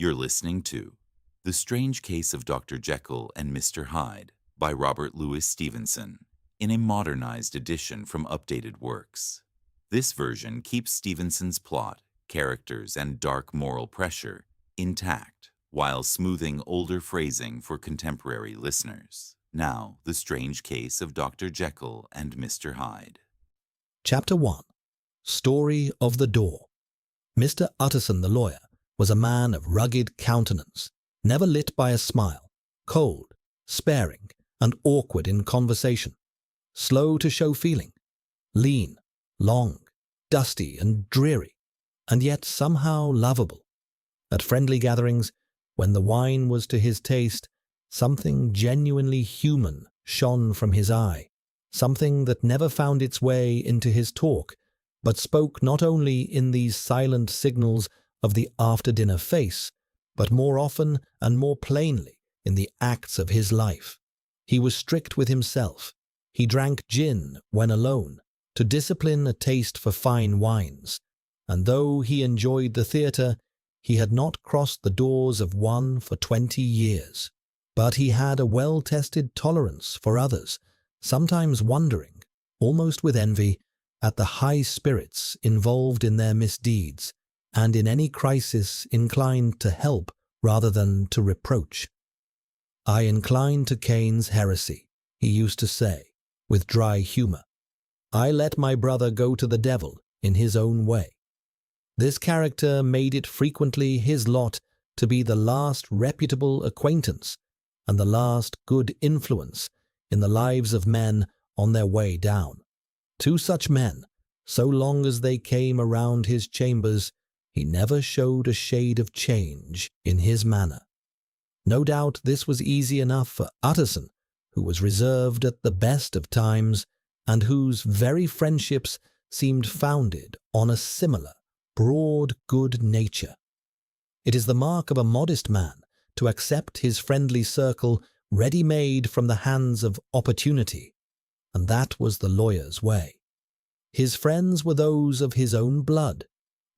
You're listening to The Strange Case of Dr. Jekyll and Mr. Hyde by Robert Louis Stevenson in a modernized edition from Updated Works. This version keeps Stevenson's plot, characters, and dark moral pressure intact while smoothing older phrasing for contemporary listeners. Now, The Strange Case of Dr. Jekyll and Mr. Hyde. Chapter 1. Story of the Door. Mr. Utterson the lawyer was a man of rugged countenance, never lit by a smile, cold, sparing, and awkward in conversation, slow to show feeling, lean, long, dusty, and dreary, and yet somehow lovable. At friendly gatherings, when the wine was to his taste, something genuinely human shone from his eye, something that never found its way into his talk, but spoke not only in these silent signals of the after-dinner face, but more often and more plainly in the acts of his life. He was strict with himself. He drank gin when alone, to discipline a taste for fine wines, and though he enjoyed the theatre, he had not crossed the doors of one for 20 years. But he had a well-tested tolerance for others, sometimes wondering, almost with envy, at the high spirits involved in their misdeeds, and in any crisis inclined to help rather than to reproach. "I incline to Cain's heresy," he used to say, with dry humour. "I let my brother go to the devil in his own way." This character made it frequently his lot to be the last reputable acquaintance and the last good influence in the lives of men on their way down. To such men, so long as they came around his chambers, he never showed a shade of change in his manner. No doubt this was easy enough for Utterson, who was reserved at the best of times, and whose very friendships seemed founded on a similar, broad good nature. It is the mark of a modest man to accept his friendly circle ready-made from the hands of opportunity, and that was the lawyer's way. His friends were those of his own blood,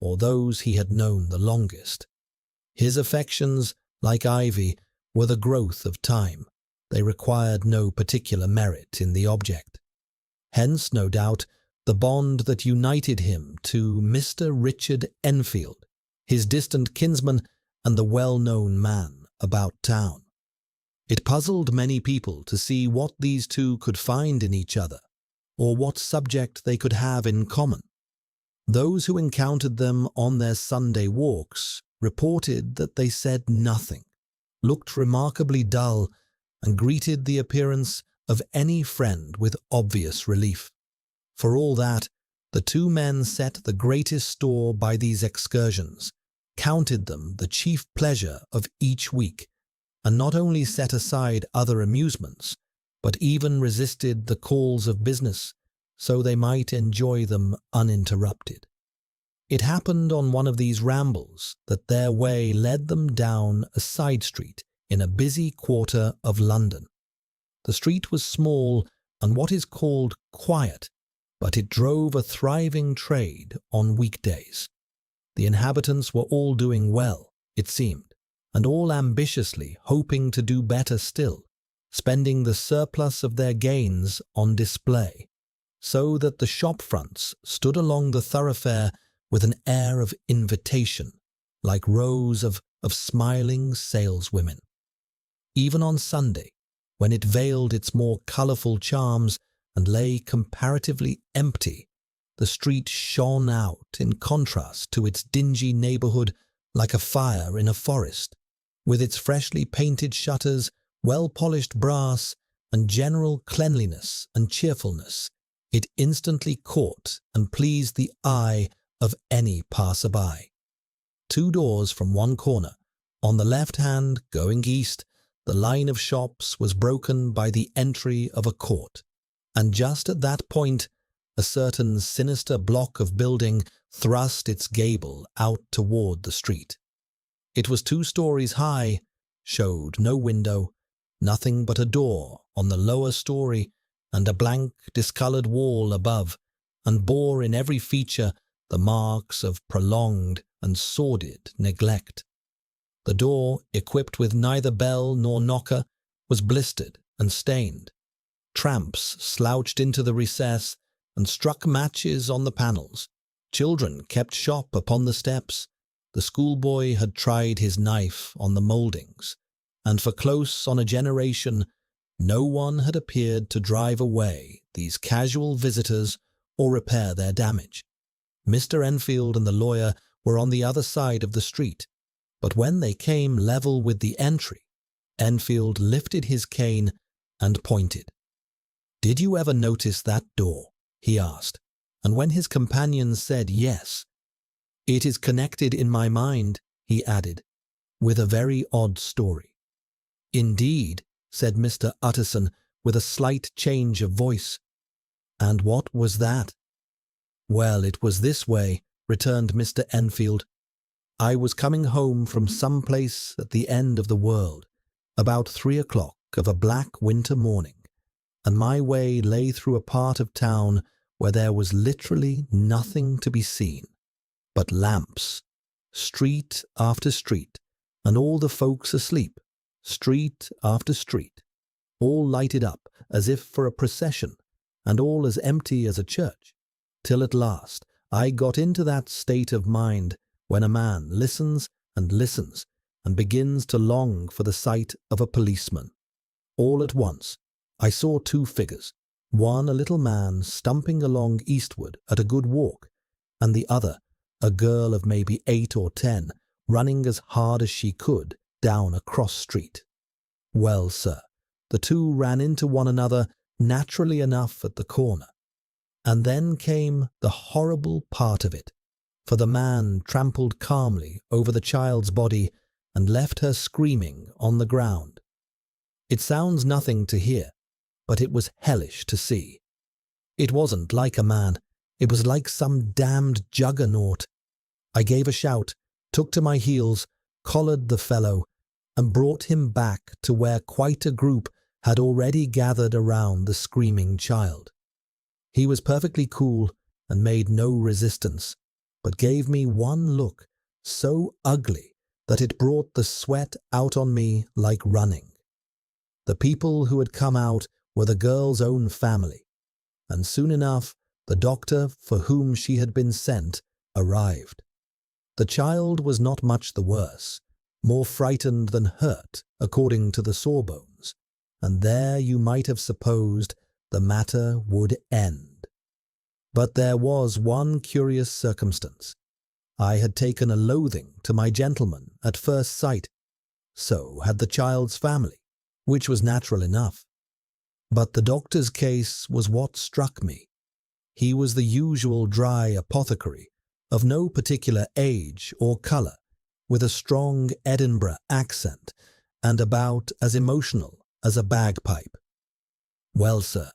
or those he had known the longest. His affections, like ivy, were the growth of time. They required no particular merit in the object. Hence, no doubt, the bond that united him to Mr. Richard Enfield, his distant kinsman and the well-known man about town. It puzzled many people to see what these two could find in each other, or what subject they could have in common. Those who encountered them on their Sunday walks reported that they said nothing, looked remarkably dull, and greeted the appearance of any friend with obvious relief. For all that, the two men set the greatest store by these excursions, counted them the chief pleasure of each week, and not only set aside other amusements, but even resisted the calls of business, so they might enjoy them uninterrupted. It happened on one of these rambles that their way led them down a side street in a busy quarter of London. The street was small and what is called quiet, but it drove a thriving trade on weekdays. The inhabitants were all doing well, it seemed, and all ambitiously hoping to do better still, spending the surplus of their gains on display, so that the shop fronts stood along the thoroughfare with an air of invitation, like rows of smiling saleswomen. Even on Sunday, when it veiled its more colourful charms and lay comparatively empty, the street shone out in contrast to its dingy neighbourhood like a fire in a forest, with its freshly painted shutters, well-polished brass, and general cleanliness and cheerfulness. It instantly caught and pleased the eye of any passer-by. 2 doors from one corner, on the left hand going east, the line of shops was broken by the entry of a court, and just at that point a certain sinister block of building thrust its gable out toward the street. It was 2 stories high, showed no window, nothing but a door on the lower story and a blank, discoloured wall above, and bore in every feature the marks of prolonged and sordid neglect. The door, equipped with neither bell nor knocker, was blistered and stained. Tramps slouched into the recess and struck matches on the panels. Children kept shop upon the steps. The schoolboy had tried his knife on the mouldings, and for close on a generation no one had appeared to drive away these casual visitors or repair their damage. Mr. Enfield and the lawyer were on the other side of the street, but when they came level with the entry, Enfield lifted his cane and pointed. "Did you ever notice that door?" he asked, and when his companion said yes, "It is connected in my mind," he added, "with a very odd story." "Indeed," said Mr. Utterson with a slight change of voice. "And what was that?" "Well, it was this way," returned Mr. Enfield. "I was coming home from some place at the end of the world, about 3 o'clock of a black winter morning, and my way lay through a part of town where there was literally nothing to be seen but lamps, street after street, and all the folks asleep, street after street, all lighted up as if for a procession, and all as empty as a church, till at last I got into that state of mind when a man listens and begins to long for the sight of a policeman. All at once I saw 2 figures, one a little man stumping along eastward at a good walk, and the other a girl of maybe 8 or 10, running as hard as she could down a cross street. Well, sir, the 2 ran into one another naturally enough at the corner. And then came the horrible part of it, for the man trampled calmly over the child's body and left her screaming on the ground. It sounds nothing to hear, but it was hellish to see. It wasn't like a man, it was like some damned juggernaut. I gave a shout, took to my heels, collared the fellow, and brought him back to where quite a group had already gathered around the screaming child. He was perfectly cool and made no resistance, but gave me one look so ugly that it brought the sweat out on me like running. The people who had come out were the girl's own family, and soon enough the doctor for whom she had been sent arrived. The child was not much the worse, more frightened than hurt, according to the sawbones, and there you might have supposed the matter would end. But there was one curious circumstance. I had taken a loathing to my gentleman at first sight. So had the child's family, which was natural enough. But the doctor's case was what struck me. He was the usual dry apothecary, of no particular age or colour, with a strong Edinburgh accent, and about as emotional as a bagpipe. Well, sir,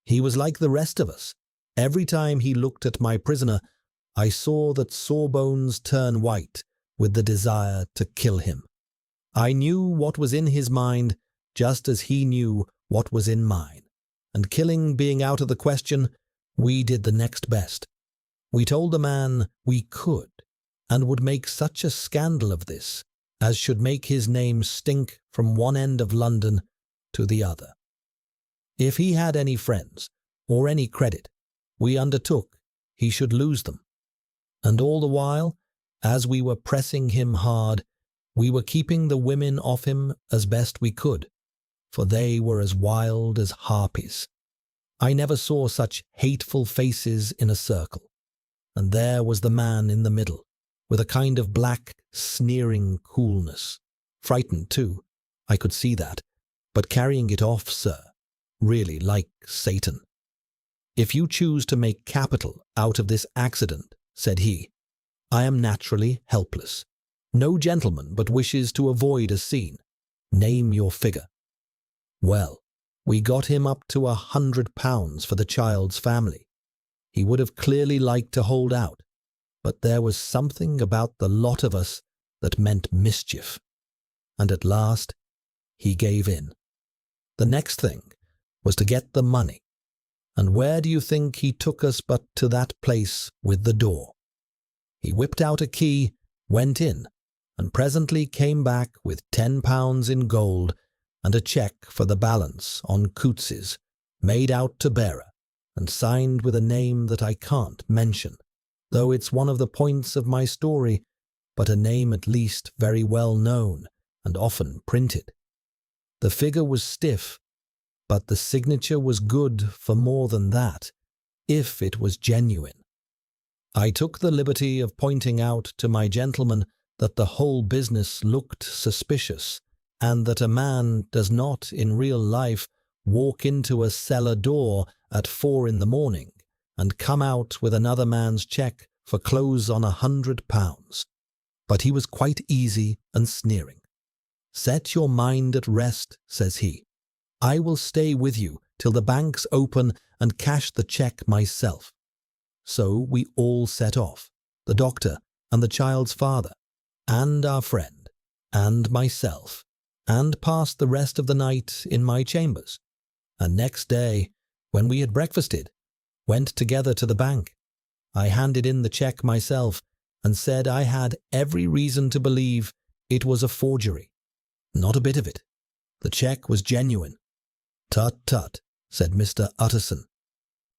he was like the rest of us. Every time he looked at my prisoner, I saw that Sawbones turn white with the desire to kill him. I knew what was in his mind just as he knew what was in mine, and killing being out of the question, we did the next best. We told the man we could, and would make such a scandal of this as should make his name stink from one end of London to the other. If he had any friends, or any credit, we undertook he should lose them. And all the while, as we were pressing him hard, we were keeping the women off him as best we could, for they were as wild as harpies. I never saw such hateful faces in a circle. And there was the man in the middle, with a kind of black, sneering coolness. Frightened too, I could see that, but carrying it off, sir, really like Satan. "If you choose to make capital out of this accident," said he, "I am naturally helpless. No gentleman but wishes to avoid a scene. Name your figure." Well, we got him up to £100 for the child's family. He would have clearly liked to hold out, but there was something about the lot of us that meant mischief. And at last, he gave in. The next thing was to get the money. And where do you think he took us but to that place with the door? He whipped out a key, went in, and presently came back with £10 in gold and a cheque for the balance on Coutts's, made out to bearer, and signed with a name that I can't mention, though it's one of the points of my story, but a name at least very well known and often printed. The figure was stiff, but the signature was good for more than that, if it was genuine. I took the liberty of pointing out to my gentleman that the whole business looked suspicious, and that a man does not in real life walk into a cellar door at 4 in the morning and come out with another man's cheque for clothes on £100. But he was quite easy and sneering. "Set your mind at rest," says he. "I will stay with you till the banks open and cash the cheque myself." So we all set off, the doctor and the child's father, and our friend, and myself, and passed the rest of the night in my chambers, and next day, when we had breakfasted, went together to the bank. I handed in the cheque myself, and said I had every reason to believe it was a forgery. Not a bit of it. The cheque was genuine. "Tut, tut," said Mr. Utterson.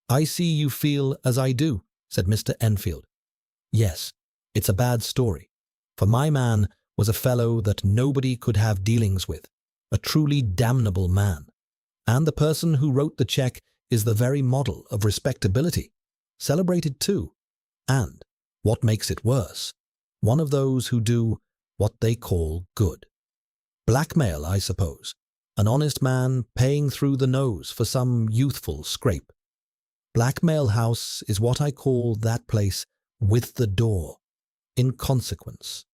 "I see you feel as I do," said Mr. Enfield. "Yes, it's a bad story, for my man was a fellow that nobody could have dealings with, a truly damnable man. And the person who wrote the cheque is the very model of respectability, celebrated too, and, what makes it worse, one of those who do what they call good. Blackmail, I suppose, an honest man paying through the nose for some youthful scrape. Blackmail House is what I call that place with the door, in consequence.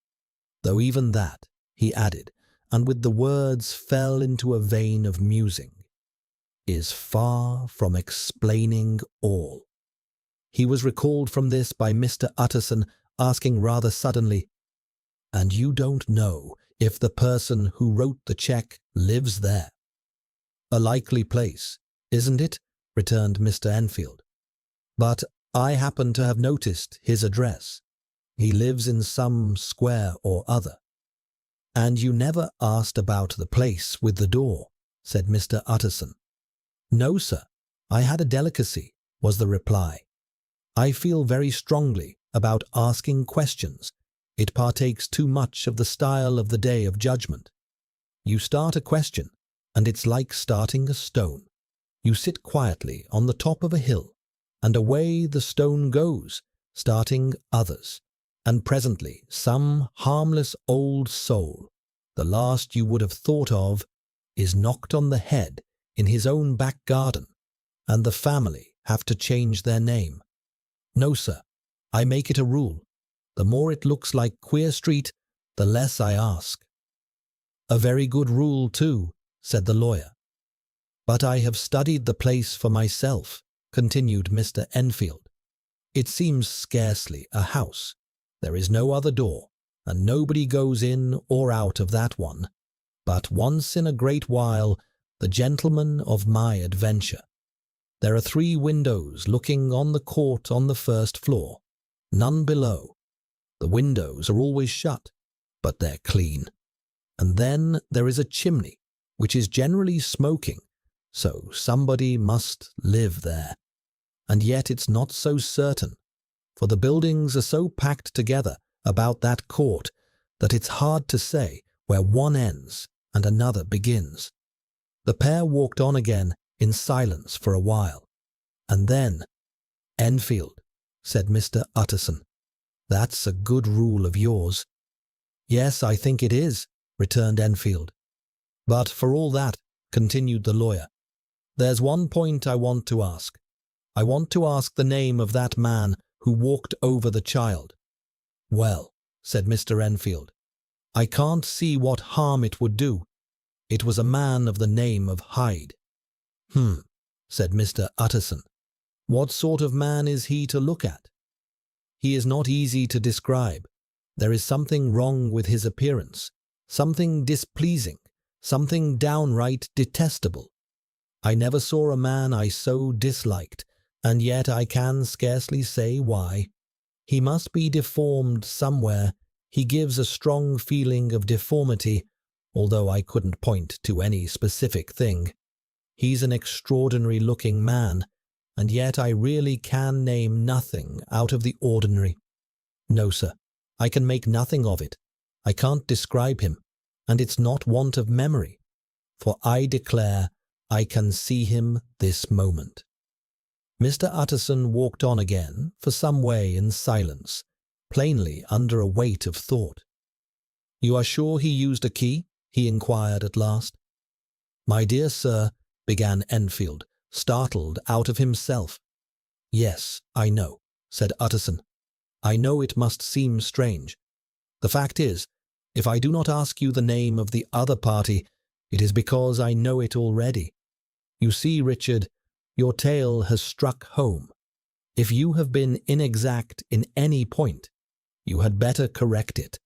Though even that," he added, and with the words fell into a vein of musing, "is far from explaining all." He was recalled from this by Mr. Utterson asking rather suddenly, "And you don't know if the person who wrote the cheque lives there?" "A likely place, isn't it?" returned Mr. Enfield. "But I happen to have noticed his address. He lives in some square or other." "And you never asked about the place with the door?" said Mr. Utterson. "No, sir. I had a delicacy," was the reply. "I feel very strongly about asking questions. It partakes too much of the style of the Day of Judgment. You start a question, and it's like starting a stone. You sit quietly on the top of a hill, and away the stone goes, starting others, and presently some harmless old soul, the last you would have thought of, is knocked on the head in his own back garden, and the family have to change their name. No, sir, I make it a rule. The more it looks like Queer Street, the less I ask." "A very good rule, too," said the lawyer. "But I have studied the place for myself," continued Mr. Enfield. "It seems scarcely a house. There is no other door, and nobody goes in or out of that one, but once in a great while the gentleman of my adventure. There are 3 windows looking on the court on the first floor, none below. The windows are always shut, but they're clean. And then there is a chimney, which is generally smoking, so somebody must live there. And yet it's not so certain, for the buildings are so packed together about that court that it's hard to say where one ends and another begins." The pair walked on again in silence for a while, and then, "Enfield," said Mr. Utterson, "that's a good rule of yours." "Yes, I think it is," returned Enfield. "But for all that," continued the lawyer, "there's one point I want to ask. I want to ask the name of that man who walked over the child." "Well," said Mr. Enfield, "I can't see what harm it would do. It was a man of the name of Hyde." Said Mr. Utterson. "What sort of man is he to look at?" "He is not easy to describe. There is something wrong with his appearance, something displeasing, something downright detestable. I never saw a man I so disliked, and yet I can scarcely say why. He must be deformed somewhere. He gives a strong feeling of deformity, although I couldn't point to any specific thing. He's an extraordinary-looking man, and yet I really can name nothing out of the ordinary. No, sir, I can make nothing of it. I can't describe him, and it's not want of memory, for I declare I can see him this moment." Mr. Utterson walked on again for some way in silence, plainly under a weight of thought. "You are sure he used a key?" he inquired at last. "My dear sir," began Enfield, startled out of himself. "Yes, I know," said Utterson. "I know it must seem strange. The fact is, if I do not ask you the name of the other party, it is because I know it already. You see, Richard, your tale has struck home. If you have been inexact in any point, you had better correct it."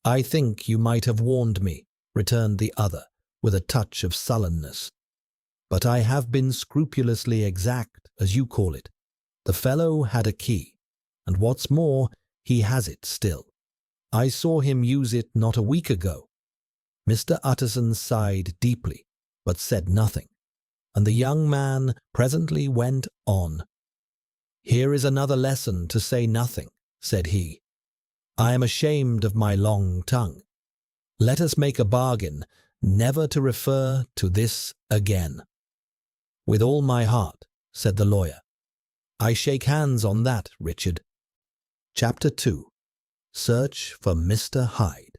"I think you might have warned me," returned the other, with a touch of sullenness. "But I have been scrupulously exact, as you call it. The fellow had a key, and what's more, he has it still. I saw him use it not a week ago." Mr. Utterson sighed deeply, but said nothing, and the young man presently went on. "Here is another lesson to say nothing," said he. "I am ashamed of my long tongue. Let us make a bargain never to refer to this again." "With all my heart," said the lawyer. "I shake hands on that, Richard." Chapter 2. Search for Mr. Hyde.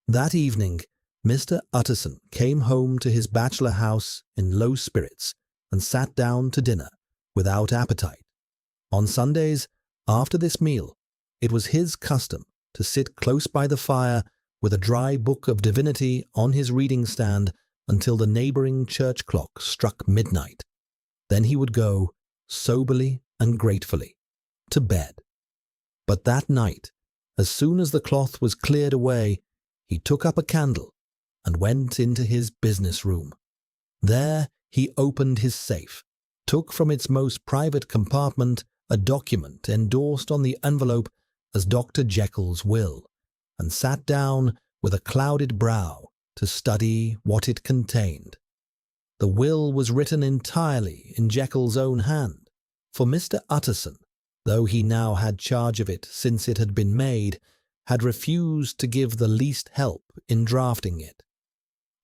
That evening, Mr. Utterson came home to his bachelor house in low spirits and sat down to dinner without appetite. On Sundays, after this meal, it was his custom to sit close by the fire with a dry book of divinity on his reading stand until the neighboring church clock struck midnight. Then he would go, soberly and gratefully, to bed. But that night, as soon as the cloth was cleared away, he took up a candle and went into his business room. There he opened his safe, took from its most private compartment a document endorsed on the envelope as Dr. Jekyll's will, and sat down with a clouded brow to study what it contained. The will was written entirely in Jekyll's own hand, for Mr. Utterson, though he now had charge of it since it had been made, had refused to give the least help in drafting it.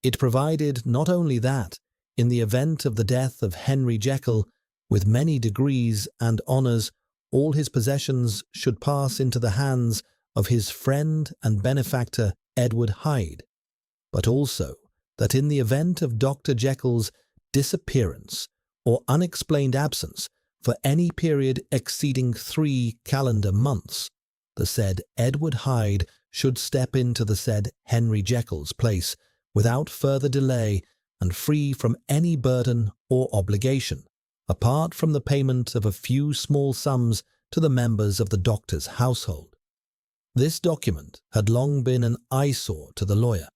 It provided not only that, in the event of the death of Henry Jekyll, with many degrees and honours, all his possessions should pass into the hands of his friend and benefactor Edward Hyde, but also that in the event of Dr. Jekyll's disappearance or unexplained absence for any period exceeding 3 calendar months, the said Edward Hyde should step into the said Henry Jekyll's place without further delay and free from any burden or obligation, apart from the payment of a few small sums to the members of the doctor's household. This document had long been an eyesore to the lawyer.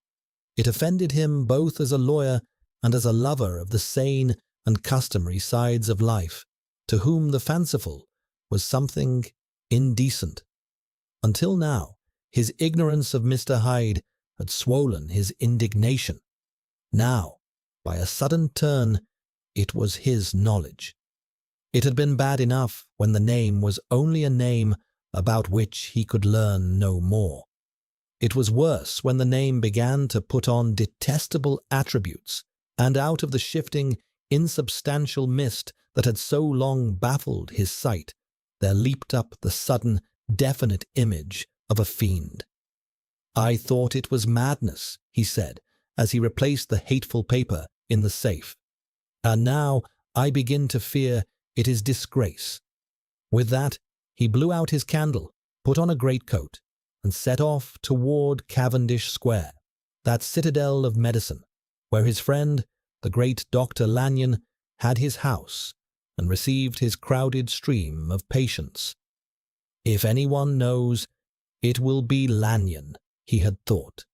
It offended him both as a lawyer and as a lover of the sane and customary sides of life, to whom the fanciful was something indecent. Until now, his ignorance of Mr. Hyde had swollen his indignation. Now, by a sudden turn, it was his knowledge. It had been bad enough when the name was only a name about which he could learn no more. It was worse when the name began to put on detestable attributes, and out of the shifting, insubstantial mist that had so long baffled his sight, there leaped up the sudden, definite image of a fiend. "I thought it was madness," he said, as he replaced the hateful paper in the safe. "And now I begin to fear it is disgrace." With that, he blew out his candle, put on a greatcoat, and set off toward Cavendish Square, that citadel of medicine, where his friend, the great Dr. Lanyon, had his house and received his crowded stream of patients. If anyone knows, it will be Lanyon, he had thought.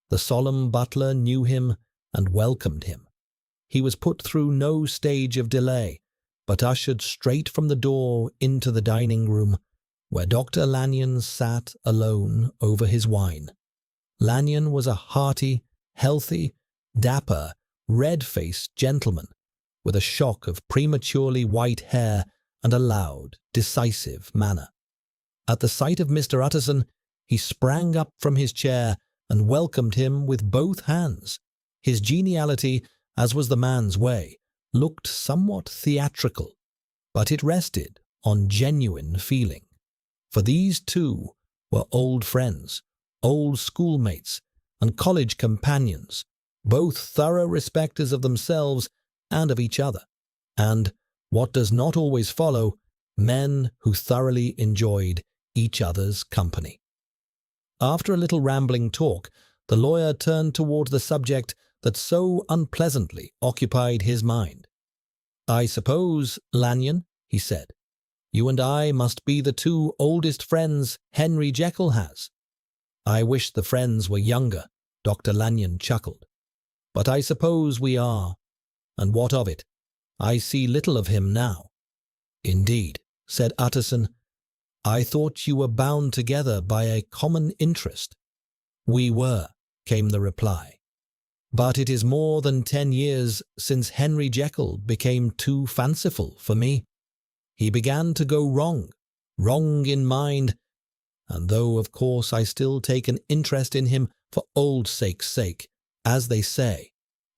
The solemn butler knew him and welcomed him. He was put through no stage of delay, but ushered straight from the door into the dining room, where Dr. Lanyon sat alone over his wine. Lanyon was a hearty, healthy, dapper, red-faced gentleman with a shock of prematurely white hair and a loud, decisive manner. At the sight of Mr. Utterson, he sprang up from his chair and welcomed him with both hands. His geniality, as was the man's way, looked somewhat theatrical, but it rested on genuine feeling. For these two were old friends, old schoolmates, and college companions, both thorough respecters of themselves and of each other, and, what does not always follow, men who thoroughly enjoyed each other's company. After a little rambling talk, the lawyer turned toward the subject that so unpleasantly occupied his mind. "I suppose, Lanyon," he said, "you and I must be the two oldest friends Henry Jekyll has." "I wish the friends were younger," Dr. Lanyon chuckled. "But I suppose we are. And what of it? I see little of him now." "Indeed," said Utterson. "I thought you were bound together by a common interest." "We were," came the reply. "But it is more than 10 years since Henry Jekyll became too fanciful for me. He began to go wrong in mind, and though of course I still take an interest in him for old sake's sake, as they say,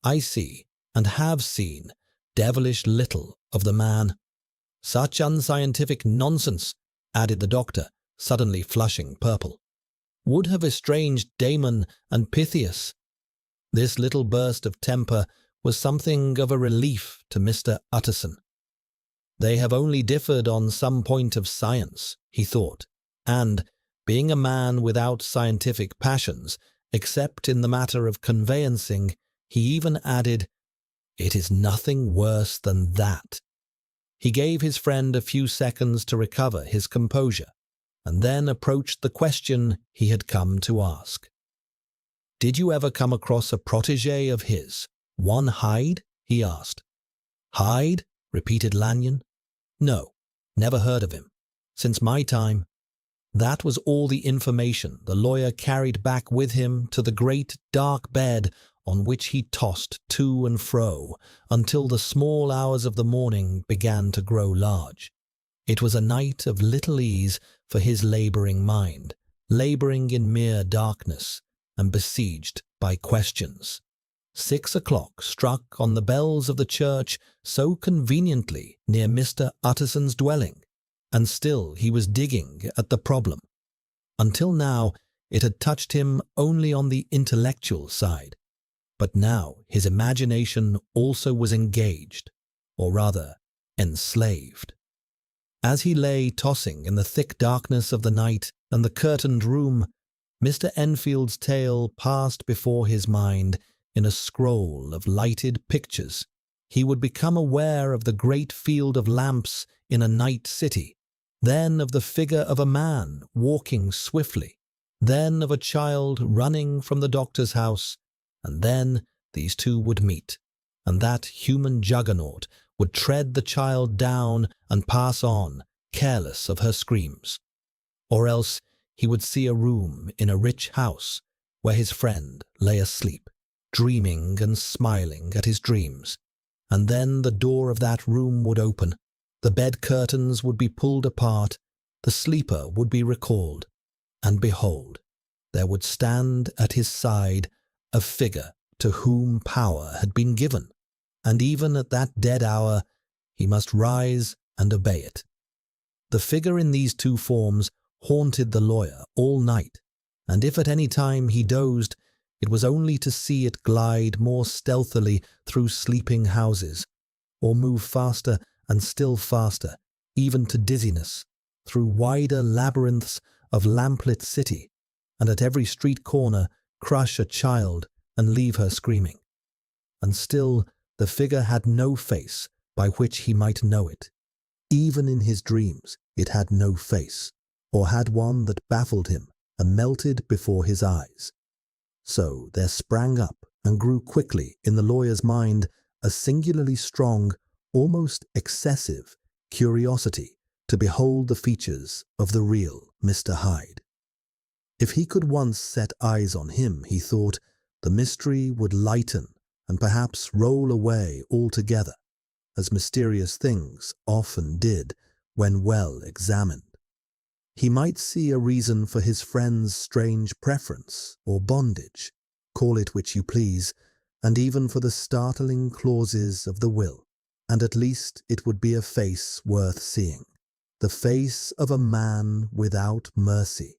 I see, and have seen, devilish little of the man." "Such unscientific nonsense," added the doctor, suddenly flushing purple, "would have estranged Damon and Pythias." This little burst of temper was something of a relief to Mr. Utterson. They have only differed on some point of science, he thought, and, being a man without scientific passions, except in the matter of conveyancing, he even added, "It is nothing worse than that." He gave his friend a few seconds to recover his composure, and then approached the question he had come to ask. "Did you ever come across a protégé of his, one Hyde?" he asked. "Hyde?" repeated Lanyon. "No, never heard of him. Since my time." That was all the information the lawyer carried back with him to the great dark bed on which he tossed to and fro until the small hours of the morning began to grow large. It was a night of little ease for his labouring mind, labouring in mere darkness, and besieged by questions. 6 o'clock struck on the bells of the church so conveniently near Mr. Utterson's dwelling, and still he was digging at the problem. Until now it had touched him only on the intellectual side, but now his imagination also was engaged, or rather enslaved. As he lay tossing in the thick darkness of the night and the curtained room, Mr. Enfield's tale passed before his mind in a scroll of lighted pictures. He would become aware of the great field of lamps in a night city, then of the figure of a man walking swiftly, then of a child running from the doctor's house, and then these two would meet, and that human juggernaut would tread the child down and pass on, careless of her screams. Or else he would see a room in a rich house where his friend lay asleep, dreaming and smiling at his dreams, and then the door of that room would open, the bed curtains would be pulled apart, the sleeper would be recalled, and behold, there would stand at his side a figure to whom power had been given, and even at that dead hour he must rise and obey it. The figure in these two forms haunted the lawyer all night, and if at any time he dozed, it was only to see it glide more stealthily through sleeping houses, or move faster and still faster, even to dizziness, through wider labyrinths of lamplit city, and at every street corner crush a child and leave her screaming. And still the figure had no face by which he might know it. Even in his dreams it had no face, or had one that baffled him and melted before his eyes. So there sprang up and grew quickly in the lawyer's mind a singularly strong, almost excessive, curiosity to behold the features of the real Mr. Hyde. If he could once set eyes on him, he thought, the mystery would lighten and perhaps roll away altogether, as mysterious things often did when well examined. He might see a reason for his friend's strange preference or bondage, call it which you please, and even for the startling clauses of the will, and at least it would be a face worth seeing, the face of a man without mercy,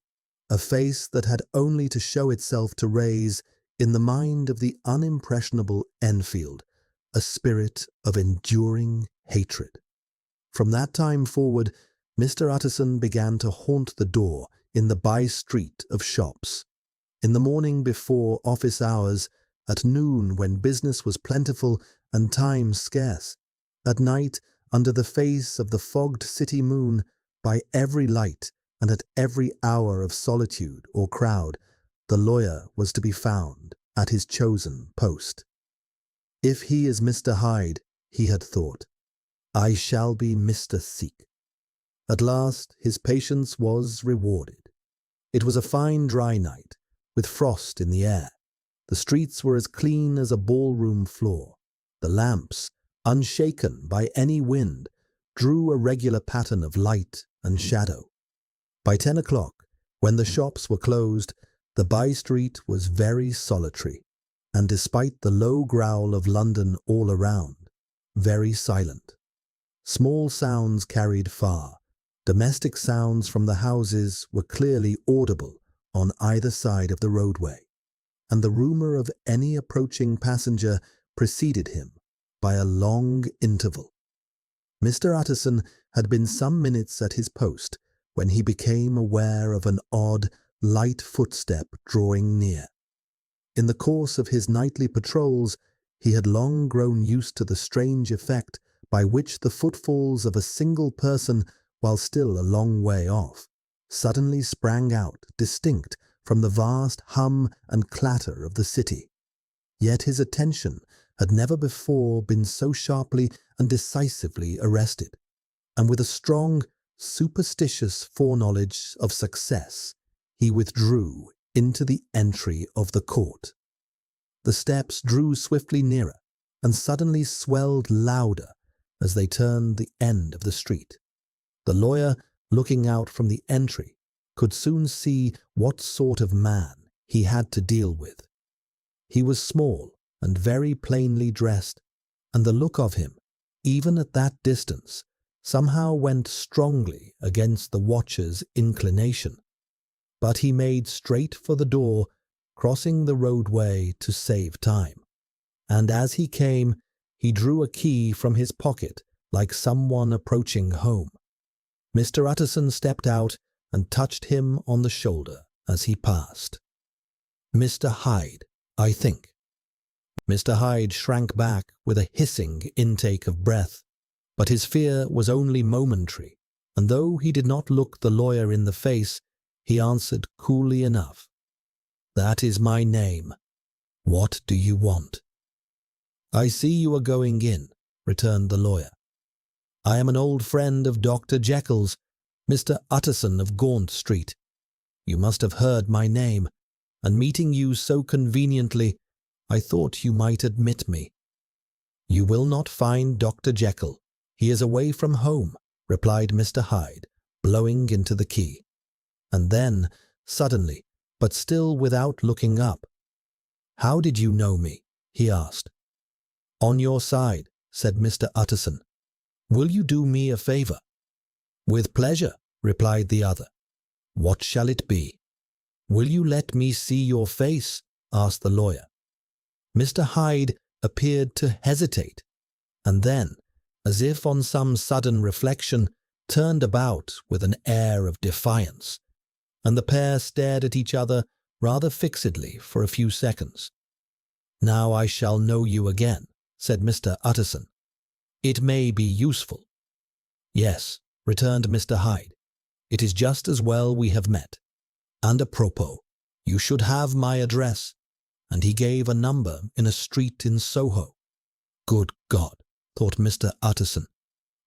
a face that had only to show itself to raise, in the mind of the unimpressionable Enfield, a spirit of enduring hatred. From that time forward, Mr. Utterson began to haunt the door in the by-street of shops. In the morning before office hours, at noon when business was plentiful and time scarce, at night under the face of the fogged city moon, by every light and at every hour of solitude or crowd, the lawyer was to be found at his chosen post. If he is Mr. Hyde, he had thought, I shall be Mr. Seek. At last his patience was rewarded. It was a fine dry night, with frost in the air. The streets were as clean as a ballroom floor. The lamps, unshaken by any wind, drew a regular pattern of light and shadow. By 10 o'clock, when the shops were closed, the by-street was very solitary, and despite the low growl of London all around, very silent. Small sounds carried far. Domestic sounds from the houses were clearly audible on either side of the roadway, and the rumour of any approaching passenger preceded him by a long interval. Mr. Utterson had been some minutes at his post when he became aware of an odd, light footstep drawing near. In the course of his nightly patrols, he had long grown used to the strange effect by which the footfalls of a single person, while still a long way off, suddenly sprang out distinct from the vast hum and clatter of the city. Yet his attention had never before been so sharply and decisively arrested, and with a strong, superstitious foreknowledge of success, he withdrew into the entry of the court. The steps drew swiftly nearer, and suddenly swelled louder as they turned the end of the street. The lawyer, looking out from the entry, could soon see what sort of man he had to deal with. He was small and very plainly dressed, and the look of him, even at that distance, somehow went strongly against the watcher's inclination. But he made straight for the door, crossing the roadway to save time, and as he came, he drew a key from his pocket like someone approaching home. Mr. Utterson stepped out and touched him on the shoulder as he passed. Mr. Hyde, I think. Mr. Hyde shrank back with a hissing intake of breath, but his fear was only momentary, and though he did not look the lawyer in the face, he answered coolly enough, "That is my name. What do you want?" "I see you are going in," returned the lawyer. "I am an old friend of Dr. Jekyll's, Mr. Utterson of Gaunt Street. You must have heard my name, and meeting you so conveniently, I thought you might admit me." "You will not find Dr. Jekyll. He is away from home," replied Mr. Hyde, blowing into the key. And then, suddenly, but still without looking up, "How did you know me?" he asked. "On your side," said Mr. Utterson. "Will you do me a favour?" "With pleasure," replied the other. "What shall it be?" "Will you let me see your face?" asked the lawyer. Mr. Hyde appeared to hesitate, and then, as if on some sudden reflection, turned about with an air of defiance, and the pair stared at each other rather fixedly for a few seconds. "Now I shall know you again," said Mr. Utterson. "It may be useful." "Yes," returned Mr. Hyde. "It is just as well we have met. And a propos, you should have my address." And he gave a number in a street in Soho. Good God, thought Mr. Utterson.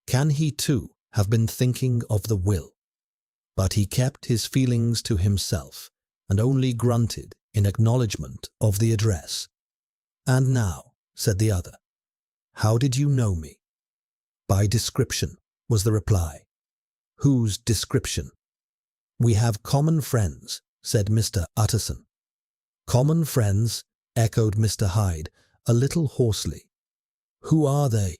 Can he too have been thinking of the will, but he kept his feelings to himself and only grunted in acknowledgment of the address. "And now," said the other, "how did you know me?" "By description," was the reply. "Whose description?" "We have common friends," said Mr. Utterson. "Common friends," echoed Mr. Hyde, a little hoarsely. "Who are they?"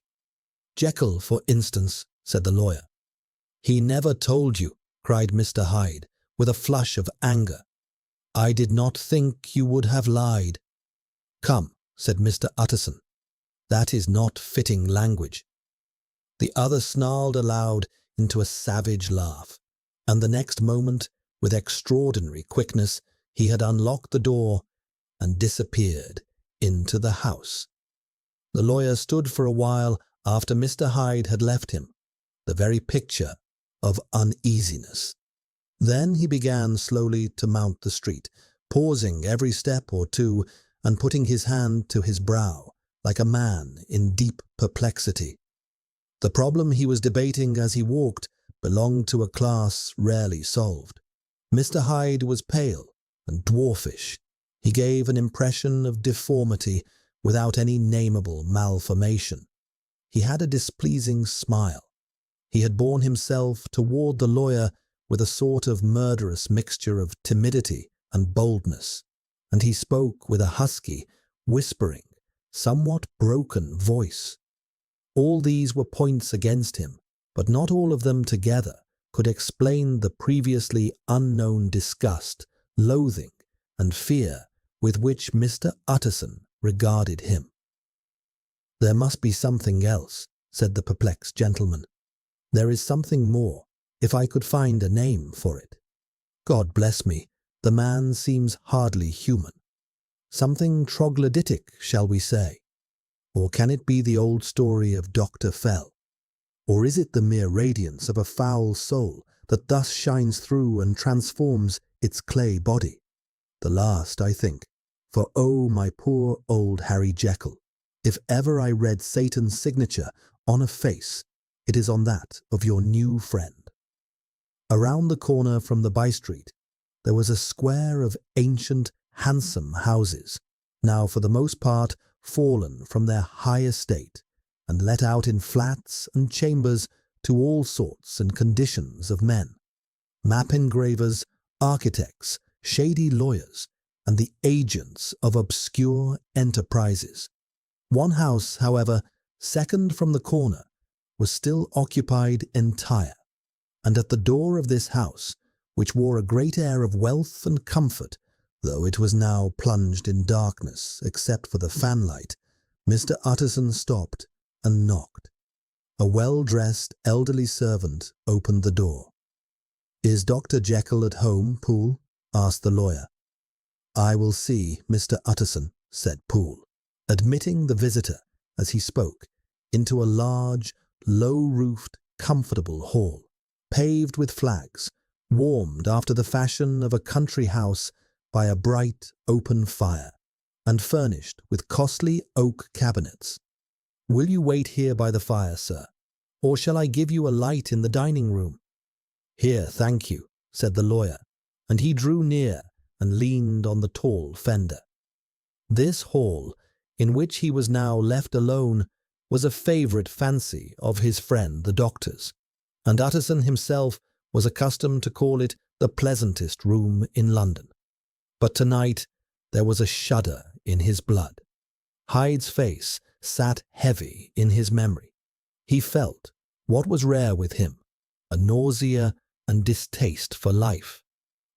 "Jekyll, for instance," said the lawyer. "He never told you," cried Mr. Hyde, with a flush of anger. "I did not think you would have lied." "Come," said Mr. Utterson, "that is not fitting language." The other snarled aloud into a savage laugh, and the next moment, with extraordinary quickness, he had unlocked the door and disappeared into the house. The lawyer stood for a while after Mr. Hyde had left him, the very picture of uneasiness. Then he began slowly to mount the street, pausing every step or two and putting his hand to his brow, like a man in deep perplexity. The problem he was debating as he walked belonged to a class rarely solved. Mr. Hyde was pale and dwarfish. He gave an impression of deformity without any nameable malformation. He had a displeasing smile. He had borne himself toward the lawyer with a sort of murderous mixture of timidity and boldness, and he spoke with a husky, whispering, somewhat broken voice. All these were points against him, but not all of them together could explain the previously unknown disgust, loathing, and fear with which Mr. Utterson regarded him. "There must be something else," said the perplexed gentleman. "There is something more, if I could find a name for it. God bless me, the man seems hardly human. Something troglodytic, shall we say? Or can it be the old story of Dr. Fell? Or is it the mere radiance of a foul soul that thus shines through and transforms its clay body? The last, I think, for oh, my poor old Harry Jekyll, if ever I read Satan's signature on a face, it is on that of your new friend." Around the corner from the by-street, there was a square of ancient, handsome houses, now for the most part fallen from their high estate, and let out in flats and chambers to all sorts and conditions of men, map engravers, architects, shady lawyers, and the agents of obscure enterprises. One house, however, second from the corner, was still occupied entire, and at the door of this house, which wore a great air of wealth and comfort, though it was now plunged in darkness except for the fanlight, Mr. Utterson stopped and knocked. A well-dressed elderly servant opened the door. "Is Dr. Jekyll at home, Poole?" asked the lawyer. "I will see Mr. Utterson," said Poole, admitting the visitor, as he spoke, into a large, low-roofed, comfortable hall, paved with flags, warmed after the fashion of a country house by a bright, open fire, and furnished with costly oak cabinets. "Will you wait here by the fire, sir, or shall I give you a light in the dining-room?" "Here, thank you," said the lawyer, and he drew near and leaned on the tall fender. This hall, in which he was now left alone, was a favourite fancy of his friend the doctor's, and Utterson himself was accustomed to call it the pleasantest room in London. But tonight there was a shudder in his blood. Hyde's face sat heavy in his memory. He felt, what was rare with him, a nausea and distaste for life,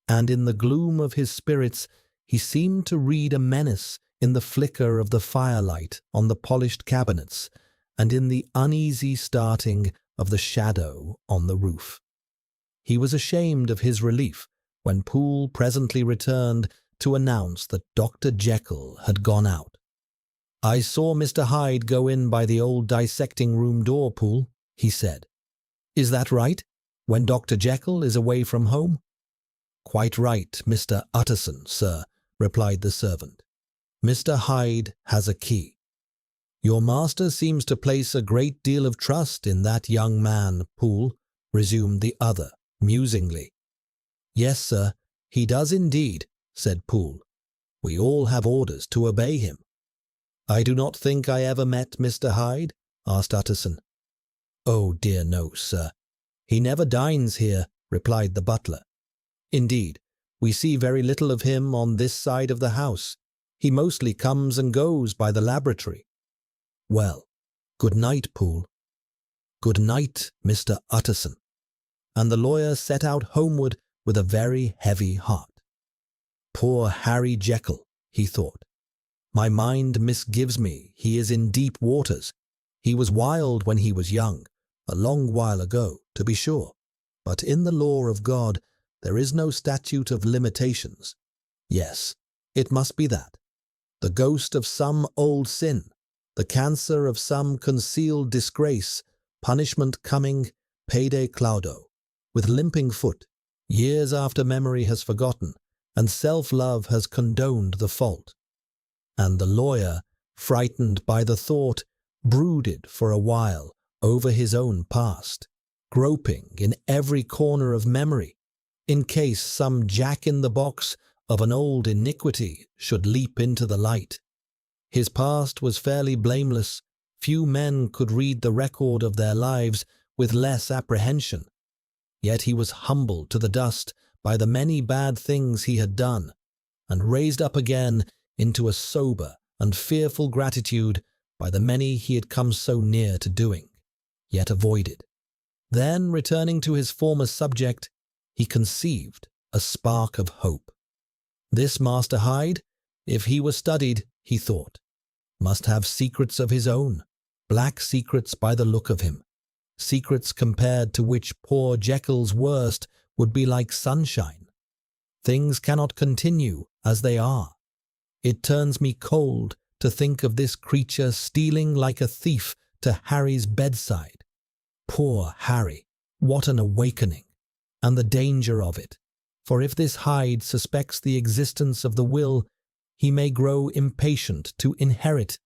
and in the gloom of his spirits he seemed to read a menace in the flicker of the firelight on the polished cabinets and in the uneasy starting of the shadow on the roof. He was ashamed of his relief when Poole presently returned to announce that Dr. Jekyll had gone out. "I saw Mr. Hyde go in by the old dissecting-room door, Poole," he said. "Is that right, when Dr. Jekyll is away from home?" "Quite right, Mr. Utterson, sir," replied the servant. "Mr. Hyde has a key. Your master seems to place a great deal of trust in that young man, Poole," resumed the other, musingly. Yes, sir, he does indeed, said Poole. We all have orders to obey him. I do not think I ever met Mr. Hyde? Asked Utterson. Oh dear no, sir. He never dines here, replied the butler. Indeed, we see very little of him on this side of the house. He mostly comes and goes by the laboratory. Well, good night, Poole. Good night, Mr. Utterson. And the lawyer set out homeward with a very heavy heart. Poor Harry Jekyll, he thought. My mind misgives me he is in deep waters. He was wild when he was young, a long while ago, to be sure. But in the law of God there is no statute of limitations. Yes, it must be that. The ghost of some old sin, the cancer of some concealed disgrace, punishment coming, pede claudo, with limping foot, years after memory has forgotten, and self-love has condoned the fault. And the lawyer, frightened by the thought, brooded for a while over his own past, groping in every corner of memory, in case some jack-in-the-box of an old iniquity should leap into the light. His past was fairly blameless. Few men could read the record of their lives with less apprehension. Yet he was humbled to the dust by the many bad things he had done, and raised up again into a sober and fearful gratitude by the many he had come so near to doing, yet avoided. Then, returning to his former subject, he conceived a spark of hope. This Master Hyde, if he were studied, he thought, must have secrets of his own, black secrets by the look of him, secrets compared to which poor Jekyll's worst would be like sunshine. Things cannot continue as they are. It turns me cold to think of this creature stealing like a thief to Harry's bedside. Poor Harry, what an awakening, and the danger of it. For if this Hyde suspects the existence of the will, he may grow impatient to inherit.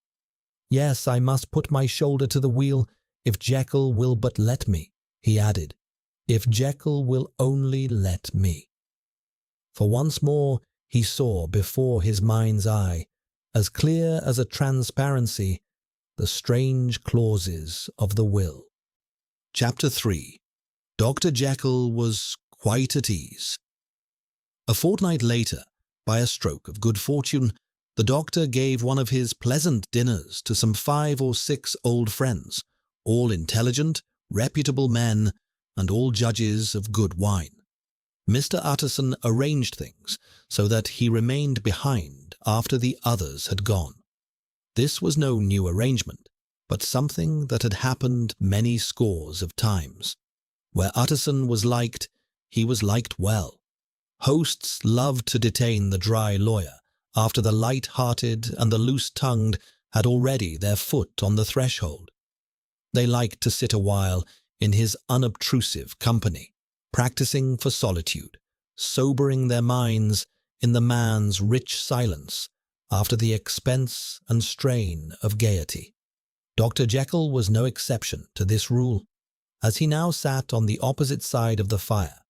Yes, I must put my shoulder to the wheel, if Jekyll will but let me, he added, if Jekyll will only let me. For once more he saw before his mind's eye, as clear as a transparency, the strange clauses of the will. Chapter 3. Dr. Jekyll was quite at ease. A fortnight later, by a stroke of good fortune, the doctor gave one of his pleasant dinners to some 5 or 6 old friends, all intelligent, reputable men, and all judges of good wine. Mr. Utterson arranged things so that he remained behind after the others had gone. This was no new arrangement, but something that had happened many scores of times. Where Utterson was liked, he was liked well. Hosts loved to detain the dry lawyer after the light-hearted and the loose-tongued had already their foot on the threshold. They liked to sit a while in his unobtrusive company, practicing for solitude, sobering their minds in the man's rich silence after the expense and strain of gaiety. Dr. Jekyll was no exception to this rule, as he now sat on the opposite side of the fire,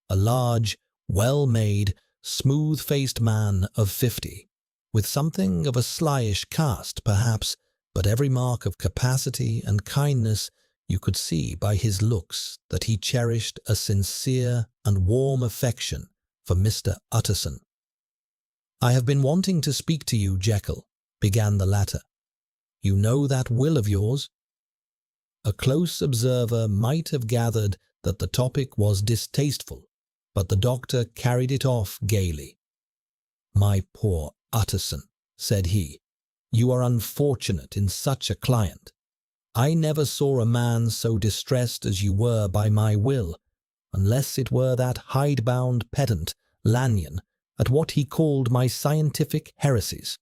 a large, well-made, smooth-faced man of 50, with something of a slyish cast, perhaps, but every mark of capacity and kindness you could see by his looks that he cherished a sincere and warm affection for Mr. Utterson. "I have been wanting to speak to you, Jekyll," began the latter. "You know that will of yours?" A close observer might have gathered that the topic was distasteful, but the doctor carried it off gaily. "My poor Utterson," said he, "you are unfortunate in such a client. I never saw a man so distressed as you were by my will, unless it were that hide-bound pedant, Lanyon, at what he called my scientific heresies.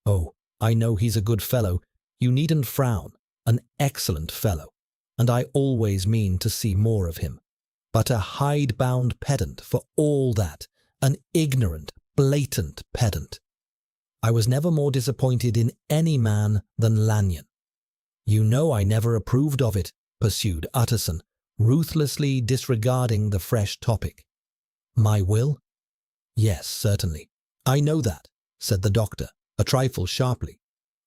Oh, I know he's a good fellow, you needn't frown, an excellent fellow, and I always mean to see more of him. But a hide-bound pedant for all that, an ignorant, blatant pedant. I was never more disappointed in any man than Lanyon. You know I never approved of it," pursued Utterson, ruthlessly disregarding the fresh topic. My will? Yes, certainly. I know that, said the doctor, a trifle sharply.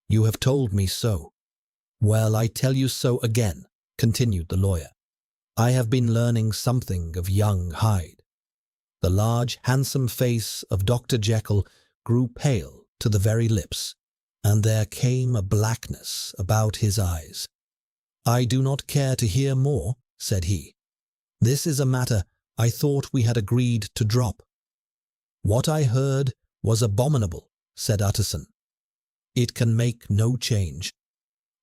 You have told me so. Well, I tell you so again, continued the lawyer. I have been learning something of young Hyde. The large, handsome face of Dr. Jekyll grew pale to the very lips, and there came a blackness about his eyes. I do not care to hear more, said he. This is a matter I thought we had agreed to drop. What I heard was abominable, said Utterson. It can make no change.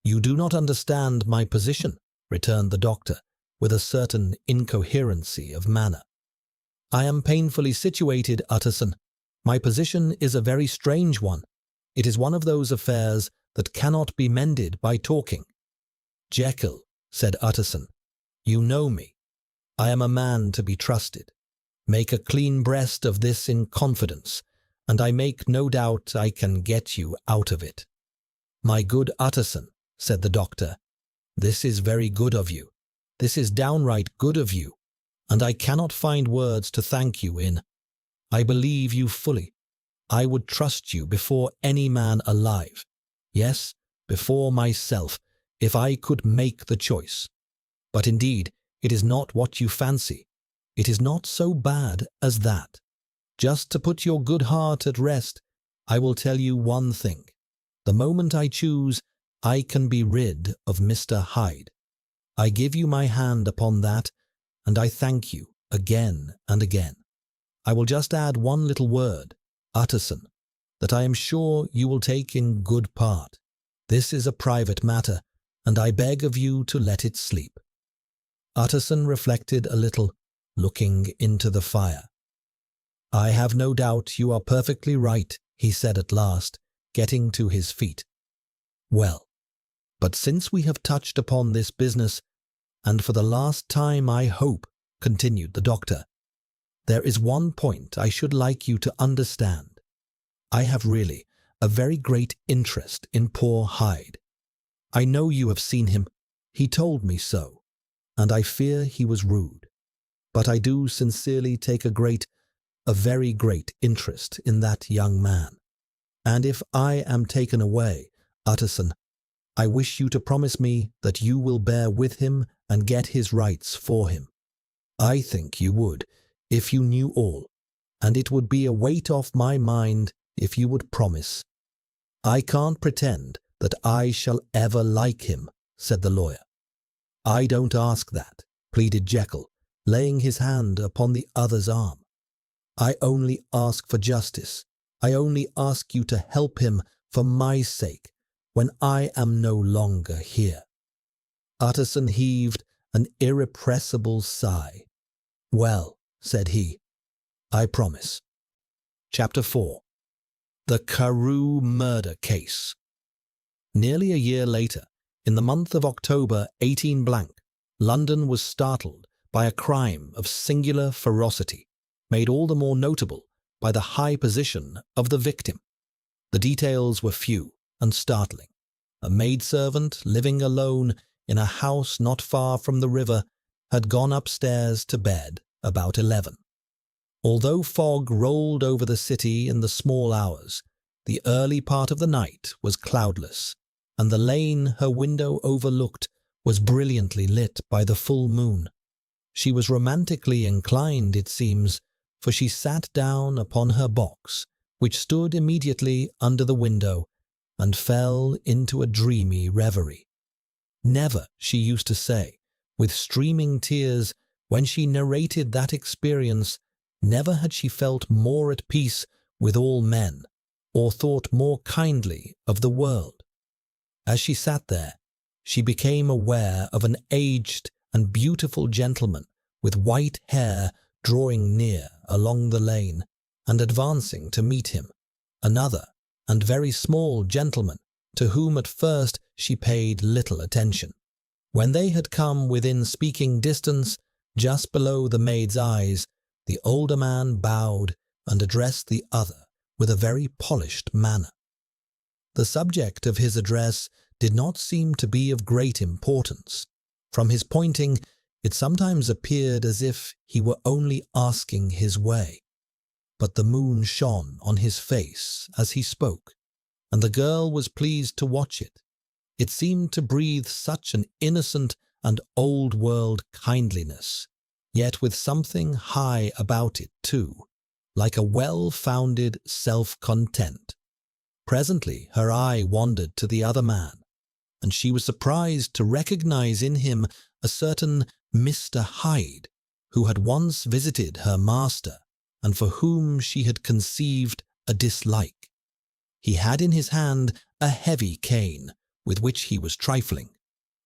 You do not understand my position, returned the doctor, with a certain incoherency of manner. I am painfully situated, Utterson. My position is a very strange one. It is one of those affairs that cannot be mended by talking. Jekyll, said Utterson, you know me. I am a man to be trusted. Make a clean breast of this in confidence, and I make no doubt I can get you out of it. My good Utterson, said the doctor, this is very good of you. This is downright good of you, and I cannot find words to thank you in. I believe you fully. I would trust you before any man alive. Yes, before myself, if I could make the choice. But indeed, it is not what you fancy. It is not so bad as that. Just to put your good heart at rest, I will tell you one thing. The moment I choose, I can be rid of Mr. Hyde. I give you my hand upon that, and I thank you again and again. I will just add one little word, Utterson, that I am sure you will take in good part. This is a private matter, and I beg of you to let it sleep. Utterson reflected a little, looking into the fire. I have no doubt you are perfectly right, he said at last, getting to his feet. Well, but since we have touched upon this business, and for the last time I hope, continued the doctor, there is one point I should like you to understand. I have really a very great interest in poor Hyde. I know you have seen him. He told me so, and I fear he was rude. But I do sincerely take a very great interest in that young man. And if I am taken away, Utterson, I wish you to promise me that you will bear with him and get his rights for him. I think you would, if you knew all, and it would be a weight off my mind if you would promise. I can't pretend that I shall ever like him, said the lawyer. I don't ask that, pleaded Jekyll, laying his hand upon the other's arm. I only ask for justice. I only ask you to help him for my sake when I am no longer here. Utterson heaved an irrepressible sigh. Well, said he, I promise. Chapter 4. The Carew Murder Case. Nearly a year later, in the month of October 18 blank, London was startled by a crime of singular ferocity, made all the more notable by the high position of the victim. The details were few and startling. A maidservant living alone in a house not far from the river had gone upstairs to bed about 11. Although fog rolled over the city in the small hours, the early part of the night was cloudless, and the lane her window overlooked was brilliantly lit by the full moon. She was romantically inclined, it seems, for she sat down upon her box, which stood immediately under the window, and fell into a dreamy reverie. Never, she used to say, with streaming tears, when she narrated that experience, never had she felt more at peace with all men, or thought more kindly of the world. As she sat there, she became aware of an aged and beautiful gentleman with white hair drawing near along the lane and advancing to meet him, another and very small gentleman to whom at first she paid little attention. When they had come within speaking distance, just below the maid's eyes, the older man bowed and addressed the other with a very polished manner. The subject of his address did not seem to be of great importance. From his pointing, It sometimes appeared as if he were only asking his way, but the moon shone on his face as he spoke, and the girl was pleased to watch it. It seemed to breathe such an innocent and old-world kindliness, yet with something high about it too, like a well-founded self-content. Presently her eye wandered to the other man, and she was surprised to recognize in him a certain Mr. Hyde, who had once visited her master, and for whom she had conceived a dislike. He had in his hand a heavy cane, with which he was trifling.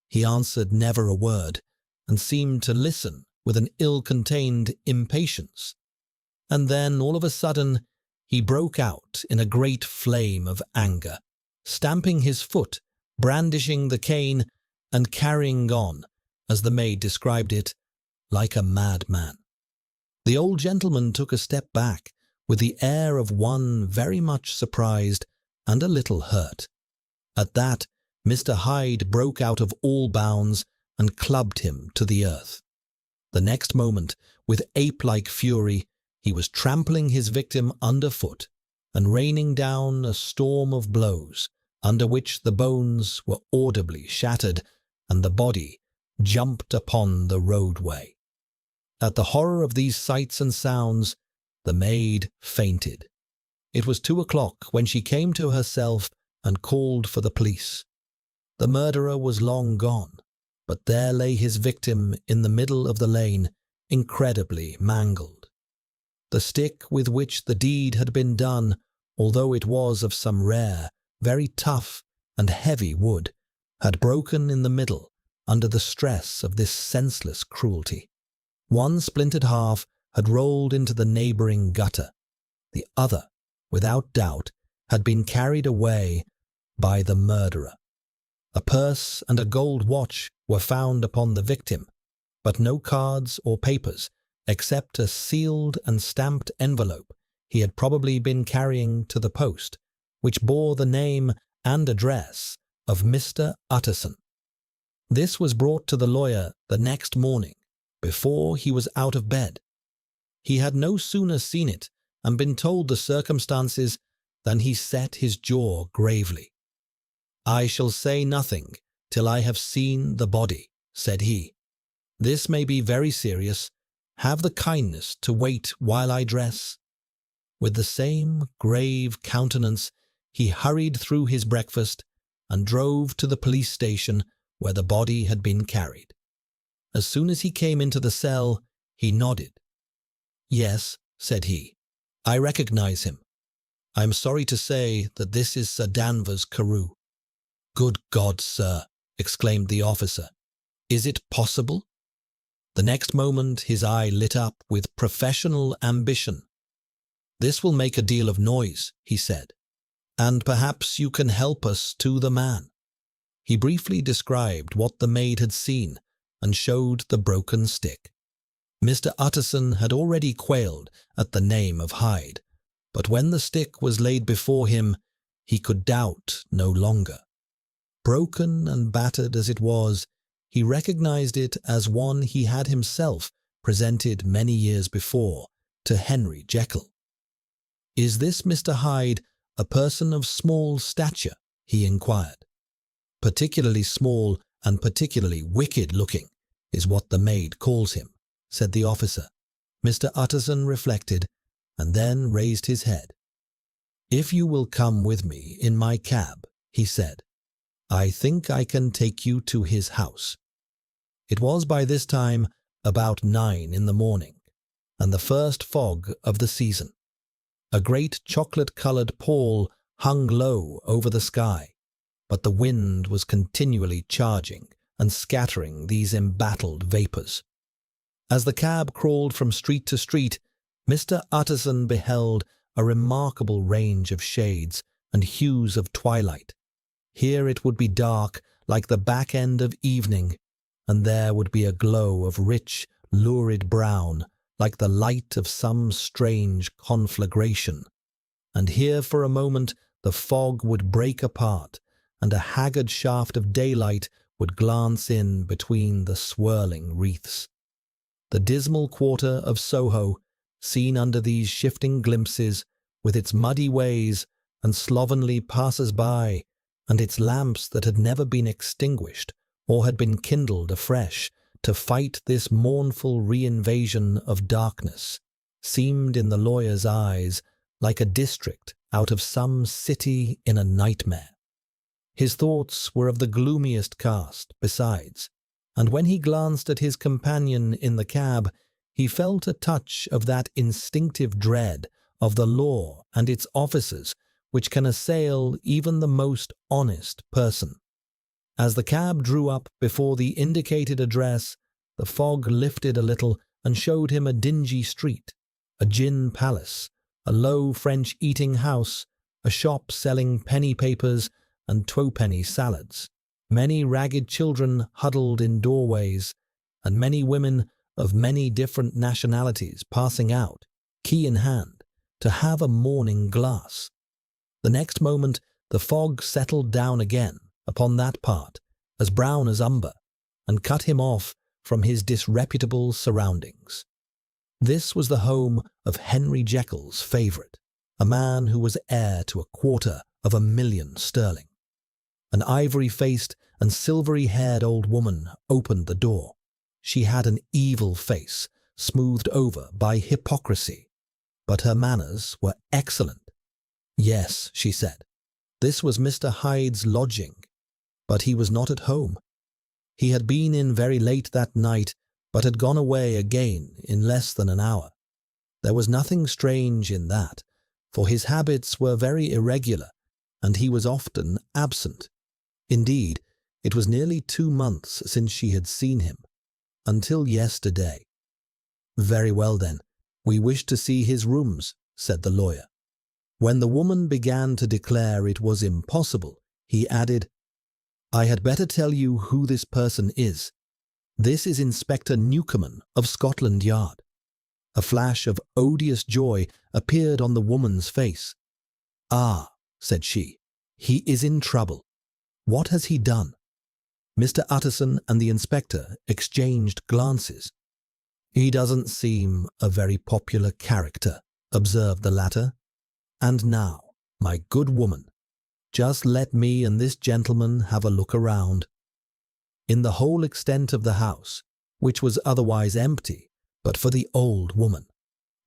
He answered never a word, and seemed to listen with an ill-contained impatience. And then, all of a sudden, he broke out in a great flame of anger, stamping his foot, brandishing the cane, and carrying on, as the maid described it, like a madman. The old gentleman took a step back, with the air of one very much surprised and a little hurt. At that, Mr. Hyde broke out of all bounds and clubbed him to the earth. The next moment, with ape-like fury, he was trampling his victim underfoot and raining down a storm of blows, under which the bones were audibly shattered and the body jumped upon the roadway. At the horror of these sights and sounds, the maid fainted. It was 2 o'clock when she came to herself and called for the police. The murderer was long gone, but there lay his victim in the middle of the lane, incredibly mangled. The stick with which the deed had been done, although it was of some rare, very tough and heavy wood, had broken in the middle under the stress of this senseless cruelty. One splintered half had rolled into the neighboring gutter. The other, without doubt, had been carried away by the murderer. A purse and a gold watch were found upon the victim, but no cards or papers, except a sealed and stamped envelope he had probably been carrying to the post, which bore the name and address of Mr. Utterson. This was brought to the lawyer the next morning, before he was out of bed. He had no sooner seen it and been told the circumstances than he set his jaw gravely. "I shall say nothing till I have seen the body," said he. "This may be very serious. Have the kindness to wait while I dress." With the same grave countenance, he hurried through his breakfast and drove to the police station where the body had been carried. As soon as he came into the cell, he nodded. "Yes," said he, "I recognize him. I am sorry to say that this is Sir Danvers Carew." "Good God, sir!" exclaimed the officer. "Is it possible?" The next moment his eye lit up with professional ambition. "This will make a deal of noise," he said, "and perhaps you can help us to the man." He briefly described what the maid had seen and showed the broken stick. Mr. Utterson had already quailed at the name of Hyde, but when the stick was laid before him, he could doubt no longer. Broken and battered as it was, he recognized it as one he had himself presented many years before to Henry Jekyll. "Is this Mr. Hyde a person of small stature?" he inquired. "Particularly small and particularly wicked-looking is what the maid calls him," said the officer. Mr. Utterson reflected, and then raised his head. "If you will come with me in my cab," he said, "I think I can take you to his house." It was by this time about 9 in the morning, and the first fog of the season. A great chocolate-coloured pall hung low over the sky, but the wind was continually charging and scattering these embattled vapours. As the cab crawled from street to street, Mr. Utterson beheld a remarkable range of shades and hues of twilight. Here it would be dark like the back end of evening, and there would be a glow of rich, lurid brown like the light of some strange conflagration. And here for a moment the fog would break apart, and a haggard shaft of daylight would glance in between the swirling wreaths. The dismal quarter of Soho, seen under these shifting glimpses, with its muddy ways and slovenly passers-by, and its lamps that had never been extinguished or had been kindled afresh to fight this mournful reinvasion of darkness, seemed in the lawyer's eyes like a district out of some city in a nightmare. His thoughts were of the gloomiest cast, besides, and when he glanced at his companion in the cab, he felt a touch of that instinctive dread of the law and its officers which can assail even the most honest person. As the cab drew up before the indicated address, the fog lifted a little and showed him a dingy street, a gin palace, a low French eating house, a shop selling penny papers and twopenny salads, many ragged children huddled in doorways, and many women of many different nationalities passing out, key in hand, to have a morning glass. The next moment the fog settled down again upon that part, as brown as umber, and cut him off from his disreputable surroundings. This was the home of Henry Jekyll's favourite, a man who was heir to £250,000 sterling. An ivory-faced and silvery-haired old woman opened the door. She had an evil face, smoothed over by hypocrisy, but her manners were excellent. Yes, she said, this was Mr. Hyde's lodging, but he was not at home. He had been in very late that night, but had gone away again in less than an hour. There was nothing strange in that, for his habits were very irregular, and he was often absent. Indeed, it was nearly 2 months since she had seen him, until yesterday. Very well then, we wish to see his rooms, said the lawyer. When the woman began to declare it was impossible, he added, I had better tell you who this person is. This is Inspector Newcomen of Scotland Yard. A flash of odious joy appeared on the woman's face. Ah, said she, he is in trouble. What has he done? Mr. Utterson and the inspector exchanged glances. He doesn't seem a very popular character, observed the latter. And now, my good woman, just let me and this gentleman have a look around. In the whole extent of the house, which was otherwise empty but for the old woman,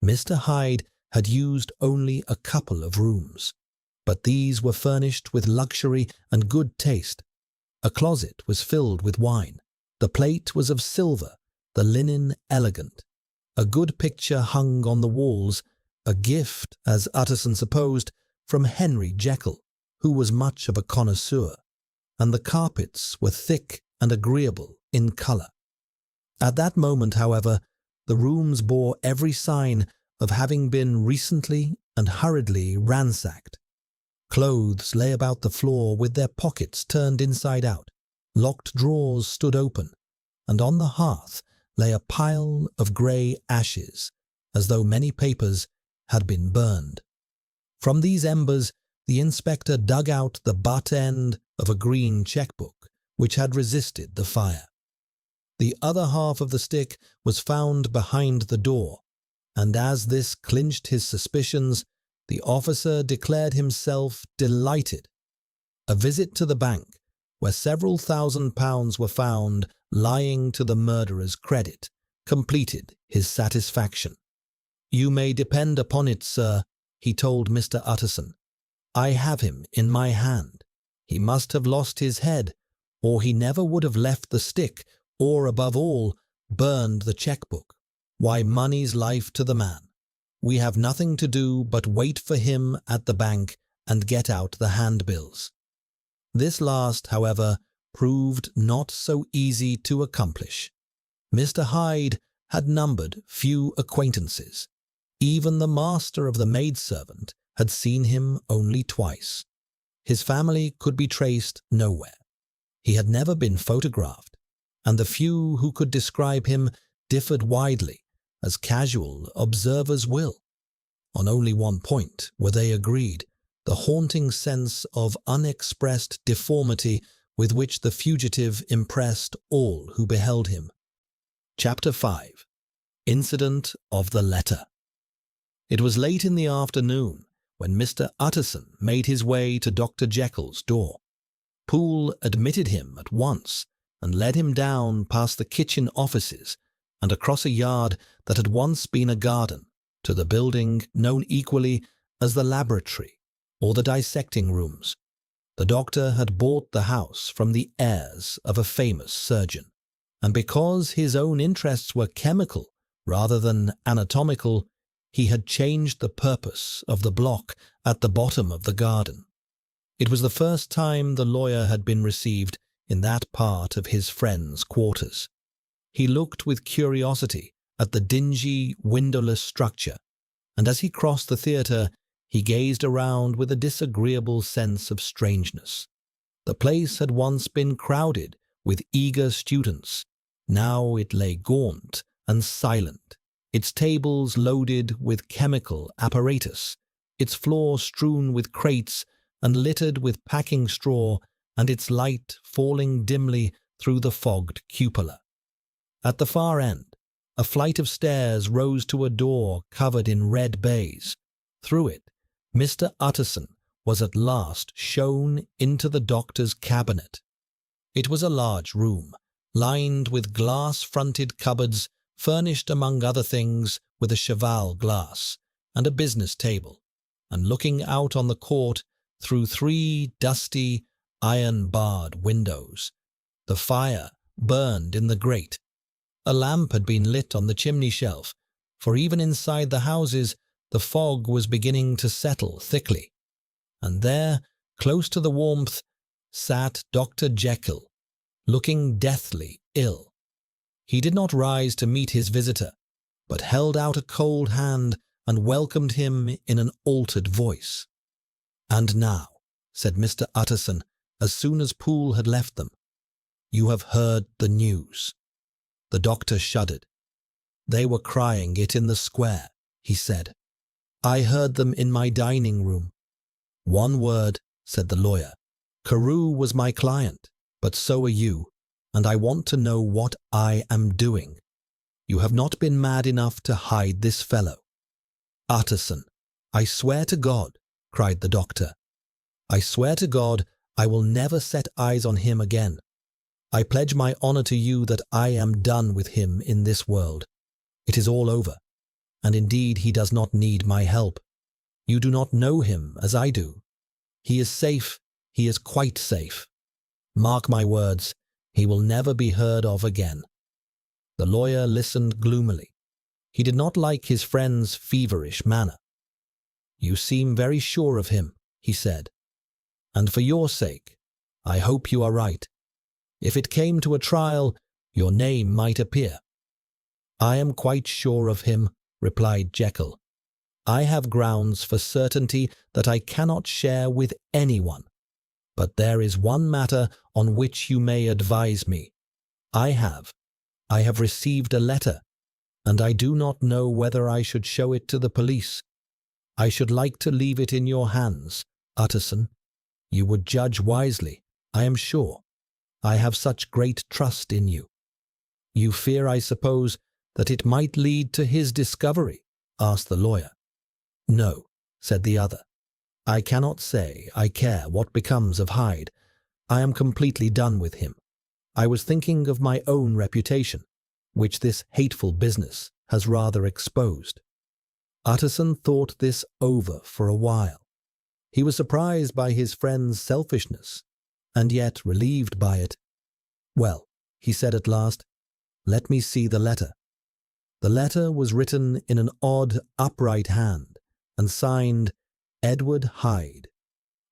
Mr. Hyde had used only a couple of rooms, but these were furnished with luxury and good taste. A closet was filled with wine, the plate was of silver, the linen elegant. A good picture hung on the walls, a gift, as Utterson supposed, from Henry Jekyll, who was much of a connoisseur, and the carpets were thick and agreeable in colour. At that moment, however, the rooms bore every sign of having been recently and hurriedly ransacked. Clothes lay about the floor with their pockets turned inside out, locked drawers stood open, and on the hearth lay a pile of grey ashes, as though many papers had been burned. From these embers the inspector dug out the butt end of a green cheque-book which had resisted the fire. The other half of the stick was found behind the door, and as this clinched his suspicions, the officer declared himself delighted. A visit to the bank, where several £1,000s were found lying to the murderer's credit, completed his satisfaction. You may depend upon it, sir, he told Mr. Utterson. I have him in my hand. He must have lost his head, or he never would have left the stick, or, above all, burned the cheque-book. Why, money's life to the man. We have nothing to do but wait for him at the bank and get out the handbills. This last, however, proved not so easy to accomplish. Mr. Hyde had numbered few acquaintances. Even the master of the maidservant had seen him only twice. His family could be traced nowhere. He had never been photographed, and the few who could describe him differed widely, as casual observers will. On only one point were they agreed, the haunting sense of unexpressed deformity with which the fugitive impressed all who beheld him. Chapter 5. Incident of the Letter. It was late in the afternoon when Mr. Utterson made his way to Dr. Jekyll's door. Poole admitted him at once and led him down past the kitchen offices and across a yard that had once been a garden to the building known equally as the laboratory or the dissecting rooms. The doctor had bought the house from the heirs of a famous surgeon, and because his own interests were chemical rather than anatomical, he had changed the purpose of the block at the bottom of the garden. It was the first time the lawyer had been received in that part of his friend's quarters. He looked with curiosity at the dingy, windowless structure, and as he crossed the theatre, he gazed around with a disagreeable sense of strangeness. The place had once been crowded with eager students. Now it lay gaunt and silent, its tables loaded with chemical apparatus, its floor strewn with crates and littered with packing straw, and its light falling dimly through the fogged cupola. At the far end, a flight of stairs rose to a door covered in red baize. Through it, Mr. Utterson was at last shown into the doctor's cabinet. It was a large room, lined with glass-fronted cupboards, furnished among other things with a cheval glass and a business table, and looking out on the court through 3 dusty, iron-barred windows. The fire burned in the grate. A lamp had been lit on the chimney shelf, for even inside the houses the fog was beginning to settle thickly. And there, close to the warmth, sat Dr. Jekyll, looking deathly ill. He did not rise to meet his visitor, but held out a cold hand and welcomed him in an altered voice. "And now," said Mr. Utterson, as soon as Poole had left them, "you have heard the news." The doctor shuddered. "They were crying it in the square," he said. "I heard them in my dining room." "One word," said the lawyer. "Carew was my client, but so are you, and I want to know what I am doing. You have not been mad enough to hide this fellow." "Utterson, I swear to God," cried the doctor. "I swear to God I will never set eyes on him again. I pledge my honor to you that I am done with him in this world. It is all over, and indeed he does not need my help. You do not know him as I do. He is safe, he is quite safe. Mark my words, he will never be heard of again." The lawyer listened gloomily. He did not like his friend's feverish manner. "You seem very sure of him," he said, "and for your sake, I hope you are right. If it came to a trial, your name might appear." "I am quite sure of him," replied Jekyll. "I have grounds for certainty that I cannot share with anyone. But there is one matter on which you may advise me. I have received a letter, and I do not know whether I should show it to the police. I should like to leave it in your hands, Utterson. You would judge wisely, I am sure. I have such great trust in you." "You fear, I suppose, that it might lead to his discovery?" asked the lawyer. "No," said the other. "I cannot say I care what becomes of Hyde. I am completely done with him. I was thinking of my own reputation, which this hateful business has rather exposed." Utterson thought this over for a while. He was surprised by his friend's selfishness, and yet relieved by it. "Well," he said at last, "let me see the letter." The letter was written in an odd, upright hand, and signed Edward Hyde.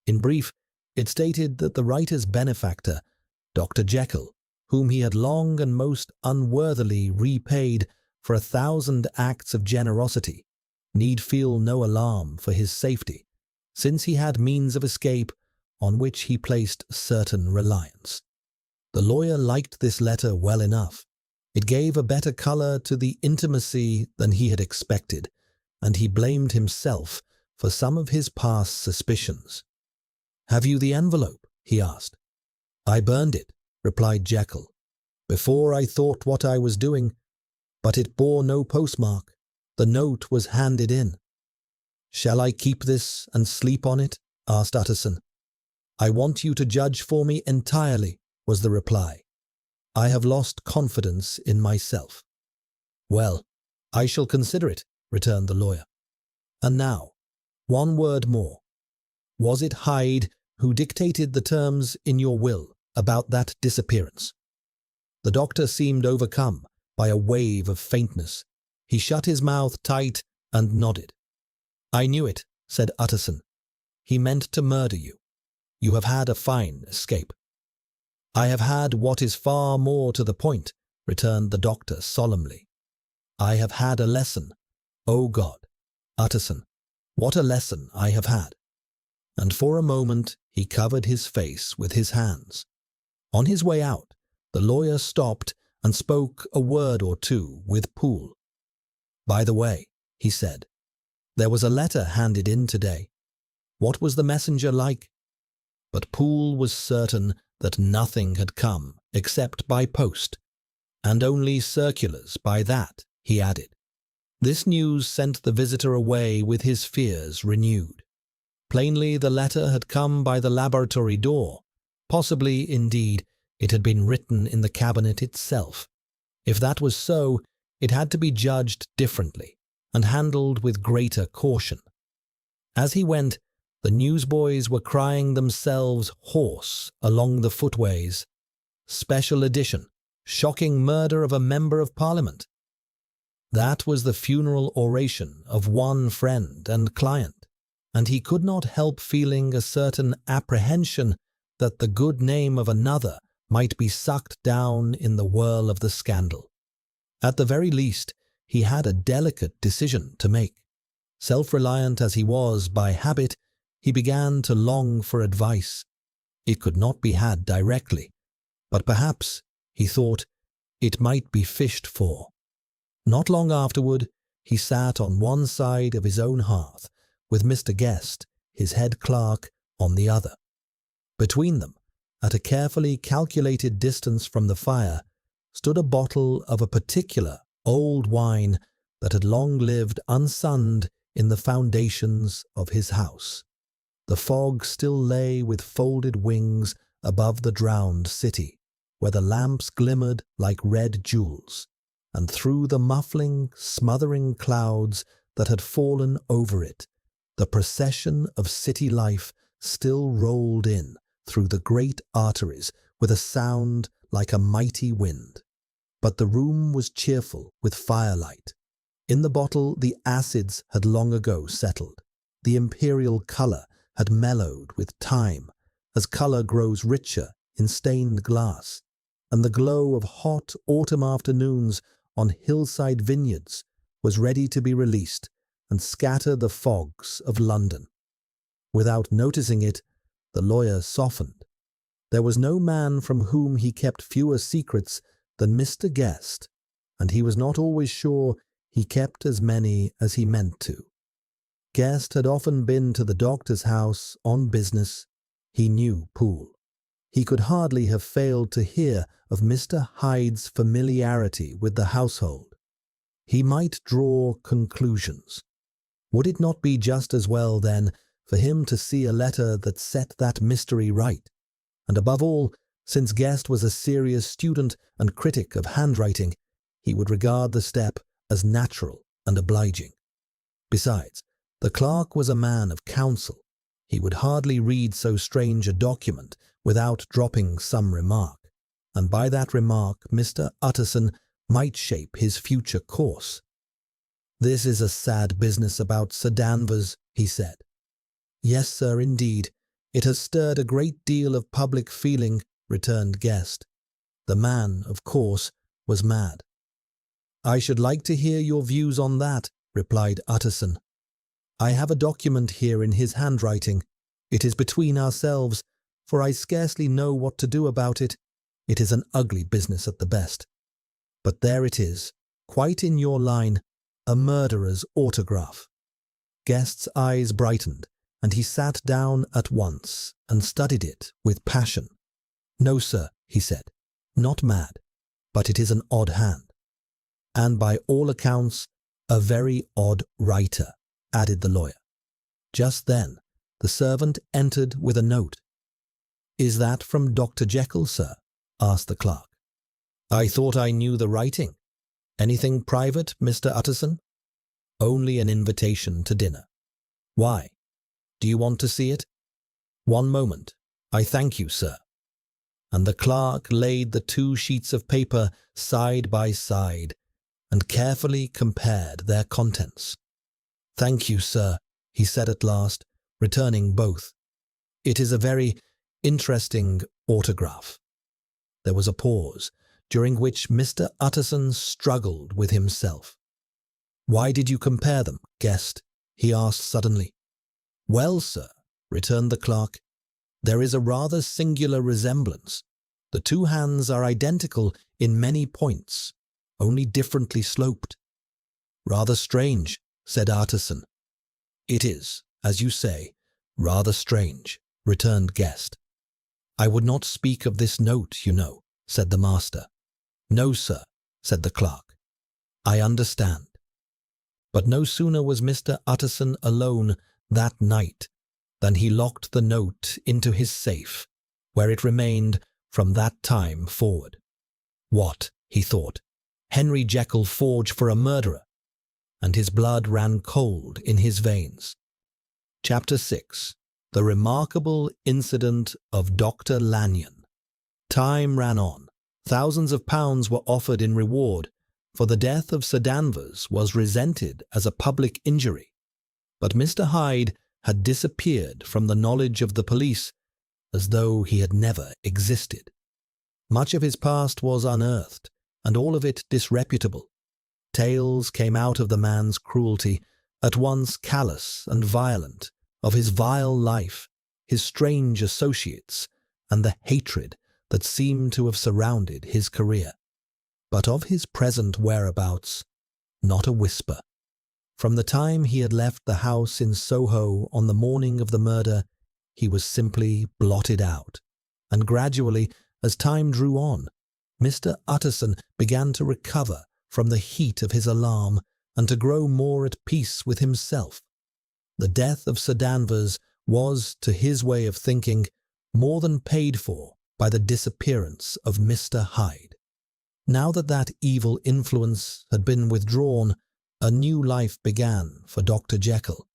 In brief, it stated that the writer's benefactor, Dr. Jekyll, whom he had long and most unworthily repaid for 1,000 acts of generosity, need feel no alarm for his safety, since he had means of escape on which he placed certain reliance. The lawyer liked this letter well enough. It gave a better colour to the intimacy than he had expected, and he blamed himself for some of his past suspicions. "Have you the envelope?" he asked. "I burned it," replied Jekyll, "before I thought what I was doing, but it bore no postmark. The note was handed in." "Shall I keep this and sleep on it?" asked Utterson. "I want you to judge for me entirely," was the reply. "I have lost confidence in myself." "Well, I shall consider it," returned the lawyer. "And now, one word more. Was it Hyde who dictated the terms in your will about that disappearance?" The doctor seemed overcome by a wave of faintness. He shut his mouth tight and nodded. "I knew it," said Utterson. "He meant to murder you. You have had a fine escape." "I have had what is far more to the point," returned the doctor solemnly. "I have had a lesson. O God, Utterson, what a lesson I have had." And for a moment he covered his face with his hands. On his way out, the lawyer stopped and spoke a word or two with Poole. "By the way," he said, "there was a letter handed in today. What was the messenger like?" But Poole was certain that nothing had come except by post, and only circulars by that, he added. This news sent the visitor away with his fears renewed. Plainly the letter had come by the laboratory door. Possibly, indeed, it had been written in the cabinet itself. If that was so, it had to be judged differently and handled with greater caution. As he went, the newsboys were crying themselves hoarse along the footways. "Special edition, shocking murder of a member of Parliament." That was the funeral oration of one friend and client, and he could not help feeling a certain apprehension that the good name of another might be sucked down in the whirl of the scandal. At the very least, he had a delicate decision to make. Self-reliant as he was by habit, he began to long for advice. It could not be had directly, but perhaps, he thought, it might be fished for. Not long afterward, he sat on one side of his own hearth, with Mr. Guest, his head clerk, on the other. Between them, at a carefully calculated distance from the fire, stood a bottle of a particular old wine that had long lived unsunned in the foundations of his house. The fog still lay with folded wings above the drowned city, where the lamps glimmered like red jewels, and through the muffling, smothering clouds that had fallen over it, the procession of city life still rolled in through the great arteries with a sound like a mighty wind. But the room was cheerful with firelight. In the bottle the acids had long ago settled. The imperial colour had mellowed with time, as colour grows richer in stained glass, and the glow of hot autumn afternoons on hillside vineyards was ready to be released and scatter the fogs of London. Without noticing it, the lawyer softened. There was no man from whom he kept fewer secrets than Mr. Guest, and he was not always sure he kept as many as he meant to. Guest had often been to the doctor's house on business. He knew Poole. He could hardly have failed to hear of Mr. Hyde's familiarity with the household. He might draw conclusions. Would it not be just as well, then, for him to see a letter that set that mystery right? And above all, since Guest was a serious student and critic of handwriting, he would regard the step as natural and obliging. Besides, the clerk was a man of counsel. He would hardly read so strange a document without dropping some remark, and by that remark Mr. Utterson might shape his future course. "This is a sad business about Sir Danvers," he said. "Yes, sir, indeed. It has stirred a great deal of public feeling," returned Guest. "The man, of course, was mad." "I should like to hear your views on that," replied Utterson. "I have a document here in his handwriting. It is between ourselves, for I scarcely know what to do about it. It is an ugly business at the best. But there it is, quite in your line, a murderer's autograph." Guest's eyes brightened, and he sat down at once and studied it with passion. "No, sir," he said, "not mad, but it is an odd hand. And by all accounts, a very odd writer," added the lawyer. Just then, the servant entered with a note. "Is that from Dr. Jekyll, sir?" asked the clerk. "I thought I knew the writing. Anything private, Mr. Utterson?" "Only an invitation to dinner." "Why? Do you want to see it?" "One moment. I thank you, sir." And the clerk laid the 2 sheets of paper side by side and carefully compared their contents. "Thank you, sir," he said at last, returning both. "It is a very interesting autograph." There was a pause, during which Mr. Utterson struggled with himself. "Why did you compare them, guest?" he asked suddenly. "Well, sir," returned the clerk, "there is a rather singular resemblance. The 2 hands are identical in many points, only differently sloped." "Rather strange," said Utterson. "It is, as you say, rather strange," returned Guest. "I would not speak of this note, you know," said the master. "No, sir," said the clerk. "I understand." But no sooner was Mr. Utterson alone that night than he locked the note into his safe, where it remained from that time forward. "What," he thought, "Henry Jekyll forged for a murderer?" And his blood ran cold in his veins. Chapter 6. The Remarkable Incident of Dr. Lanyon. Time ran on. Thousands of pounds were offered in reward, for the death of Sir Danvers was resented as a public injury. But Mr. Hyde had disappeared from the knowledge of the police as though he had never existed. Much of his past was unearthed, and all of it disreputable. Tales came out of the man's cruelty, at once callous and violent, of his vile life, his strange associates, and the hatred that seemed to have surrounded his career. But of his present whereabouts, not a whisper. From the time he had left the house in Soho on the morning of the murder, he was simply blotted out, and gradually, as time drew on, Mr. Utterson began to recover from the heat of his alarm and to grow more at peace with himself. The death of Sir Danvers was, to his way of thinking, more than paid for by the disappearance of Mr. Hyde. Now that that evil influence had been withdrawn, a new life began for Dr. Jekyll.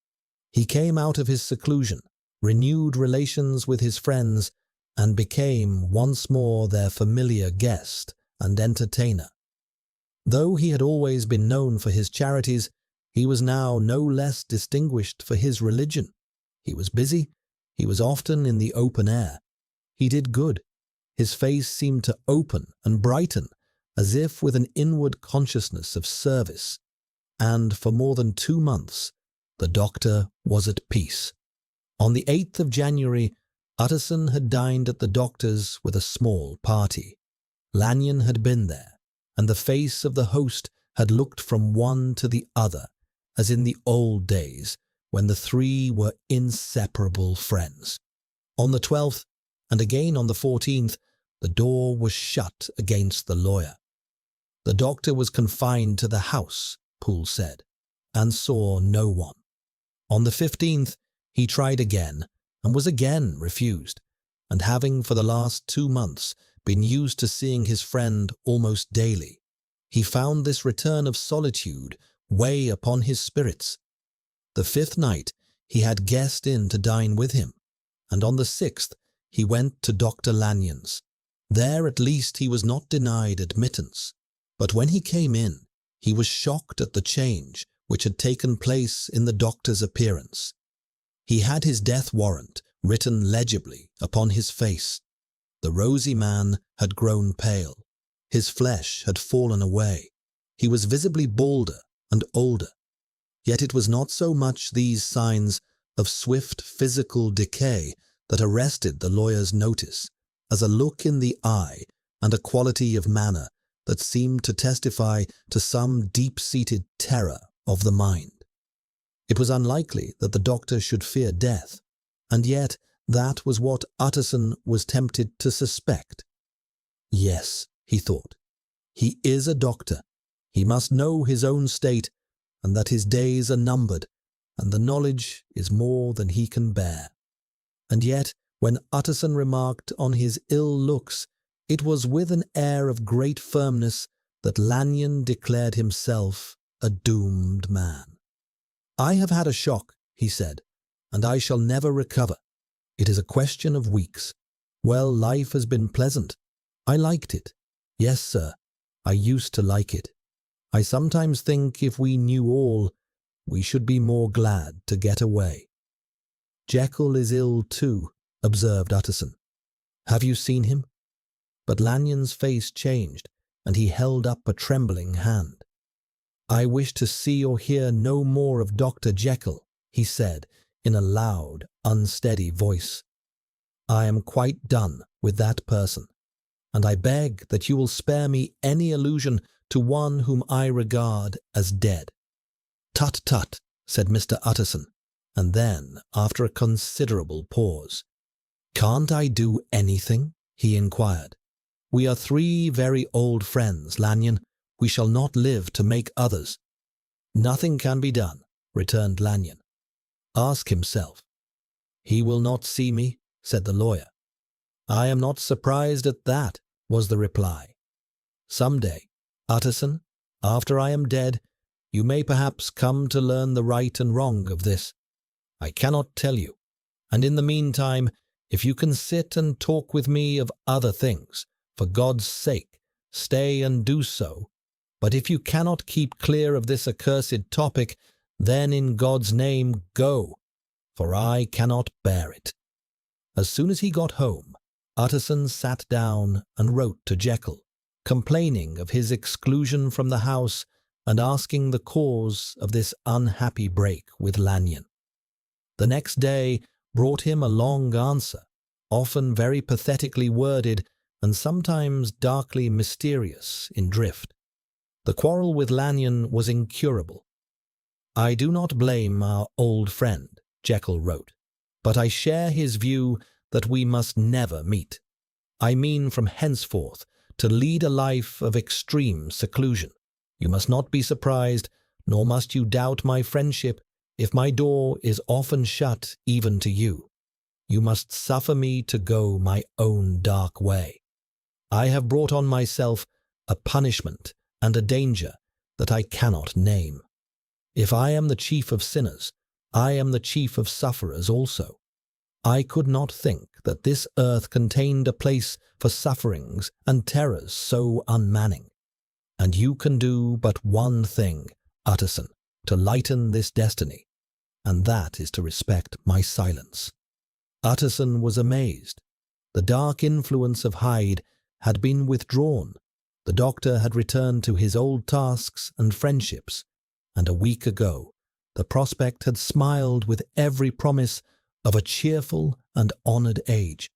He came out of his seclusion, renewed relations with his friends, and became once more their familiar guest and entertainer. Though he had always been known for his charities, he was now no less distinguished for his religion. He was busy, he was often in the open air. He did good. His face seemed to open and brighten, as if with an inward consciousness of service. And for more than 2 months, the doctor was at peace. On the 8th of January, Utterson had dined at the doctor's with a small party. Lanyon had been there, and the face of the host had looked from one to the other, as in the old days when the 3 were inseparable friends. On the 12th, and again on the 14th, the door was shut against the lawyer. The doctor was confined to the house, Poole said, and saw no one. On the 15th, he tried again, and was again refused, and having for the last 2 months been used to seeing his friend almost daily, he found this return of solitude weigh upon his spirits. The 5th night he had guessed in to dine with him, and on the 6th he went to Dr. Lanyon's. There at least he was not denied admittance, but when he came in, he was shocked at the change which had taken place in the doctor's appearance. He had his death warrant written legibly upon his face. The rosy man had grown pale. His flesh had fallen away. He was visibly balder and older. Yet it was not so much these signs of swift physical decay that arrested the lawyer's notice as a look in the eye and a quality of manner that seemed to testify to some deep-seated terror of the mind. It was unlikely that the doctor should fear death, and yet That was what Utterson was tempted to suspect. Yes, he thought, he is a doctor. He must know his own state, and that his days are numbered, and the knowledge is more than he can bear. And yet, when Utterson remarked on his ill looks, it was with an air of great firmness that Lanyon declared himself a doomed man. "I have had a shock," he said, "and I shall never recover. It is a question of weeks. Well, life has been pleasant. I liked it. Yes, sir, I used to like it. I sometimes think if we knew all, we should be more glad to get away." "Jekyll is ill too," observed Utterson. "Have you seen him?" But Lanyon's face changed, and he held up a trembling hand. "I wish to see or hear no more of Dr. Jekyll," he said in a loud, unsteady voice. "I am quite done with that person, and I beg that you will spare me any allusion to one whom I regard as dead." "Tut, tut," said Mr. Utterson, and then, after a considerable pause, "Can't I do anything?" he inquired. "We are three very old friends, Lanyon. We shall not live to make others." "Nothing can be done," returned Lanyon. "Ask himself." "He will not see me," said the lawyer. "I am not surprised at that," was the reply. "Some day, Utterson, after I am dead, you may perhaps come to learn the right and wrong of this. I cannot tell you, and in the meantime, if you can sit and talk with me of other things, for God's sake, stay and do so. But if you cannot keep clear of this accursed topic, then in God's name go, for I cannot bear it." As soon as he got home, Utterson sat down and wrote to Jekyll, complaining of his exclusion from the house and asking the cause of this unhappy break with Lanyon. The next day brought him a long answer, often very pathetically worded and sometimes darkly mysterious in drift. The quarrel with Lanyon was incurable. "I do not blame our old friend," Jekyll wrote, "but I share his view that we must never meet. I mean from henceforth to lead a life of extreme seclusion. You must not be surprised, nor must you doubt my friendship, if my door is often shut even to you. You must suffer me to go my own dark way. I have brought on myself a punishment and a danger that I cannot name. If I am the chief of sinners, I am the chief of sufferers also. I could not think that this earth contained a place for sufferings and terrors so unmanning. And you can do but one thing, Utterson, to lighten this destiny, and that is to respect my silence." Utterson was amazed. The dark influence of Hyde had been withdrawn. The doctor had returned to his old tasks and friendships, and a week ago the prospect had smiled with every promise of a cheerful and honoured age.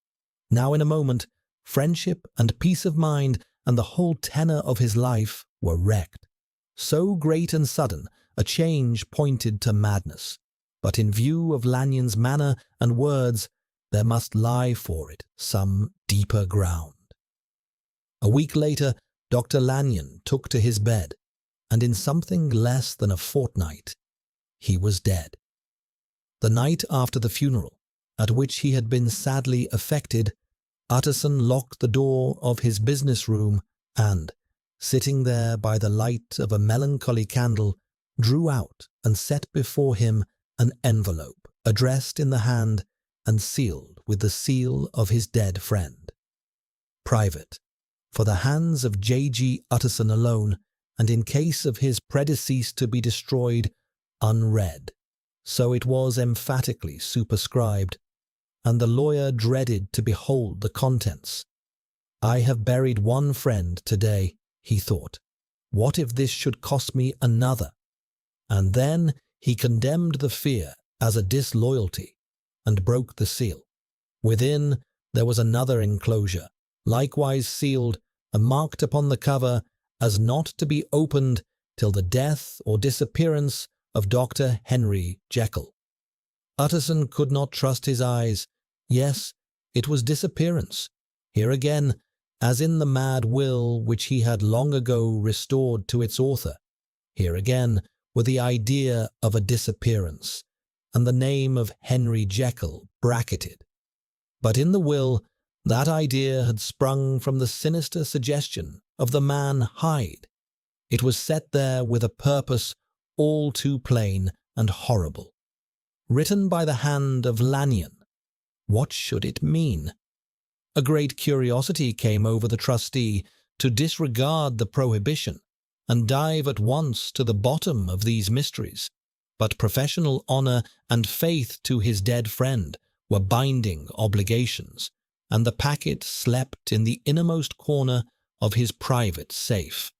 Now in a moment, friendship and peace of mind and the whole tenor of his life were wrecked. So great and sudden a change pointed to madness, but in view of Lanyon's manner and words, there must lie for it some deeper ground. A week later, Dr. Lanyon took to his bed, and in something less than a fortnight, he was dead. The night after the funeral, at which he had been sadly affected, Utterson locked the door of his business room and, sitting there by the light of a melancholy candle, drew out and set before him an envelope addressed in the hand and sealed with the seal of his dead friend. Private, for the hands of J.G. Utterson alone, and in case of his predecease to be destroyed, unread. So it was emphatically superscribed, and the lawyer dreaded to behold the contents. "I have buried one friend today," he thought. "What if this should cost me another?" And then he condemned the fear as a disloyalty, and broke the seal. Within there was another enclosure, likewise sealed, and marked upon the cover as not to be opened till the death or disappearance of Dr. Henry Jekyll. Utterson could not trust his eyes, Yes, it was disappearance. Here again, as in the mad will which he had long ago restored to its author, here again were the idea of a disappearance, and the name of Henry Jekyll bracketed. But in the will, that idea had sprung from the sinister suggestion of the man Hyde. It was set there with a purpose all too plain and horrible. Written by the hand of Lanyon. What should it mean? A great curiosity came over the trustee to disregard the prohibition and dive at once to the bottom of these mysteries, but professional honor and faith to his dead friend were binding obligations, and the packet slept in the innermost corner of his private safe.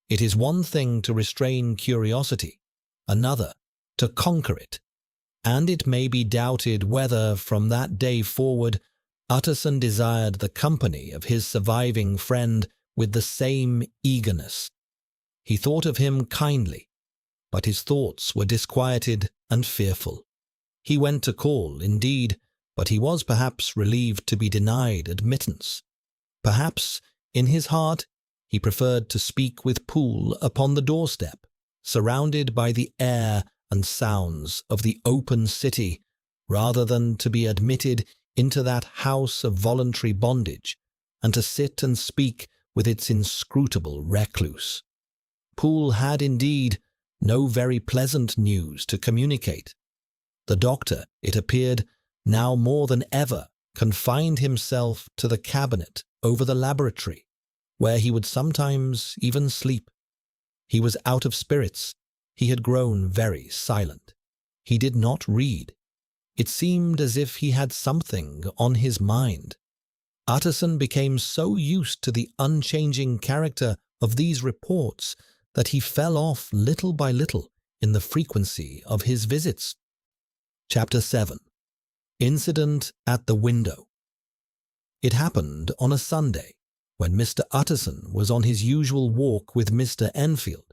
It is one thing to restrain curiosity, another to conquer it, and it may be doubted whether from that day forward Utterson desired the company of his surviving friend with the same eagerness. He thought of him kindly, but his thoughts were disquieted and fearful. He went to call, indeed, but he was perhaps relieved to be denied admittance. Perhaps, in his heart, he preferred to speak with Poole upon the doorstep, surrounded by the air and sounds of the open city, rather than to be admitted into that house of voluntary bondage, and to sit and speak with its inscrutable recluse. Poole had, indeed, no very pleasant news to communicate. The doctor, it appeared, now more than ever confined himself to the cabinet over the laboratory, where he would sometimes even sleep. He was out of spirits. He had grown very silent. He did not read. It seemed as if he had something on his mind. Utterson became so used to the unchanging character of these reports that he fell off little by little in the frequency of his visits. Chapter 7. Incident at the Window. It happened on a Sunday, when Mr. Utterson was on his usual walk with Mr. Enfield,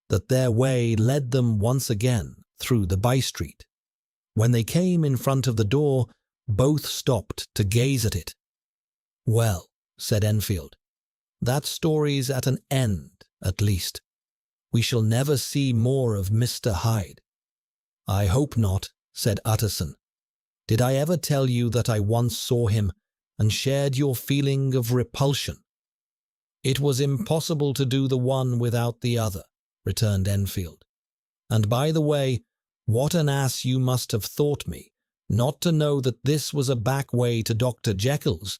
that their way led them once again through the by-street. When they came in front of the door, both stopped to gaze at it. "Well," said Enfield, "that story's at an end, at least. We shall never see more of Mr. Hyde." "I hope not," said Utterson. "Did I ever tell you that I once saw him and shared your feeling of repulsion?" "It was impossible to do the one without the other," returned Enfield. "And by the way, what an ass you must have thought me, not to know that this was a back way to Dr. Jekyll's.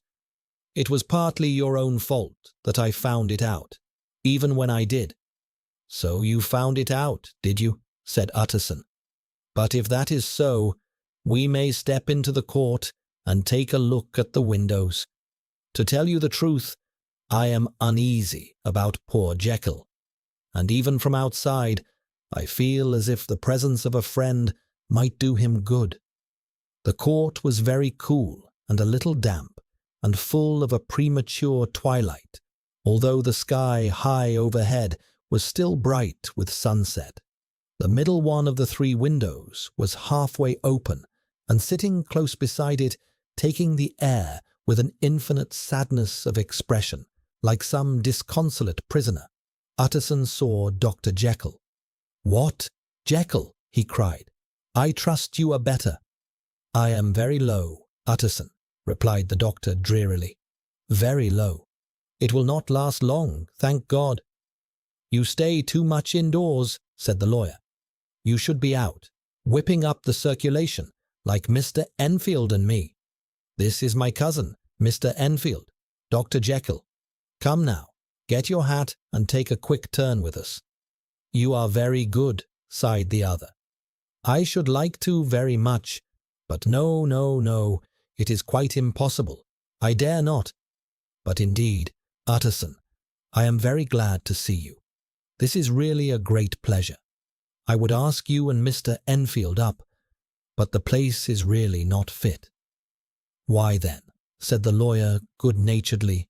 It was partly your own fault that I found it out, even when I did." "So you found it out, did you?" said Utterson. "But if that is so, we may step into the court and take a look at the windows. To tell you the truth, I am uneasy about poor Jekyll, and even from outside I feel as if the presence of a friend might do him good." The court was very cool and a little damp, and full of a premature twilight, although the sky high overhead was still bright with sunset. The middle one of the three windows was halfway open, and sitting close beside it, taking the air with an infinite sadness of expression, like some disconsolate prisoner, Utterson saw Dr. Jekyll. "What, Jekyll?" he cried. "I trust you are better." "I am very low, Utterson," replied the doctor drearily. "Very low. It will not last long, thank God." "You stay too much indoors," said the lawyer. "You should be out, whipping up the circulation, like Mr. Enfield and me. This is my cousin, Mr. Enfield, Dr. Jekyll. Come now, get your hat and take a quick turn with us." "You are very good," sighed the other. "I should like to very much, but no, no, no, it is quite impossible. I dare not. But indeed, Utterson, I am very glad to see you. This is really a great pleasure. I would ask you and Mr. Enfield up, but the place is really not fit." "Why then," said the lawyer good-naturedly,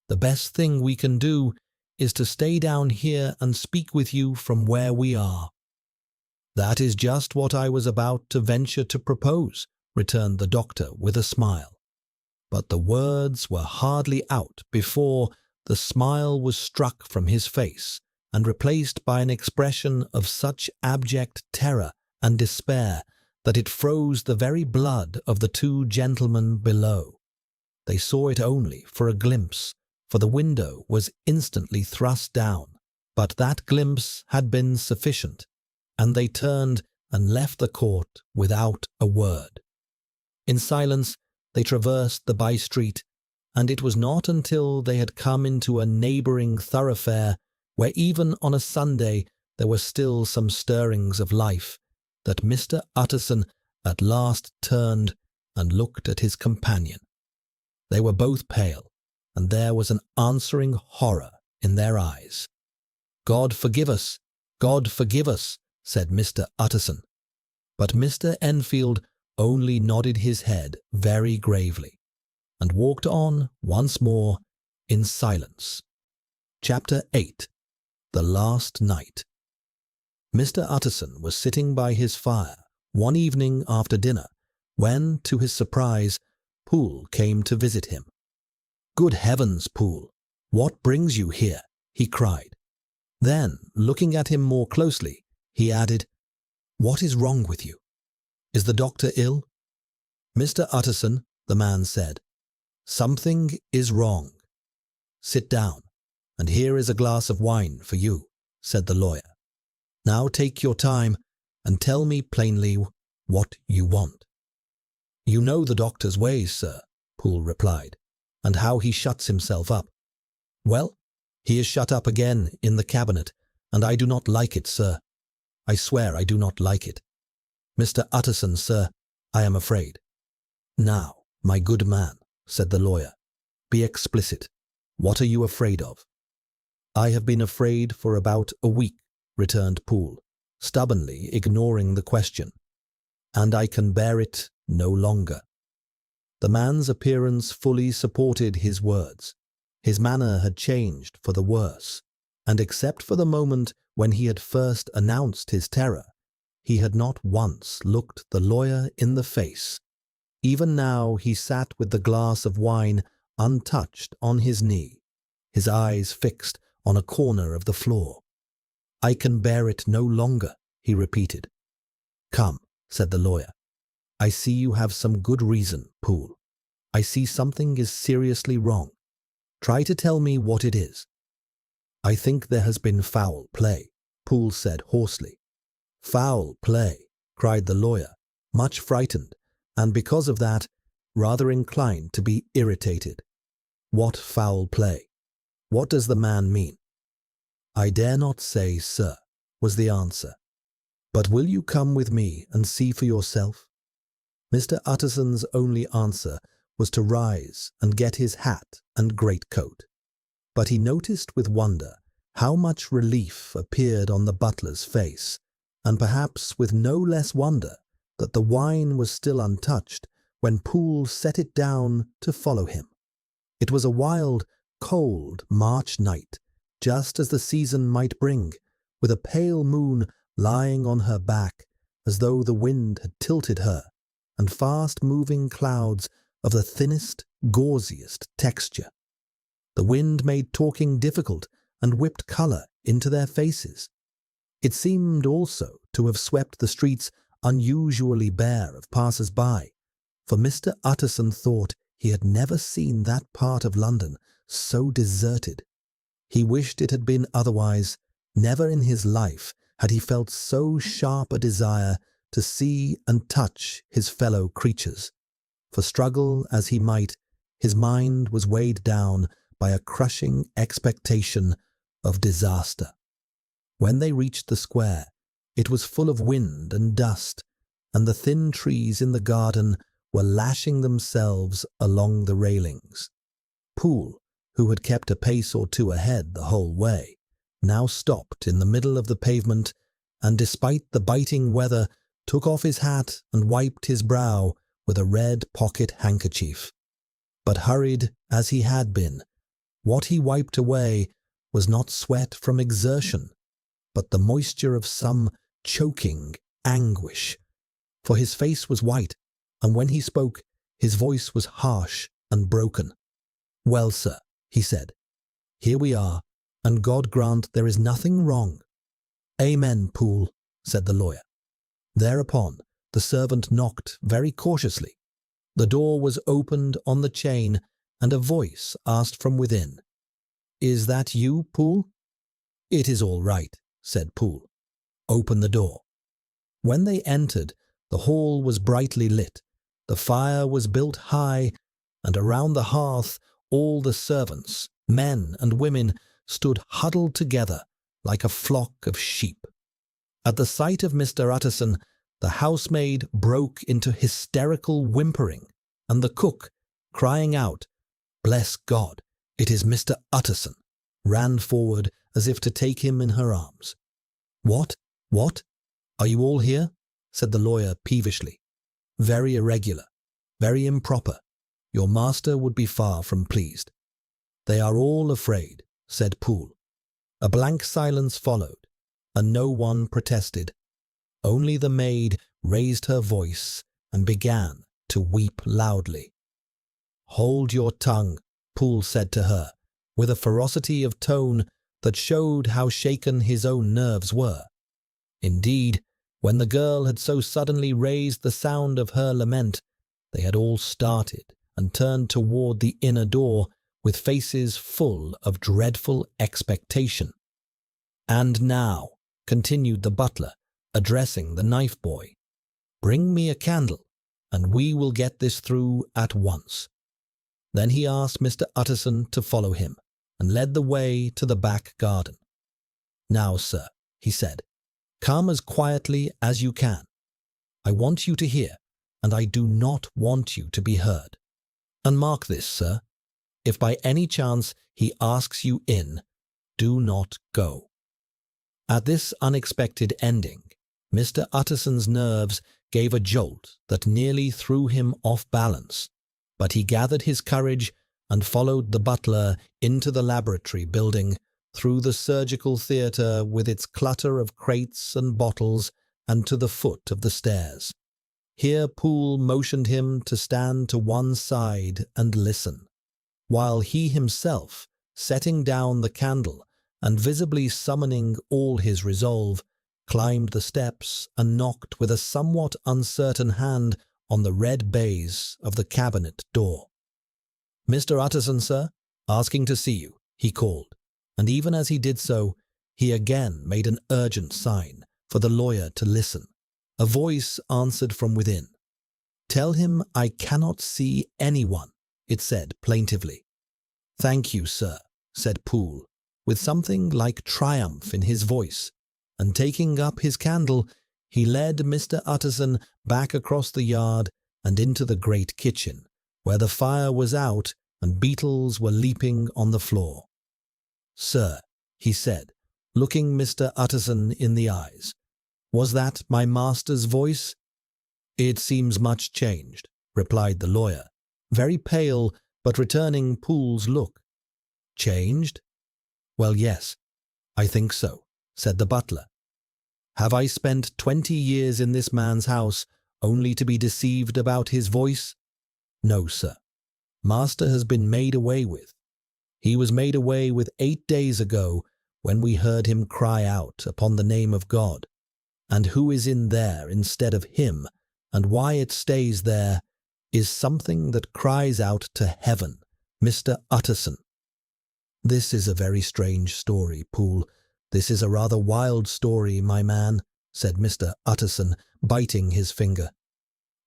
"the best thing we can do is to stay down here and speak with you from where we are." "That is just what I was about to venture to propose," returned the doctor with a smile. But the words were hardly out before the smile was struck from his face and replaced by an expression of such abject terror and despair that it froze the very blood of the two gentlemen below. They saw it only for a glimpse, for the window was instantly thrust down, but that glimpse had been sufficient, and they turned and left the court without a word. In silence they traversed the by-street, and it was not until they had come into a neighbouring thoroughfare, where even on a Sunday there were still some stirrings of life, that Mr. Utterson at last turned and looked at his companion. They were both pale, and there was an answering horror in their eyes. "God forgive us! God forgive us!" said Mr. Utterson. But Mr. Enfield only nodded his head very gravely, and walked on once more in silence. Chapter 8. The Last Night. Mr. Utterson was sitting by his fire one evening after dinner, when, to his surprise, Poole came to visit him. "Good heavens, Poole, what brings you here?" he cried. Then, looking at him more closely, he added, "What is wrong with you? Is the doctor ill?" "Mr. Utterson," the man said, "something is wrong." "Sit down, and here is a glass of wine for you," said the lawyer. "Now take your time and tell me plainly what you want." "You know the doctor's ways, sir," Poole replied, "and how he shuts himself up." "Well, he is shut up again in the cabinet, and I do not like it, sir. I swear I do not like it. Mr. Utterson, sir, I am afraid." "Now, my good man," said the lawyer, "be explicit. What are you afraid of?" "I have been afraid for about a week," returned Poole, stubbornly ignoring the question, "and I can bear it no longer." The man's appearance fully supported his words. His manner had changed for the worse, and except for the moment when he had first announced his terror, he had not once looked the lawyer in the face. Even now he sat with the glass of wine untouched on his knee, his eyes fixed on a corner of the floor. "I can bear it no longer," he repeated. "Come," said the lawyer. "I see you have some good reason, Poole. I see something is seriously wrong. Try to tell me what it is." "I think there has been foul play," Poole said hoarsely. "Foul play!" cried the lawyer, much frightened, and because of that, rather inclined to be irritated. "What foul play? What does the man mean?" "I dare not say, sir," was the answer. "But will you come with me and see for yourself?" Mr. Utterson's only answer was to rise and get his hat and greatcoat. But he noticed with wonder how much relief appeared on the butler's face, and perhaps with no less wonder that the wine was still untouched when Poole set it down to follow him. It was a wild, cold March night, just as the season might bring, with a pale moon lying on her back as though the wind had tilted her, and fast-moving clouds of the thinnest, gauziest texture. The wind made talking difficult and whipped colour into their faces. It seemed also to have swept the streets unusually bare of passers-by, for Mr. Utterson thought he had never seen that part of London so deserted. He wished it had been otherwise. Never in his life had he felt so sharp a desire to see and touch his fellow creatures. For struggle as he might, his mind was weighed down by a crushing expectation of disaster. When they reached the square, it was full of wind and dust, and the thin trees in the garden were lashing themselves along the railings. Poole, who had kept a pace or two ahead the whole way, now stopped in the middle of the pavement, and despite the biting weather, took off his hat and wiped his brow with a red pocket handkerchief. But hurried as he had been, what he wiped away was not sweat from exertion, but the moisture of some choking anguish. For his face was white, and when he spoke, his voice was harsh and broken. "Well, sir," he said, "here we are, and God grant there is nothing wrong." "Amen, Poole," said the lawyer. Thereupon the servant knocked very cautiously. The door was opened on the chain, and a voice asked from within, "Is that you, Poole?" "It is all right," said Poole. "Open the door." When they entered, the hall was brightly lit, the fire was built high, and around the hearth all the servants, men and women, stood huddled together like a flock of sheep. At the sight of Mr. Utterson, the housemaid broke into hysterical whimpering, and the cook, crying out, "Bless God, it is Mr. Utterson," ran forward as if to take him in her arms. "What? What? Are you all here?" said the lawyer peevishly. "Very irregular, very improper. Your master would be far from pleased." "They are all afraid," said Poole. A blank silence followed, and no one protested. Only the maid raised her voice and began to weep loudly. "Hold your tongue," Poole said to her, with a ferocity of tone that showed how shaken his own nerves were. Indeed, when the girl had so suddenly raised the sound of her lament, they had all started and turned toward the inner door with faces full of dreadful expectation. "And now," continued the butler, addressing the knife boy, "bring me a candle, and we will get this through at once." Then he asked Mr. Utterson to follow him, and led the way to the back garden. "Now, sir," he said, "come as quietly as you can. I want you to hear, and I do not want you to be heard. And mark this, sir, if by any chance he asks you in, do not go." At this unexpected ending, Mr. Utterson's nerves gave a jolt that nearly threw him off balance, but he gathered his courage and followed the butler into the laboratory building, through the surgical theatre with its clutter of crates and bottles, and to the foot of the stairs. Here Poole motioned him to stand to one side and listen, while he himself, setting down the candle and visibly summoning all his resolve, climbed the steps and knocked with a somewhat uncertain hand on the red baize of the cabinet door. "Mr. Utterson, sir, asking to see you," he called, and even as he did so, he again made an urgent sign for the lawyer to listen. A voice answered from within. "Tell him I cannot see anyone," it said plaintively. "Thank you, sir," said Poole, with something like triumph in his voice, and taking up his candle, he led Mr. Utterson back across the yard and into the great kitchen, where the fire was out and beetles were leaping on the floor. "Sir," he said, looking Mr. Utterson in the eyes, "was that my master's voice?" "It seems much changed," replied the lawyer, very pale but returning Poole's look. "Changed? Well, yes, I think so," said the butler. "Have I spent 20 years in this man's house only to be deceived about his voice? No, sir. Master has been made away with. He was made away with 8 days ago when we heard him cry out upon the name of God. And who is in there instead of him, and why it stays there, is something that cries out to heaven, Mr. Utterson." "This is a very strange story, Poole. This is a rather wild story, my man," said Mr. Utterson, biting his finger.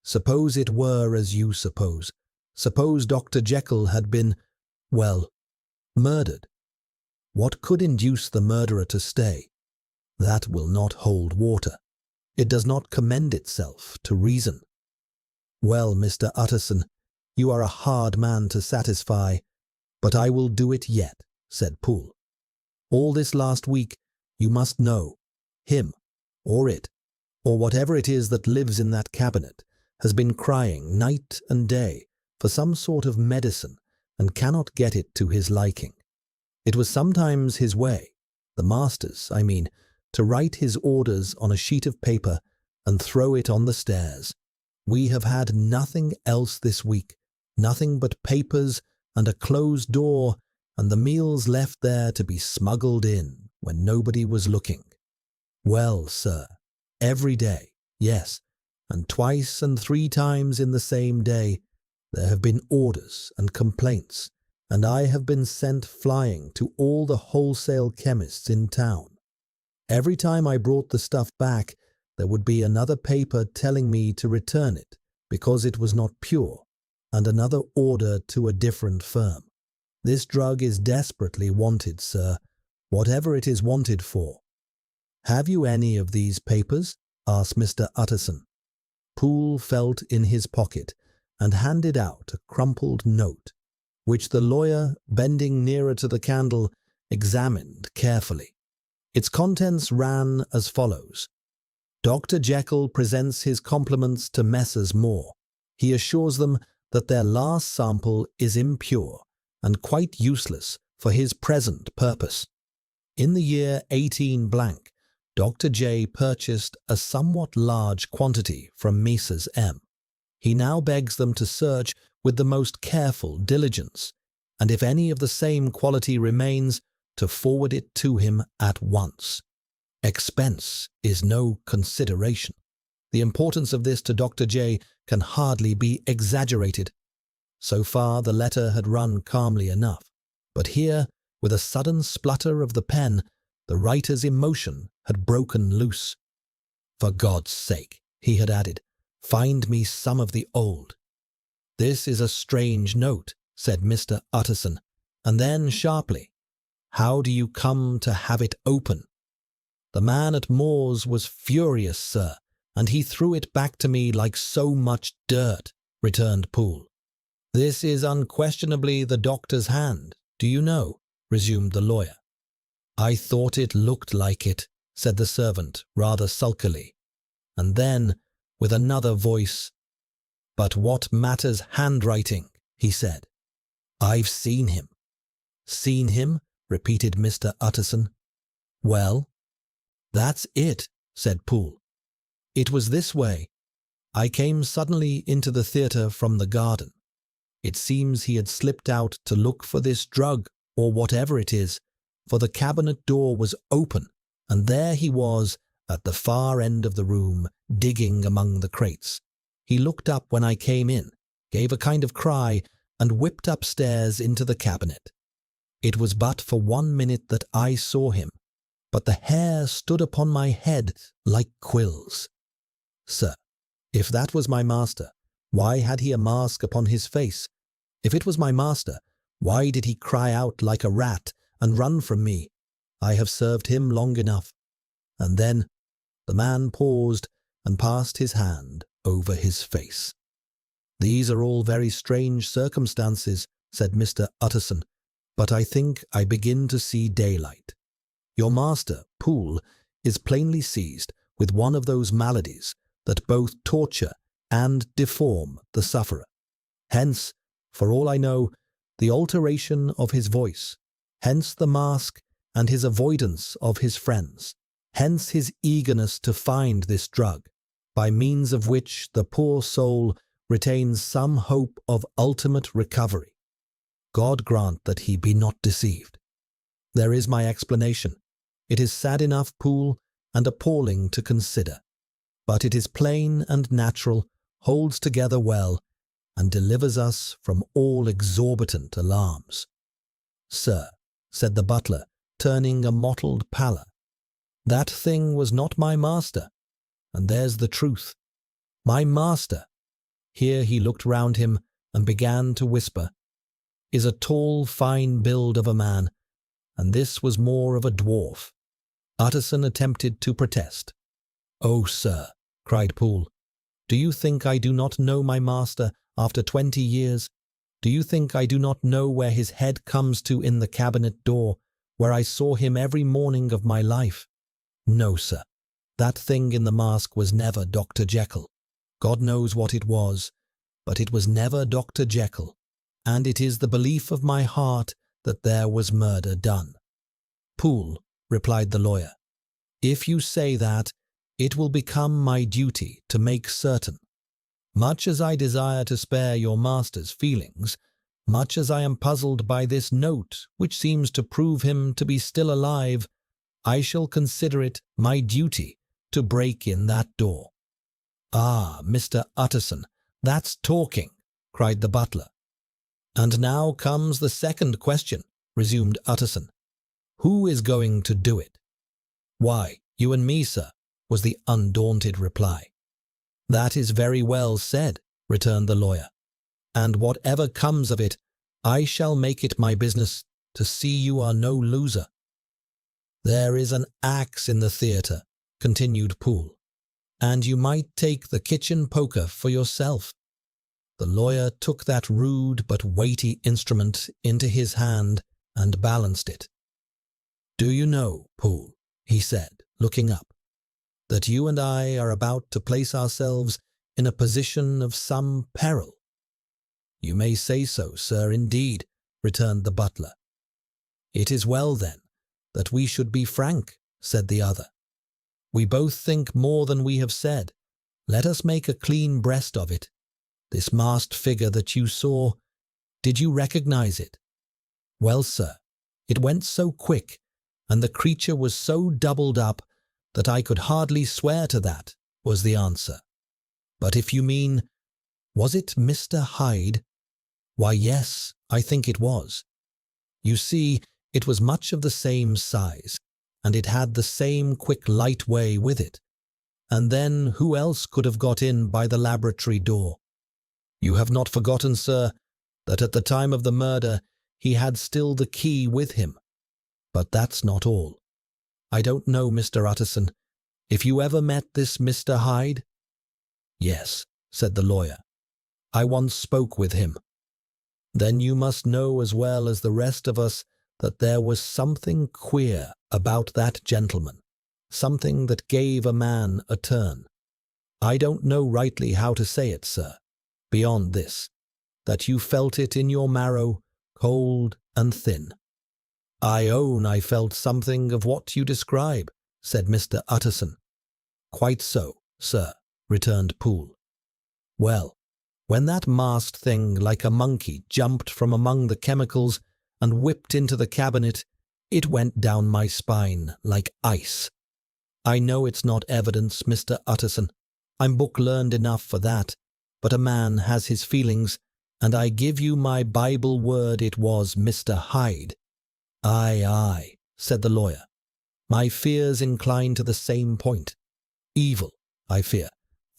"Suppose it were as you suppose. Suppose Dr. Jekyll had been, well, murdered. What could induce the murderer to stay? That will not hold water. It does not commend itself to reason." "Well, Mr. Utterson, you are a hard man to satisfy, but I will do it yet," said Poole. "All this last week, you must know, him, or it, or whatever it is that lives in that cabinet, has been crying night and day for some sort of medicine and cannot get it to his liking. It was sometimes his way, the master's, I mean, to write his orders on a sheet of paper and throw it on the stairs, We have had nothing else this week, nothing but papers and a closed door, and the meals left there to be smuggled in when nobody was looking. Well, sir, every day, yes, and twice and 3 times in the same day, there have been orders and complaints, and I have been sent flying to all the wholesale chemists in town. Every time I brought the stuff back, there would be another paper telling me to return it because it was not pure, and another order to a different firm. This drug is desperately wanted, sir, whatever it is wanted for. Have you any of these papers? Asked Mr. Utterson. Poole felt in his pocket and handed out a crumpled note, which the lawyer, bending nearer to the candle, examined carefully. Its contents ran as follows. Dr. Jekyll presents his compliments to Messrs. Moore. He assures them that their last sample is impure and quite useless for his present purpose. In the year 18 blank, Dr. J purchased a somewhat large quantity from Messrs. M. He now begs them to search with the most careful diligence, and if any of the same quality remains, to forward it to him at once. Expense is no consideration. The importance of this to Dr. J can hardly be exaggerated. So far the letter had run calmly enough, but here, with a sudden splutter of the pen, the writer's emotion had broken loose. For God's sake, he had added, find me some of the old. This is a strange note, said Mr. Utterson, and then sharply, how do you come to have it open? The man at Moore's was furious, sir, and he threw it back to me like so much dirt, returned Poole. This is unquestionably the doctor's hand, do you know? Resumed the lawyer. I thought it looked like it, said the servant rather sulkily, and then, with another voice, but what matters handwriting, he said. I've seen him. Seen him? Repeated Mr. Utterson. Well? That's it, said Poole. It was this way. I came suddenly into the theatre from the garden. It seems he had slipped out to look for this drug, or whatever it is, for the cabinet door was open, and there he was at the far end of the room, digging among the crates. He looked up when I came in, gave a kind of cry, and whipped upstairs into the cabinet. It was but for 1 minute that I saw him, but the hair stood upon my head like quills. Sir, if that was my master, why had he a mask upon his face? If it was my master, why did he cry out like a rat and run from me? I have served him long enough. And then the man paused and passed his hand over his face. These are all very strange circumstances, said Mr. Utterson, but I think I begin to see daylight. Your master, Poole, is plainly seized with one of those maladies that both torture and deform the sufferer. Hence, for all I know, the alteration of his voice, hence the mask and his avoidance of his friends, hence his eagerness to find this drug, by means of which the poor soul retains some hope of ultimate recovery. God grant that he be not deceived. There is my explanation. It is sad enough, Poole, and appalling to consider, but it is plain and natural, holds together well, and delivers us from all exorbitant alarms. Sir, said the butler, turning a mottled pallor, that thing was not my master, and there's the truth. My master, here he looked round him and began to whisper, is a tall, fine build of a man, and this was more of a dwarf. Utterson attempted to protest. Oh, sir, cried Poole, do you think I do not know my master after 20 years? Do you think I do not know where his head comes to in the cabinet door, where I saw him every morning of my life? No, sir, that thing in the mask was never Dr. Jekyll. God knows what it was, but it was never Dr. Jekyll, and it is the belief of my heart that there was murder done. Poole, replied the lawyer, if you say that, it will become my duty to make certain. Much as I desire to spare your master's feelings, much as I am puzzled by this note which seems to prove him to be still alive, I shall consider it my duty to break in that door." "Ah, Mr. Utterson, that's talking," cried the butler. "And now comes the second question," resumed Utterson. "Who is going to do it?" "Why, you and me, sir," was the undaunted reply. "That is very well said," returned the lawyer, "and whatever comes of it, I shall make it my business to see you are no loser." "There is an axe in the theatre," continued Poole, "and you might take the kitchen poker for yourself." The lawyer took that rude but weighty instrument into his hand and balanced it. "Do you know, Poole," he said, looking up, "that you and I are about to place ourselves in a position of some peril?" "You may say so, sir, indeed," returned the butler. "It is well, then, that we should be frank," said the other. "We both think more than we have said. Let us make a clean breast of it. This masked figure that you saw, did you recognize it?" "Well, sir, it went so quick, and the creature was so doubled up that I could hardly swear to that," was the answer. "But if you mean, was it Mr. Hyde?" "Why, yes, I think it was. You see, it was much of the same size, and it had the same quick light way with it. And then who else could have got in by the laboratory door? You have not forgotten, sir, that at the time of the murder he had still the key with him. But that's not all. I don't know, Mr. Utterson, if you ever met this Mr. Hyde?" "Yes," said the lawyer. "I once spoke with him." "Then you must know as well as the rest of us that there was something queer about that gentleman, something that gave a man a turn. I don't know rightly how to say it, sir, beyond this, that you felt it in your marrow, cold and thin." "I own I felt something of what you describe," said Mr. Utterson. "Quite so, sir," returned Poole. "Well, when that masked thing like a monkey jumped from among the chemicals and whipped into the cabinet, it went down my spine like ice. I know it's not evidence, Mr. Utterson. I'm book-learned enough for that, but a man has his feelings, and I give you my Bible word it was Mr. Hyde." "Aye, aye," said the lawyer. "My fears incline to the same point. Evil, I fear,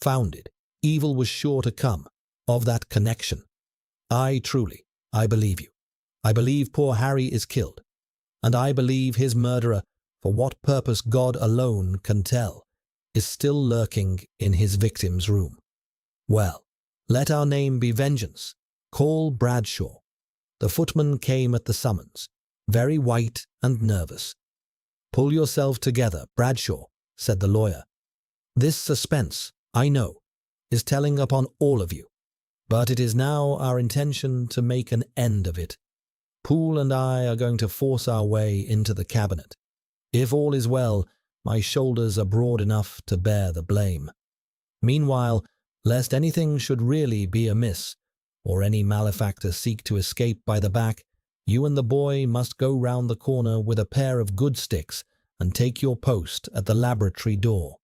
founded, evil was sure to come, of that connection. Aye, truly, I believe you. I believe poor Harry is killed, and I believe his murderer, for what purpose God alone can tell, is still lurking in his victim's room. Well, let our name be Vengeance. Call Bradshaw." The footman came at the summons, very white and nervous. "Pull yourself together, Bradshaw," said the lawyer. "This suspense, I know, is telling upon all of you, but it is now our intention to make an end of it. Poole and I are going to force our way into the cabinet. If all is well, my shoulders are broad enough to bear the blame. Meanwhile, lest anything should really be amiss, or any malefactor seek to escape by the back, you and the boy must go round the corner with a pair of good sticks and take your post at the laboratory door.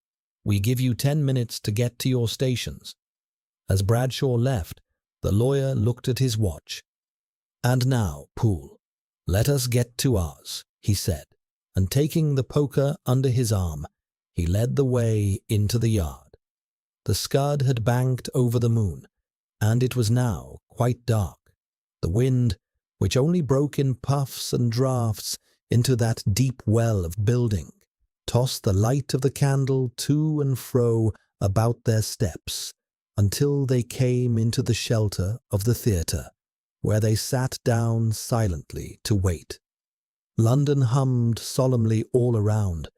We give you 10 minutes to get to your stations." As Bradshaw left, the lawyer looked at his watch. "And now, Poole, let us get to ours," he said, and taking the poker under his arm, he led the way into the yard. The scud had banked over the moon, and it was now quite dark. The wind, which only broke in puffs and draughts into that deep well of building, tossed the light of the candle to and fro about their steps until they came into the shelter of the theatre, where they sat down silently to wait. London hummed solemnly all around,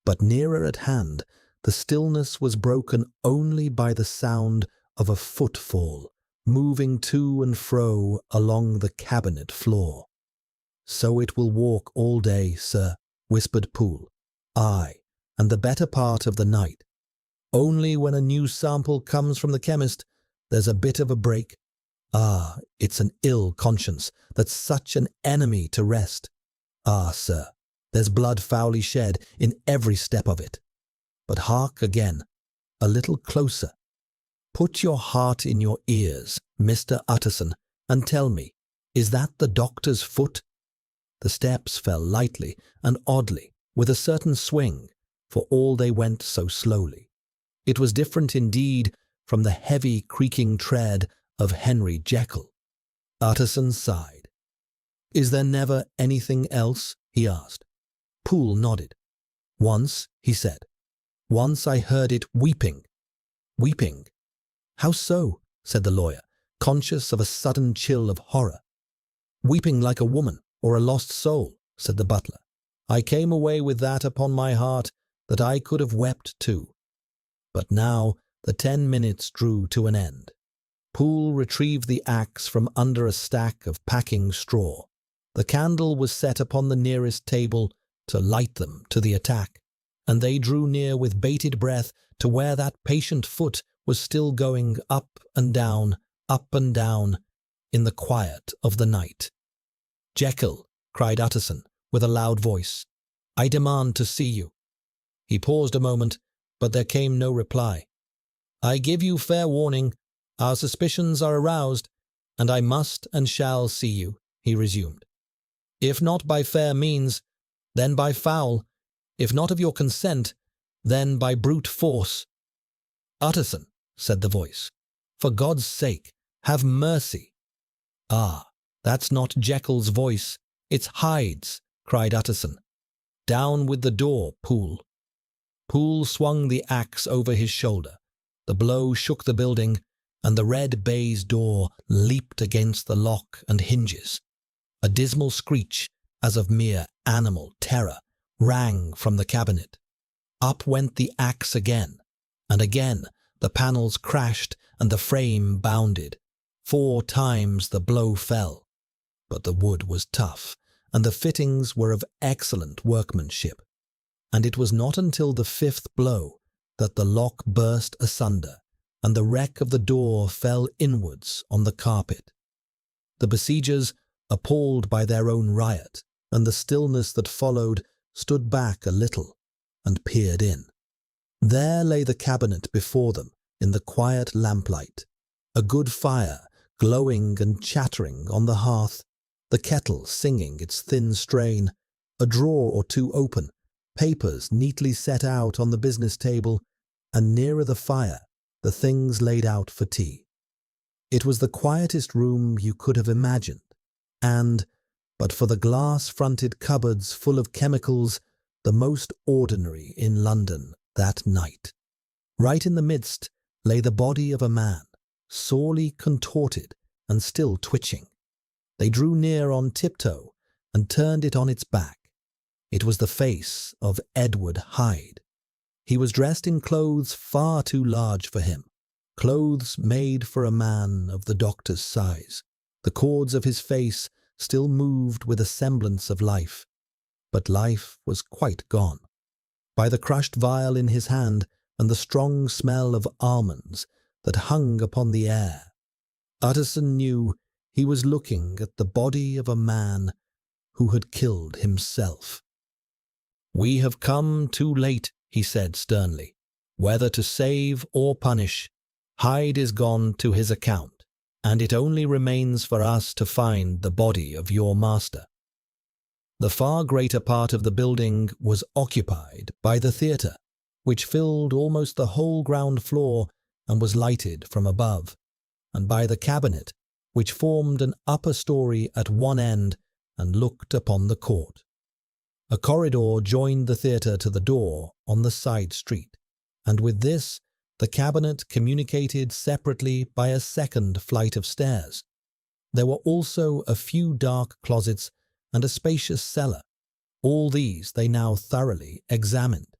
but nearer at hand the stillness was broken only by the sound of a footfall moving to and fro along the cabinet floor. "So it will walk all day, sir," whispered Poole. "Aye, and the better part of the night. Only when a new sample comes from the chemist There's a bit of a break. Ah, it's an ill conscience that's such an enemy to rest. Ah, sir, there's blood foully shed in every step of it. But hark again, a little closer. Put your heart in your ears, Mr. Utterson, and tell me, is that the doctor's foot? The steps fell lightly and oddly, with a certain swing, for all they went so slowly. It was different indeed from the heavy creaking tread of Henry Jekyll. Utterson sighed. "Is there never anything else?" he asked. Poole nodded. "Once," he said. "Once I heard it weeping." "Weeping? How so?" said the lawyer, conscious of a sudden chill of horror. "Weeping like a woman or a lost soul," said the butler. "I came away with that upon my heart that I could have wept too." But now the 10 minutes drew to an end. Poole retrieved the axe from under a stack of packing straw. The candle was set upon the nearest table to light them to the attack, and they drew near with bated breath to where that patient foot was still going up and down, in the quiet of the night. "Jekyll," cried Utterson, with a loud voice, "I demand to see you." He paused a moment, but there came no reply. "I give you fair warning. Our suspicions are aroused, and I must and shall see you," he resumed. "If not by fair means, then by foul. If not of your consent, then by brute force." "Utterson," said the voice, "for God's sake, have mercy." "Ah, that's not Jekyll's voice, it's Hyde's," cried Utterson. "Down with the door, Poole." Poole swung the axe over his shoulder. The blow shook the building, and the red baize door leaped against the lock and hinges. A dismal screech, as of mere animal terror, rang from the cabinet. Up went the axe again, and again the panels crashed and the frame bounded. 4 times the blow fell. But the wood was tough, and the fittings were of excellent workmanship. And it was not until the 5th blow that the lock burst asunder, and the wreck of the door fell inwards on the carpet. The besiegers, appalled by their own riot, and the stillness that followed, stood back a little, and peered in. There lay the cabinet before them in the quiet lamplight, a good fire glowing and chattering on the hearth, the kettle singing its thin strain, a drawer or two open, papers neatly set out on the business table, and nearer the fire the things laid out for tea. It was the quietest room you could have imagined, and, but for the glass-fronted cupboards full of chemicals, the most ordinary in London that night. Right in the midst lay the body of a man, sorely contorted and still twitching. They drew near on tiptoe and turned it on its back. It was the face of Edward Hyde. He was dressed in clothes far too large for him, clothes made for a man of the doctor's size. The chords of his face still moved with a semblance of life, but life was quite gone. By the crushed vial in his hand and the strong smell of almonds that hung upon the air, Utterson knew he was looking at the body of a man who had killed himself. "We have come too late," he said sternly. "Whether to save or punish, Hyde is gone to his account, and it only remains for us to find the body of your master." The far greater part of the building was occupied by the theatre, which filled almost the whole ground floor and was lighted from above, and by the cabinet, which formed an upper story at one end and looked upon the court. A corridor joined the theatre to the door on the side street, and with this the cabinet communicated separately by a second flight of stairs. There were also a few dark closets and a spacious cellar. All these they now thoroughly examined.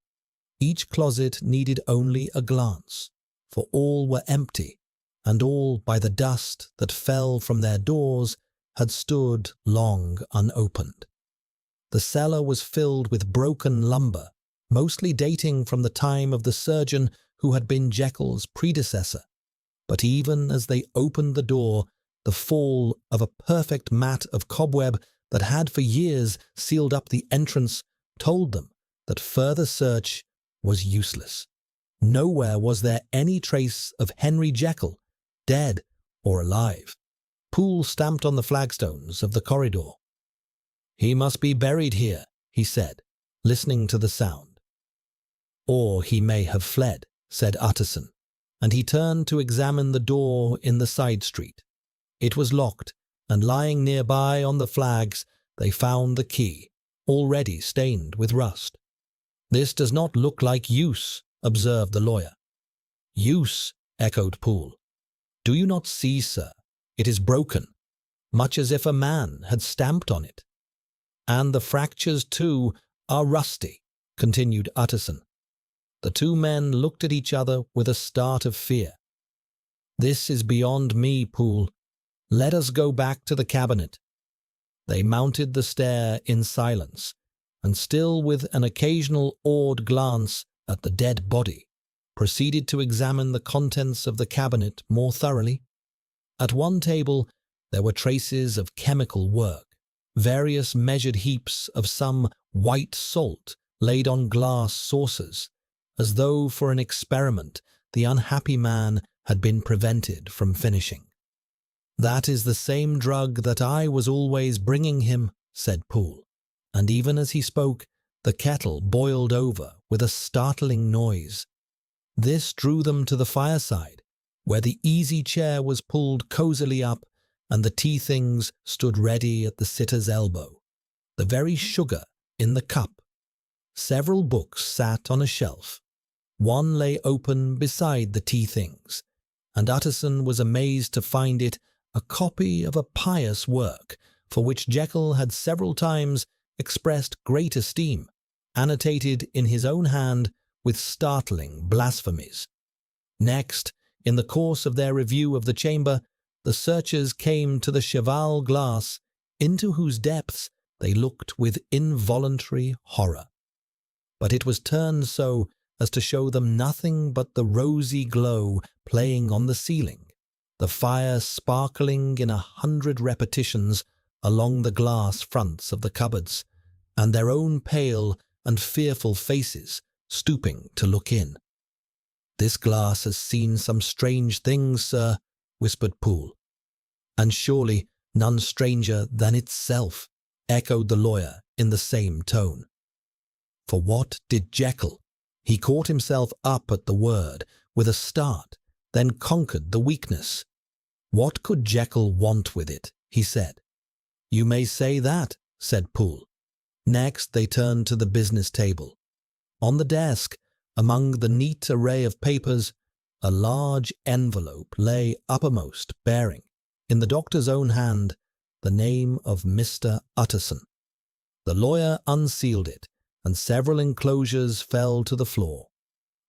Each closet needed only a glance, for all were empty, and all, by the dust that fell from their doors, had stood long unopened. The cellar was filled with broken lumber, mostly dating from the time of the surgeon who had been Jekyll's predecessor. But even as they opened the door, the fall of a perfect mat of cobweb that had for years sealed up the entrance told them that further search was useless. Nowhere was there any trace of Henry Jekyll, dead or alive. Poole stamped on the flagstones of the corridor. "He must be buried here," he said, listening to the sound. "Or he may have fled," said Utterson, and he turned to examine the door in the side street. It was locked, and lying nearby on the flags they found the key, already stained with rust. "This does not look like use," observed the lawyer. "Use," echoed Poole. "Do you not see, sir? It is broken, much as if a man had stamped on it." "And the fractures, too, are rusty," continued Utterson. The two men looked at each other with a start of fear. "This is beyond me, Poole. Let us go back to the cabinet." They mounted the stair in silence, and still with an occasional awed glance at the dead body, proceeded to examine the contents of the cabinet more thoroughly. At one table there were traces of chemical work, various measured heaps of some white salt laid on glass saucers, as though for an experiment the unhappy man had been prevented from finishing. "That is the same drug that I was always bringing him," said Poole, and even as he spoke, the kettle boiled over with a startling noise. This drew them to the fireside, where the easy chair was pulled cosily up and the tea things stood ready at the sitter's elbow, the very sugar in the cup. Several books sat on a shelf. One lay open beside the tea things, and Utterson was amazed to find it a copy of a pious work for which Jekyll had several times expressed great esteem, annotated in his own hand with startling blasphemies. Next, in the course of their review of the chamber, the searchers came to the cheval glass, into whose depths they looked with involuntary horror. But it was turned so as to show them nothing but the rosy glow playing on the ceiling, the fire sparkling in 100 repetitions along the glass fronts of the cupboards, and their own pale and fearful faces stooping to look in. "This glass has seen some strange things, sir," whispered Poole. "And surely none stranger than itself," echoed the lawyer in the same tone. For what did Jekyll? He caught himself up at the word with a start, then conquered the weakness. "What could Jekyll want with it?" he said. "You may say that," said Poole. Next they turned to the business table. On the desk, among the neat array of papers, a large envelope lay uppermost, bearing, in the doctor's own hand, the name of Mr. Utterson. The lawyer unsealed it, and several enclosures fell to the floor.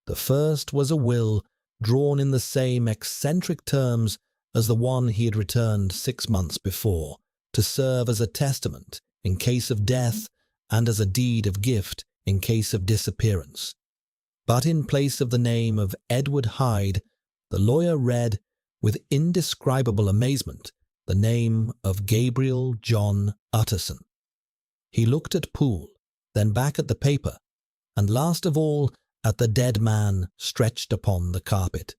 The first was a will drawn in the same eccentric terms as the one he had returned 6 months before, to serve as a testament in case of death and as a deed of gift in case of disappearance. But in place of the name of Edward Hyde, the lawyer read, with indescribable amazement, the name of Gabriel John Utterson. He looked at Poole, then back at the paper, and last of all at the dead man stretched upon the carpet.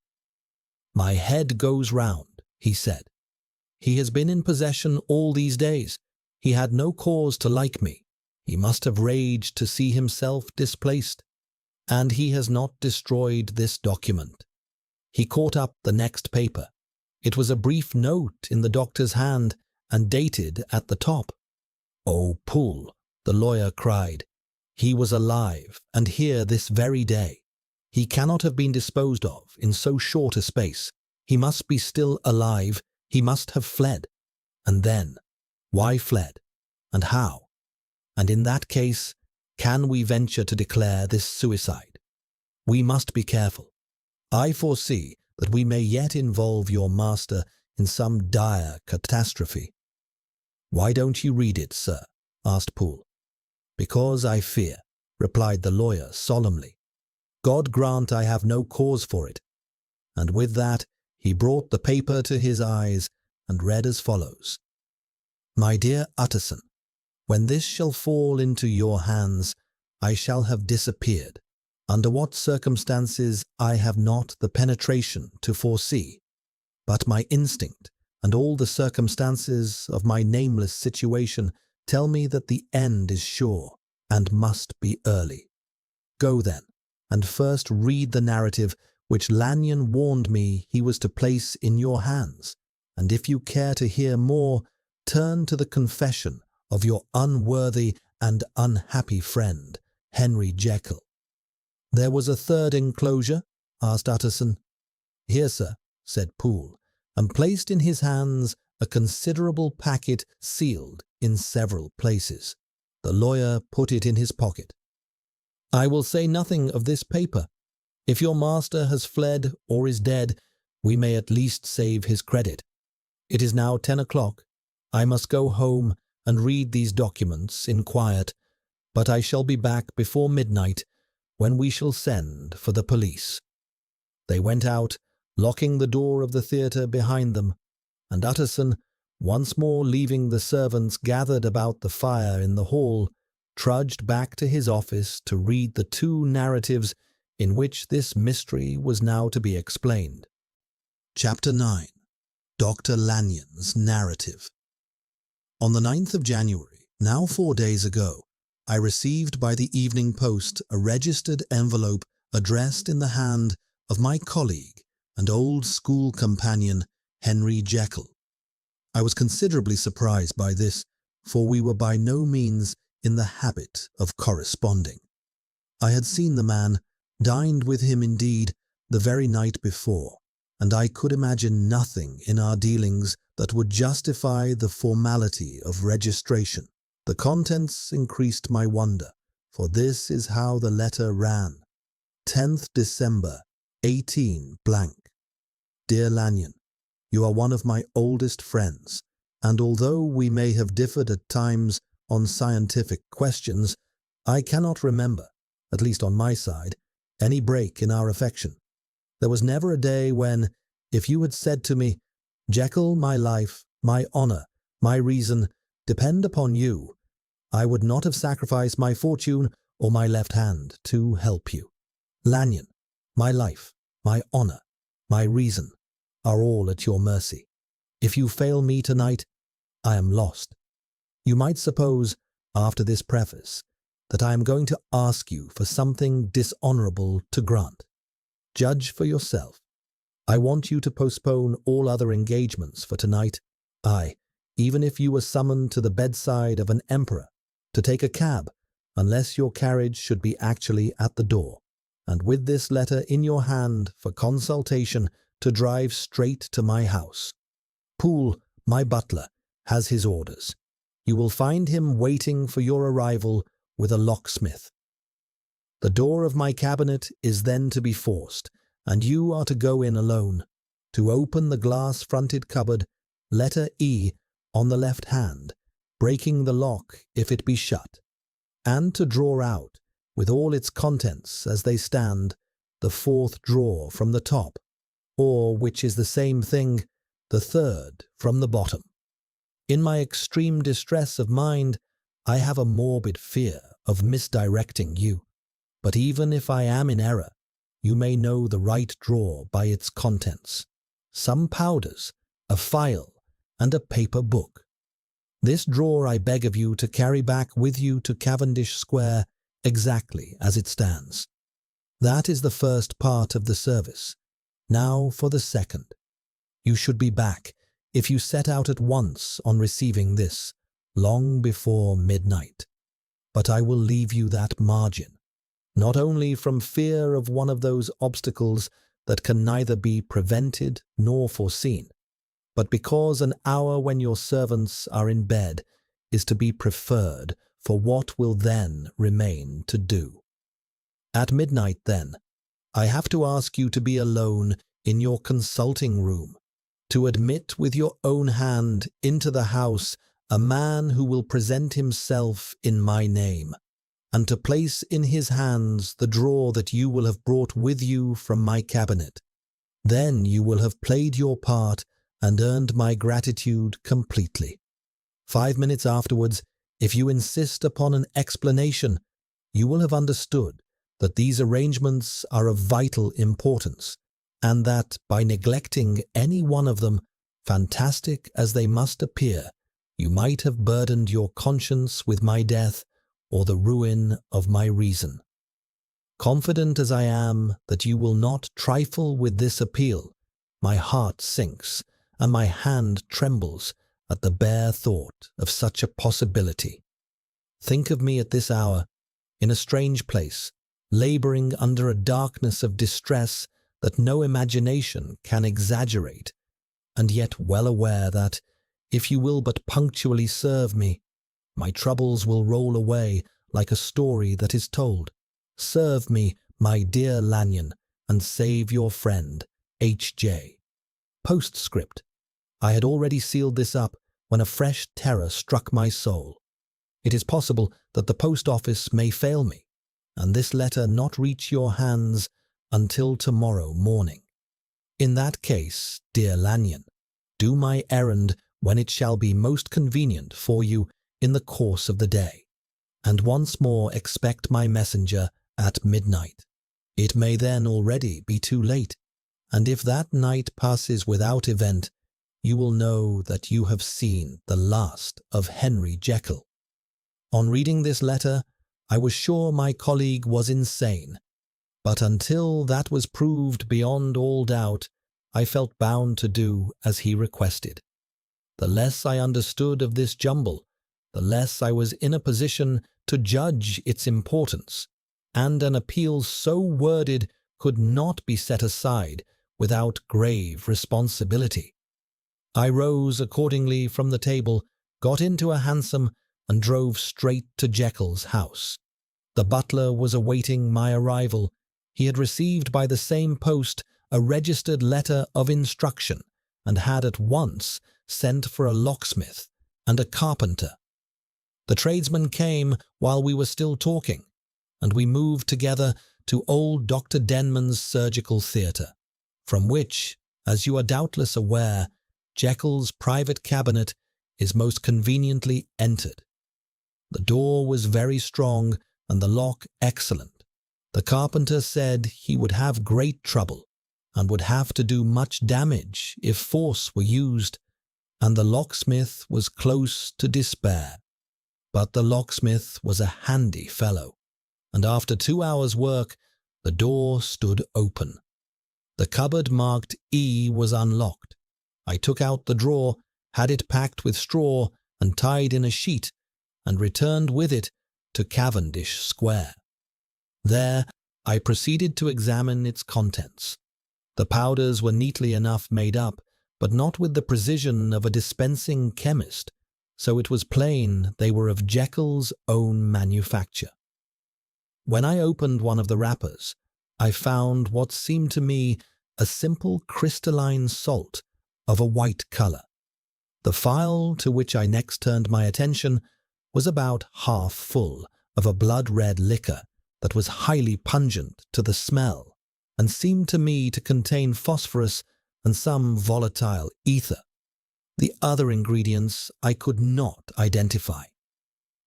"My head goes round," he said. "He has been in possession all these days. He had no cause to like me. He must have raged to see himself displaced. And he has not destroyed this document." He caught up the next paper. It was a brief note in the doctor's hand and dated at the top. "Oh, Poole," the lawyer cried. "He was alive and here this very day. He cannot have been disposed of in so short a space. He must be still alive. He must have fled. And then, why fled? And how? And in that case, can we venture to declare this suicide? We must be careful. I foresee that we may yet involve your master in some dire catastrophe." "Why don't you read it, sir?" asked Poole. "Because I fear," replied the lawyer solemnly. "God grant I have no cause for it." And with that He brought the paper to his eyes and read as follows. My dear Utterson, when this shall fall into your hands, I shall have disappeared. Under what circumstances I have not the penetration to foresee, but my instinct and all the circumstances of my nameless situation tell me that the end is sure and must be early. Go then, and first read the narrative which Lanyon warned me he was to place in your hands, and if you care to hear more, turn to the confession of your unworthy and unhappy friend, Henry Jekyll. There was a third enclosure? Asked Utterson. Here, sir, said Poole, and placed in his hands a considerable packet sealed in several places. The lawyer put it in his pocket. I will say nothing of this paper. If your master has fled or is dead, we may at least save his credit. It is now 10 o'clock. I must go home and read these documents in quiet, but I shall be back before midnight, when we shall send for the police. They went out, locking the door of the theatre behind them, and Utterson, once more leaving the servants gathered about the fire in the hall, trudged back to his office to read the two narratives in which this mystery was now to be explained. Chapter 9. Dr. Lanyon's Narrative. On the 9th of January, now 4 days ago, I received by the evening post a registered envelope addressed in the hand of my colleague and old school companion, Henry Jekyll. I was considerably surprised by this, for we were by no means in the habit of corresponding. I had seen the man, dined with him indeed, the very night before, and I could imagine nothing in our dealings that would justify the formality of registration. The contents increased my wonder, for this is how the letter ran. 10th December, 18 blank. Dear Lanyon, you are one of my oldest friends, and although we may have differed at times on scientific questions, I cannot remember, at least on my side, any break in our affection. There was never a day when, if you had said to me, Jekyll, my life, my honor, my reason, depend upon you, I would not have sacrificed my fortune or my left hand to help you. Lanyon, my life, my honor, my reason, are all at your mercy. If you fail me tonight, I am lost. You might suppose, after this preface, that I am going to ask you for something dishonorable to grant. Judge for yourself. I want you to postpone all other engagements for tonight. Aye, even if you were summoned to the bedside of an emperor, to take a cab, unless your carriage should be actually at the door, and with this letter in your hand for consultation to drive straight to my house. Poole, my butler, has his orders. You will find him waiting for your arrival with a locksmith. The door of my cabinet is then to be forced, and you are to go in alone. To open the glass-fronted cupboard, letter E on the left hand, breaking the lock if it be shut, and to draw out, with all its contents as they stand, the fourth drawer from the top, or, which is the same thing, the third from the bottom. In my extreme distress of mind, I have a morbid fear of misdirecting you, but even if I am in error, you may know the right drawer by its contents, some powders, a file, and a paper book. This drawer I beg of you to carry back with you to Cavendish Square exactly as it stands. That is the first part of the service. Now for the second. You should be back, if you set out at once on receiving this, long before midnight. But I will leave you that margin, not only from fear of one of those obstacles that can neither be prevented nor foreseen, but because an hour when your servants are in bed is to be preferred for what will then remain to do. At midnight, then, I have to ask you to be alone in your consulting room, to admit with your own hand into the house a man who will present himself in my name, and to place in his hands the drawer that you will have brought with you from my cabinet. Then you will have played your part and earned my gratitude completely. 5 minutes afterwards, if you insist upon an explanation, you will have understood that these arrangements are of vital importance, and that by neglecting any one of them, fantastic as they must appear, you might have burdened your conscience with my death or the ruin of my reason. Confident as I am that you will not trifle with this appeal, my heart sinks and my hand trembles at the bare thought of such a possibility. Think of me at this hour, in a strange place, laboring under a darkness of distress that no imagination can exaggerate, and yet well aware that, if you will but punctually serve me, my troubles will roll away like a story that is told. Serve me, my dear Lanyon, and save your friend, H.J. Postscript. I had already sealed this up when a fresh terror struck my soul. It is possible that the post office may fail me, and this letter not reach your hands until tomorrow morning. In that case, dear Lanyon, do my errand when it shall be most convenient for you in the course of the day, and once more expect my messenger at midnight. It may then already be too late, and if that night passes without event, you will know that you have seen the last of Henry Jekyll. On reading this letter, I was sure my colleague was insane, but until that was proved beyond all doubt, I felt bound to do as he requested. The less I understood of this jumble, the less I was in a position to judge its importance, and an appeal so worded could not be set aside without grave responsibility. I rose accordingly from the table, got into a hansom, and drove straight to Jekyll's house. The butler was awaiting my arrival. He had received by the same post a registered letter of instruction, and had at once sent for a locksmith and a carpenter. The tradesman came while we were still talking, and we moved together to old Dr. Denman's surgical theatre, from which, as you are doubtless aware, Jekyll's private cabinet is most conveniently entered. The door was very strong and the lock excellent. The carpenter said he would have great trouble and would have to do much damage if force were used, and the locksmith was close to despair. But the locksmith was a handy fellow, and after 2 hours' work, the door stood open. The cupboard marked E was unlocked. I took out the drawer, had it packed with straw and tied in a sheet, and returned with it to Cavendish Square. There I proceeded to examine its contents. The powders were neatly enough made up, but not with the precision of a dispensing chemist, so it was plain they were of Jekyll's own manufacture. When I opened one of the wrappers, I found what seemed to me a simple crystalline salt of a white colour. The phial to which I next turned my attention was about half full of a blood-red liquor that was highly pungent to the smell, and seemed to me to contain phosphorus and some volatile ether. The other ingredients I could not identify.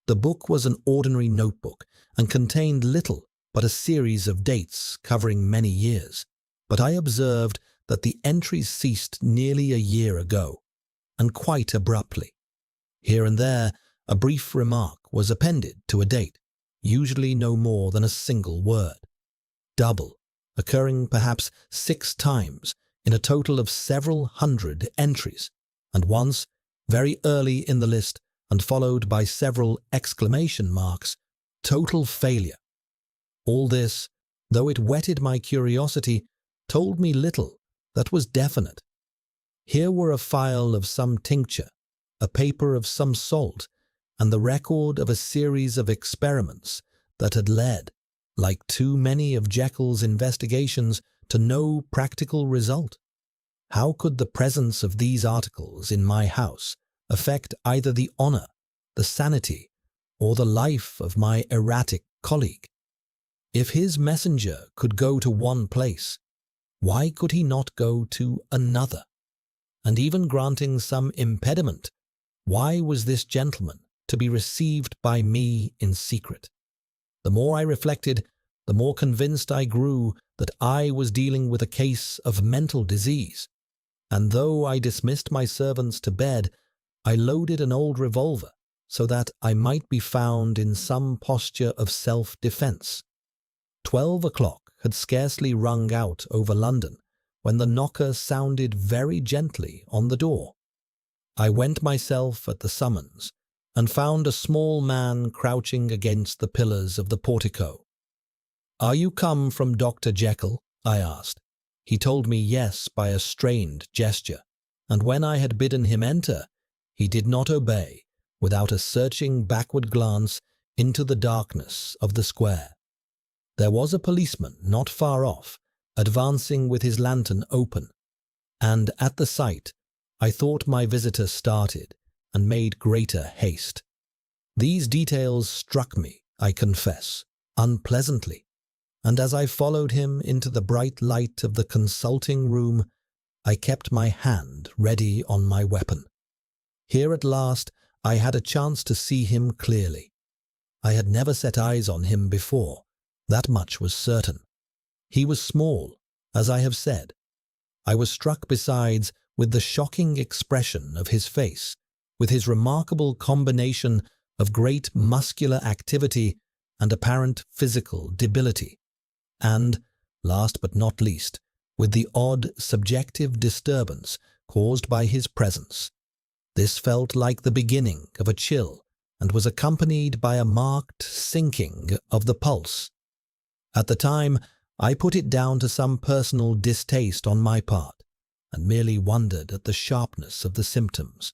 The book was an ordinary notebook and contained little but a series of dates covering many years, but I observed that the entries ceased nearly a year ago, and quite abruptly. Here and there a brief remark was appended to a date, usually no more than a single word. Double, occurring perhaps 6 times in a total of several hundred entries, and once, very early in the list and followed by several exclamation marks, total failure. All this, though it whetted my curiosity, told me little that was definite. Here were a phial of some tincture, a paper of some salt, and the record of a series of experiments that had led, like too many of Jekyll's investigations, to no practical result. How could the presence of these articles in my house affect either the honour, the sanity, or the life of my erratic colleague? If his messenger could go to one place, why could he not go to another? And even granting some impediment, why was this gentleman to be received by me in secret? The more I reflected, the more convinced I grew that I was dealing with a case of mental disease. And though I dismissed my servants to bed, I loaded an old revolver so that I might be found in some posture of self-defense. 12 o'clock had scarcely rung out over London when the knocker sounded very gently on the door. I went myself at the summons and found a small man crouching against the pillars of the portico. "Are you come from Dr. Jekyll?" I asked. He told me yes by a strained gesture, and when I had bidden him enter, he did not obey without a searching backward glance into the darkness of the square. There was a policeman not far off, advancing with his lantern open, and at the sight I thought my visitor started and made greater haste. These details struck me, I confess, unpleasantly, and as I followed him into the bright light of the consulting room, I kept my hand ready on my weapon. Here at last I had a chance to see him clearly. I had never set eyes on him before, that much was certain. He was small, as I have said. I was struck besides with the shocking expression of his face, with his remarkable combination of great muscular activity and apparent physical debility, and, last but not least, with the odd subjective disturbance caused by his presence. This felt like the beginning of a chill and was accompanied by a marked sinking of the pulse. At the time, I put it down to some personal distaste on my part, and merely wondered at the sharpness of the symptoms.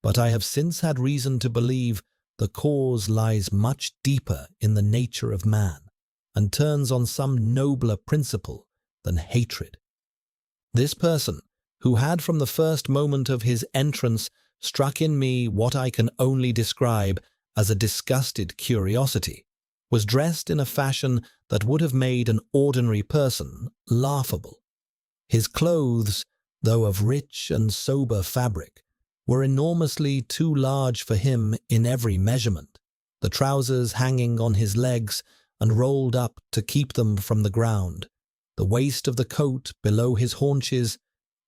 But I have since had reason to believe the cause lies much deeper in the nature of man, and turns on some nobler principle than hatred. This person, who had from the first moment of his entrance struck in me what I can only describe as a disgusted curiosity, was dressed in a fashion that would have made an ordinary person laughable. His clothes, though of rich and sober fabric, were enormously too large for him in every measurement, the trousers hanging on his legs and rolled up to keep them from the ground, the waist of the coat below his haunches,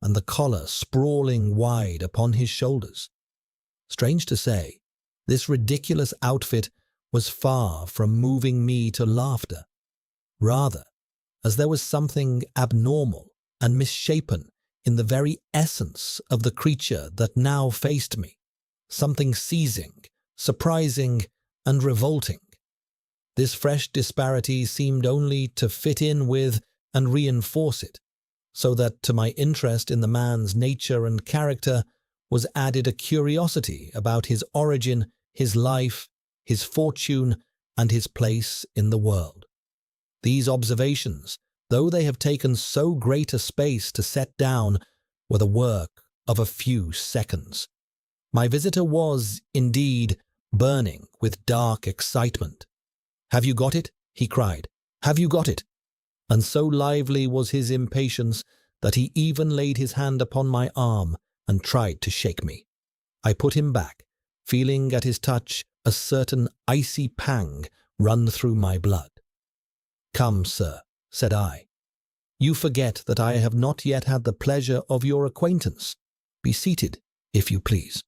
and the collar sprawling wide upon his shoulders. Strange to say, this ridiculous outfit was far from moving me to laughter. Rather, as there was something abnormal and misshapen in the very essence of the creature that now faced me, something seizing, surprising, and revolting. This fresh disparity seemed only to fit in with and reinforce it, so that to my interest in the man's nature and character was added a curiosity about his origin, his life, his fortune, and his place in the world. These observations, though they have taken so great a space to set down, were the work of a few seconds. My visitor was, indeed, burning with dark excitement. "Have you got it?" he cried. "Have you got it?" And so lively was his impatience that he even laid his hand upon my arm and tried to shake me. I put him back, feeling at his touch a certain icy pang run through my blood. "Come, sir," said I. "You forget that I have not yet had the pleasure of your acquaintance. Be seated, if you please."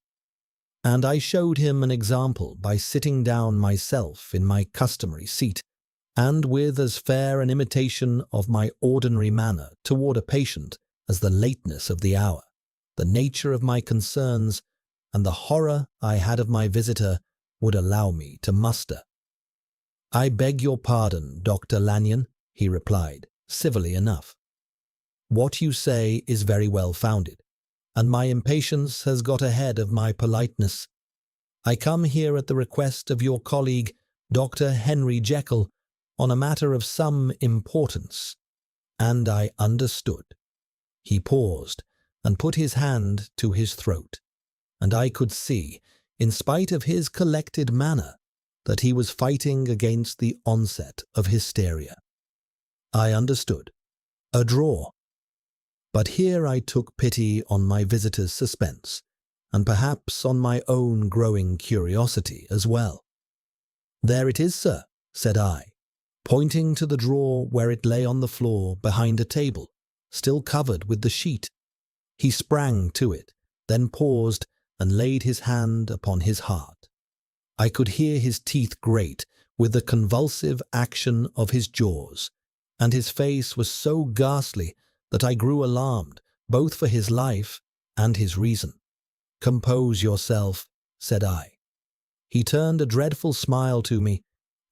And I showed him an example by sitting down myself in my customary seat, and with as fair an imitation of my ordinary manner toward a patient as the lateness of the hour, the nature of my concerns, and the horror I had of my visitor would allow me to muster. "I beg your pardon, Dr. Lanyon," he replied, civilly enough. "What you say is very well founded, and my impatience has got ahead of my politeness. I come here at the request of your colleague, Dr. Henry Jekyll, on a matter of some importance." And I understood. He paused and put his hand to his throat, and I could see, in spite of his collected manner, that he was fighting against the onset of hysteria. I understood. A draw. But here I took pity on my visitor's suspense, and perhaps on my own growing curiosity as well. "There it is, sir," said I, pointing to the drawer where it lay on the floor behind a table, still covered with the sheet. He sprang to it, then paused and laid his hand upon his heart. I could hear his teeth grate with the convulsive action of his jaws, and his face was so ghastly that I grew alarmed, both for his life and his reason. "Compose yourself," said I. He turned a dreadful smile to me,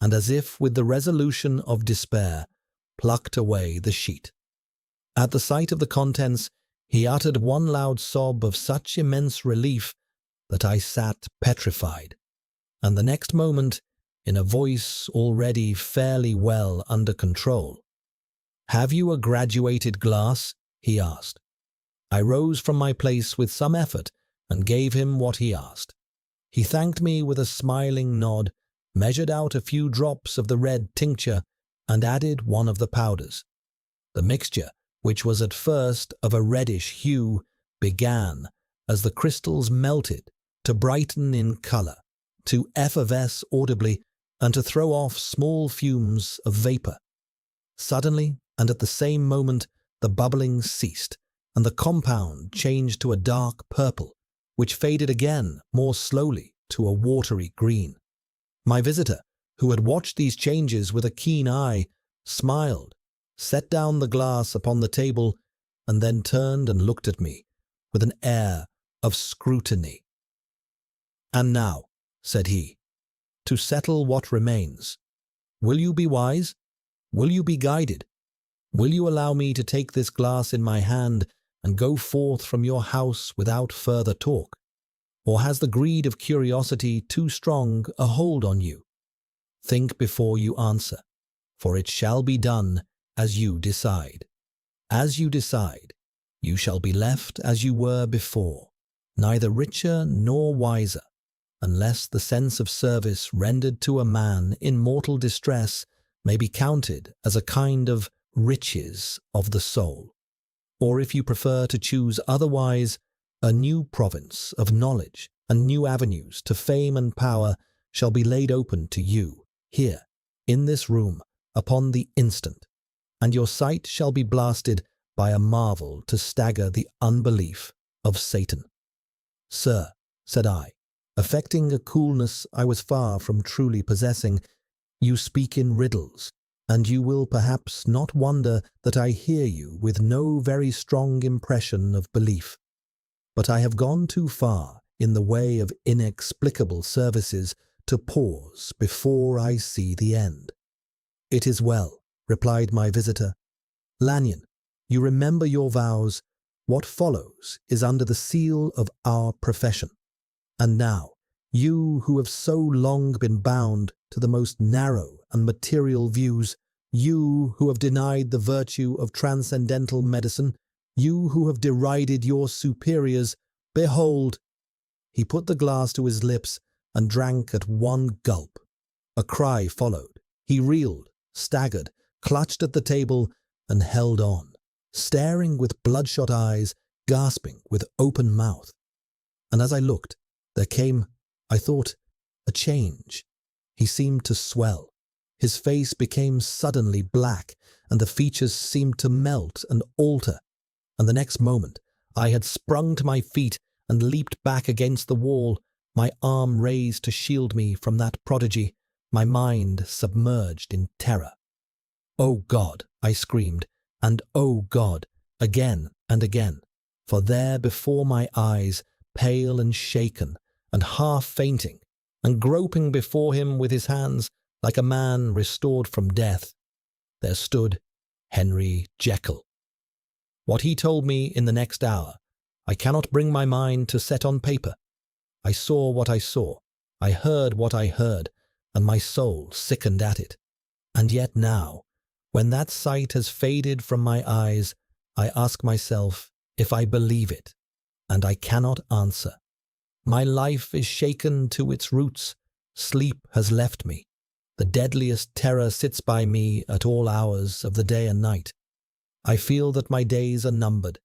and as if with the resolution of despair, plucked away the sheet. At the sight of the contents, he uttered one loud sob of such immense relief that I sat petrified, and the next moment, in a voice already fairly well under control, "Have you a graduated glass?" he asked. I rose from my place with some effort and gave him what he asked. He thanked me with a smiling nod, measured out a few drops of the red tincture, and added one of the powders. The mixture, which was at first of a reddish hue, began, as the crystals melted, to brighten in colour, to effervesce audibly, and to throw off small fumes of vapour. Suddenly, and at the same moment, the bubbling ceased, and the compound changed to a dark purple, which faded again more slowly to a watery green. My visitor, who had watched these changes with a keen eye, smiled, set down the glass upon the table, and then turned and looked at me with an air of scrutiny. "And now," said he, "to settle what remains. Will you be wise? Will you be guided? Will you allow me to take this glass in my hand and go forth from your house without further talk? Or has the greed of curiosity too strong a hold on you? Think before you answer, for it shall be done as you decide. As you decide, you shall be left as you were before, neither richer nor wiser, unless the sense of service rendered to a man in mortal distress may be counted as a kind of riches of the soul. Or if you prefer to choose otherwise, a new province of knowledge and new avenues to fame and power shall be laid open to you, here, in this room, upon the instant, and your sight shall be blasted by a marvel to stagger the unbelief of Satan." "Sir," said I, affecting a coolness I was far from truly possessing, "you speak in riddles, and you will perhaps not wonder that I hear you with no very strong impression of belief. But I have gone too far in the way of inexplicable services to pause before I see the end." "It is well," replied my visitor. "Lanyon, you remember your vows. What follows is under the seal of our profession. And now, you who have so long been bound to the most narrow and material views, you who have denied the virtue of transcendental medicine, you who have derided your superiors, behold!" He put the glass to his lips and drank at one gulp. A cry followed. He reeled, staggered, clutched at the table, and held on, staring with bloodshot eyes, gasping with open mouth. And as I looked, there came, I thought, a change. He seemed to swell. His face became suddenly black, and the features seemed to melt and alter. And the next moment, I had sprung to my feet and leaped back against the wall, my arm raised to shield me from that prodigy, my mind submerged in terror. "Oh God!" I screamed, and "Oh God!" again and again, for there before my eyes, pale and shaken, and half fainting, and groping before him with his hands like a man restored from death, there stood Henry Jekyll. What he told me in the next hour, I cannot bring my mind to set on paper. I saw what I saw, I heard what I heard, and my soul sickened at it. And yet now, when that sight has faded from my eyes, I ask myself if I believe it, and I cannot answer. My life is shaken to its roots. Sleep has left me. The deadliest terror sits by me at all hours of the day and night. I feel that my days are numbered,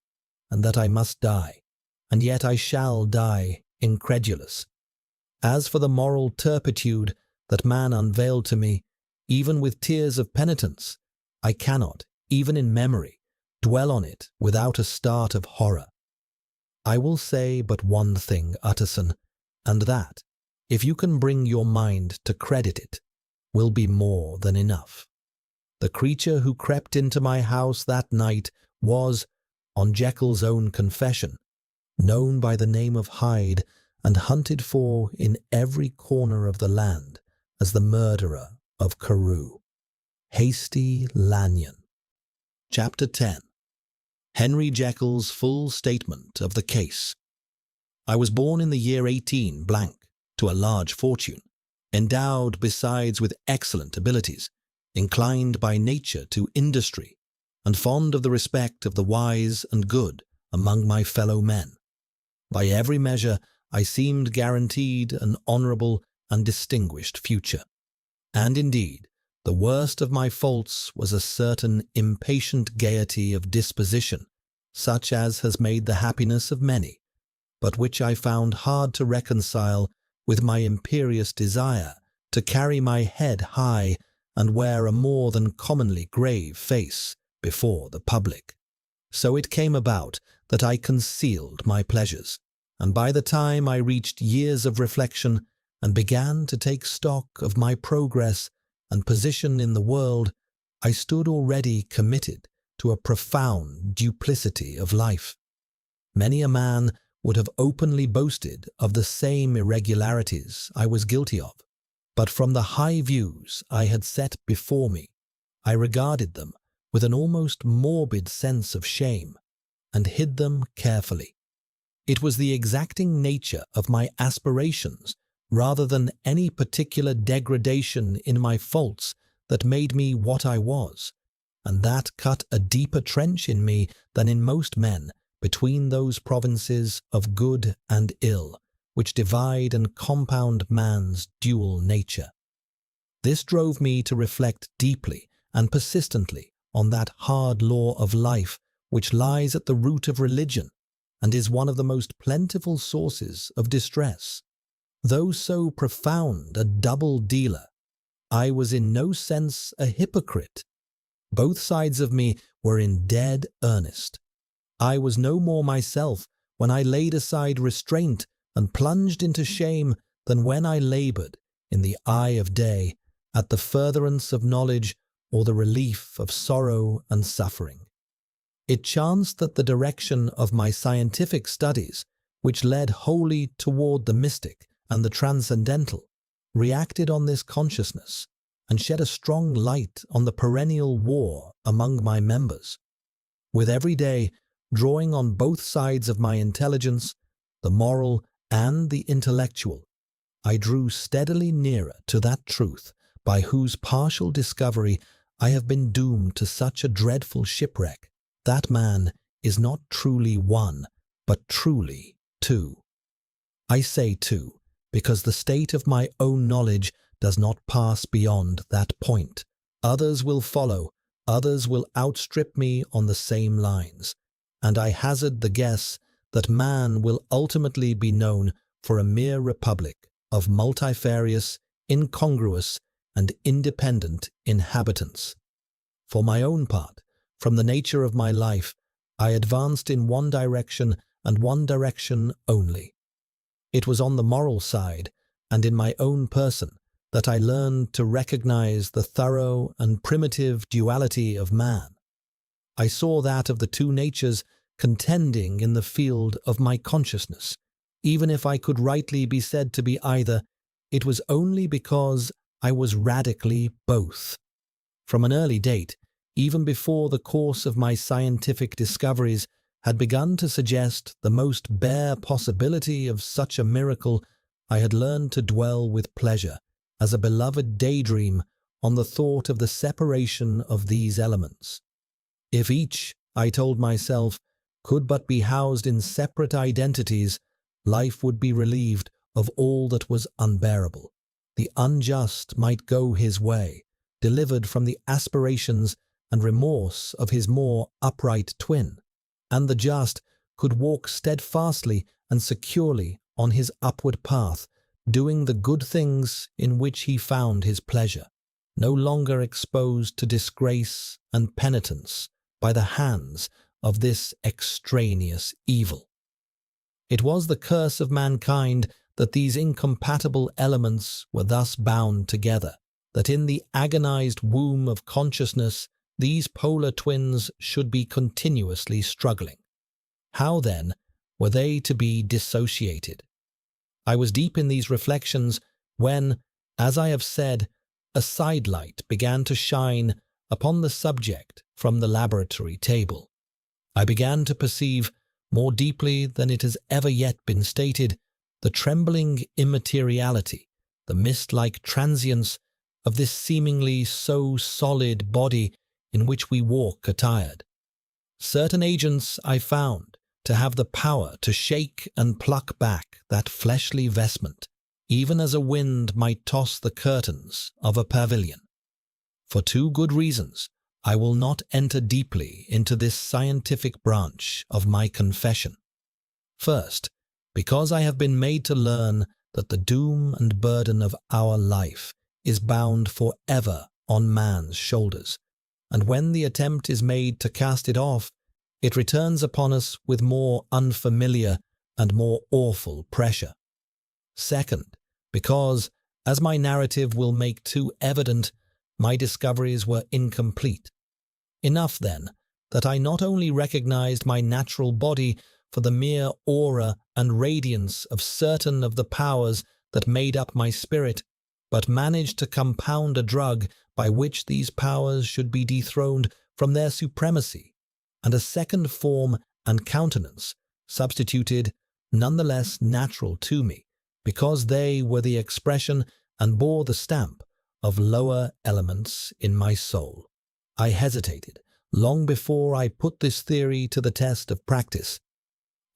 and that I must die, and yet I shall die incredulous. As for the moral turpitude that man unveiled to me, even with tears of penitence, I cannot, even in memory, dwell on it without a start of horror. I will say but one thing, Utterson, and that, if you can bring your mind to credit it, will be more than enough. The creature who crept into my house that night was, on Jekyll's own confession, known by the name of Hyde and hunted for in every corner of the land as the murderer of Carew. Hasty Lanyon. Chapter 10. Henry Jekyll's full statement of the case. I was born in the year 18 blank to a large fortune, endowed besides with excellent abilities, inclined by nature to industry, and fond of the respect of the wise and good among my fellow men. By every measure I seemed guaranteed an honourable and distinguished future. And indeed, the worst of my faults was a certain impatient gaiety of disposition, such as has made the happiness of many, but which I found hard to reconcile with my imperious desire to carry my head high and wear a more than commonly grave face before the public. So it came about that I concealed my pleasures, and by the time I reached years of reflection and began to take stock of my progress and position in the world, I stood already committed to a profound duplicity of life. Many a man would have openly boasted of the same irregularities I was guilty of, but from the high views I had set before me, I regarded them with an almost morbid sense of shame, and hid them carefully. It was the exacting nature of my aspirations, rather than any particular degradation in my faults, that made me what I was, and that cut a deeper trench in me than in most men between those provinces of good and ill which divide and compound man's dual nature. This drove me to reflect deeply and persistently on that hard law of life which lies at the root of religion and is one of the most plentiful sources of distress. Though so profound a double dealer, I was in no sense a hypocrite. Both sides of me were in dead earnest. I was no more myself when I laid aside restraint and plunged into shame than when I laboured, in the eye of day, at the furtherance of knowledge or the relief of sorrow and suffering. It chanced that the direction of my scientific studies, which led wholly toward the mystic and the transcendental, reacted on this consciousness and shed a strong light on the perennial war among my members. With every day, drawing on both sides of my intelligence, the moral and the intellectual, I drew steadily nearer to that truth by whose partial discovery I have been doomed to such a dreadful shipwreck. That man is not truly one, but truly two. I say two, because the state of my own knowledge does not pass beyond that point. Others will follow, others will outstrip me on the same lines, and I hazard the guess that man will ultimately be known for a mere republic of multifarious, incongruous, and independent inhabitants. For my own part, from the nature of my life, I advanced in one direction and one direction only. It was on the moral side, and in my own person, that I learned to recognize the thorough and primitive duality of man. I saw that of the two natures contending in the field of my consciousness. Even if I could rightly be said to be either, it was only because I was radically both. From an early date, even before the course of my scientific discoveries had begun to suggest the most bare possibility of such a miracle, I had learned to dwell with pleasure, as a beloved daydream, on the thought of the separation of these elements. If each, I told myself, could but be housed in separate identities, life would be relieved of all that was unbearable. The unjust might go his way, delivered from the aspirations and remorse of his more upright twin, and the just could walk steadfastly and securely on his upward path, doing the good things in which he found his pleasure, no longer exposed to disgrace and penitence by the hands of this extraneous evil. It was the curse of mankind that these incompatible elements were thus bound together, that in the agonized womb of consciousness these polar twins should be continuously struggling. How, then, were they to be dissociated? I was deep in these reflections when, as I have said, a sidelight began to shine upon the subject from the laboratory table. I began to perceive, more deeply than it has ever yet been stated, the trembling immateriality, the mist-like transience of this seemingly so solid body in which we walk attired. Certain agents I found to have the power to shake and pluck back that fleshly vestment, even as a wind might toss the curtains of a pavilion. For two good reasons, I will not enter deeply into this scientific branch of my confession. First, because I have been made to learn that the doom and burden of our life is bound forever on man's shoulders, and when the attempt is made to cast it off, it returns upon us with more unfamiliar and more awful pressure. Second, because, as my narrative will make too evident, my discoveries were incomplete. Enough, then, that I not only recognized my natural body for the mere aura and radiance of certain of the powers that made up my spirit, but managed to compound a drug by which these powers should be dethroned from their supremacy, and a second form and countenance substituted, nonetheless natural to me, because they were the expression and bore the stamp of lower elements in my soul. I hesitated long before I put this theory to the test of practice.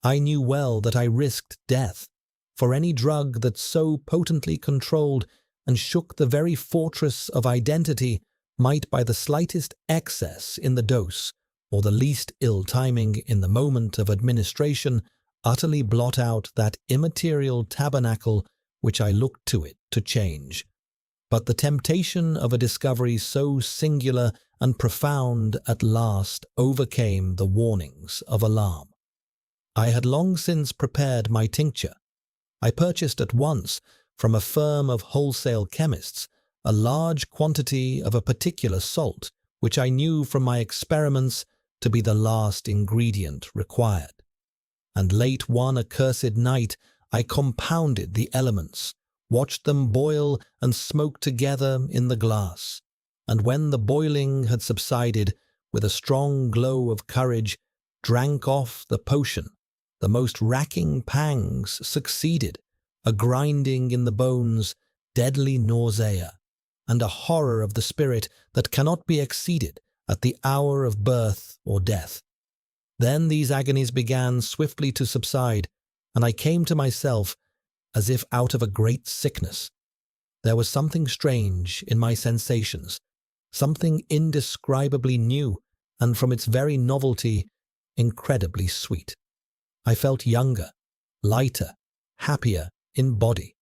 I knew well that I risked death, for any drug that so potently controlled and shook the very fortress of identity might, by the slightest excess in the dose or the least ill-timing in the moment of administration, utterly blot out that immaterial tabernacle which I looked to it to change. But the temptation of a discovery so singular and profound at last overcame the warnings of alarm. I had long since prepared my tincture. I purchased at once from a firm of wholesale chemists a large quantity of a particular salt, which I knew from my experiments to be the last ingredient required. And late one accursed night I compounded the elements, watched them boil and smoke together in the glass, and when the boiling had subsided, with a strong glow of courage, drank off the potion. The most racking pangs succeeded, a grinding in the bones, deadly nausea, and a horror of the spirit that cannot be exceeded at the hour of birth or death. Then these agonies began swiftly to subside, and I came to myself as if out of a great sickness. There was something strange in my sensations, something indescribably new, and from its very novelty, incredibly sweet. I felt younger, lighter, happier in body.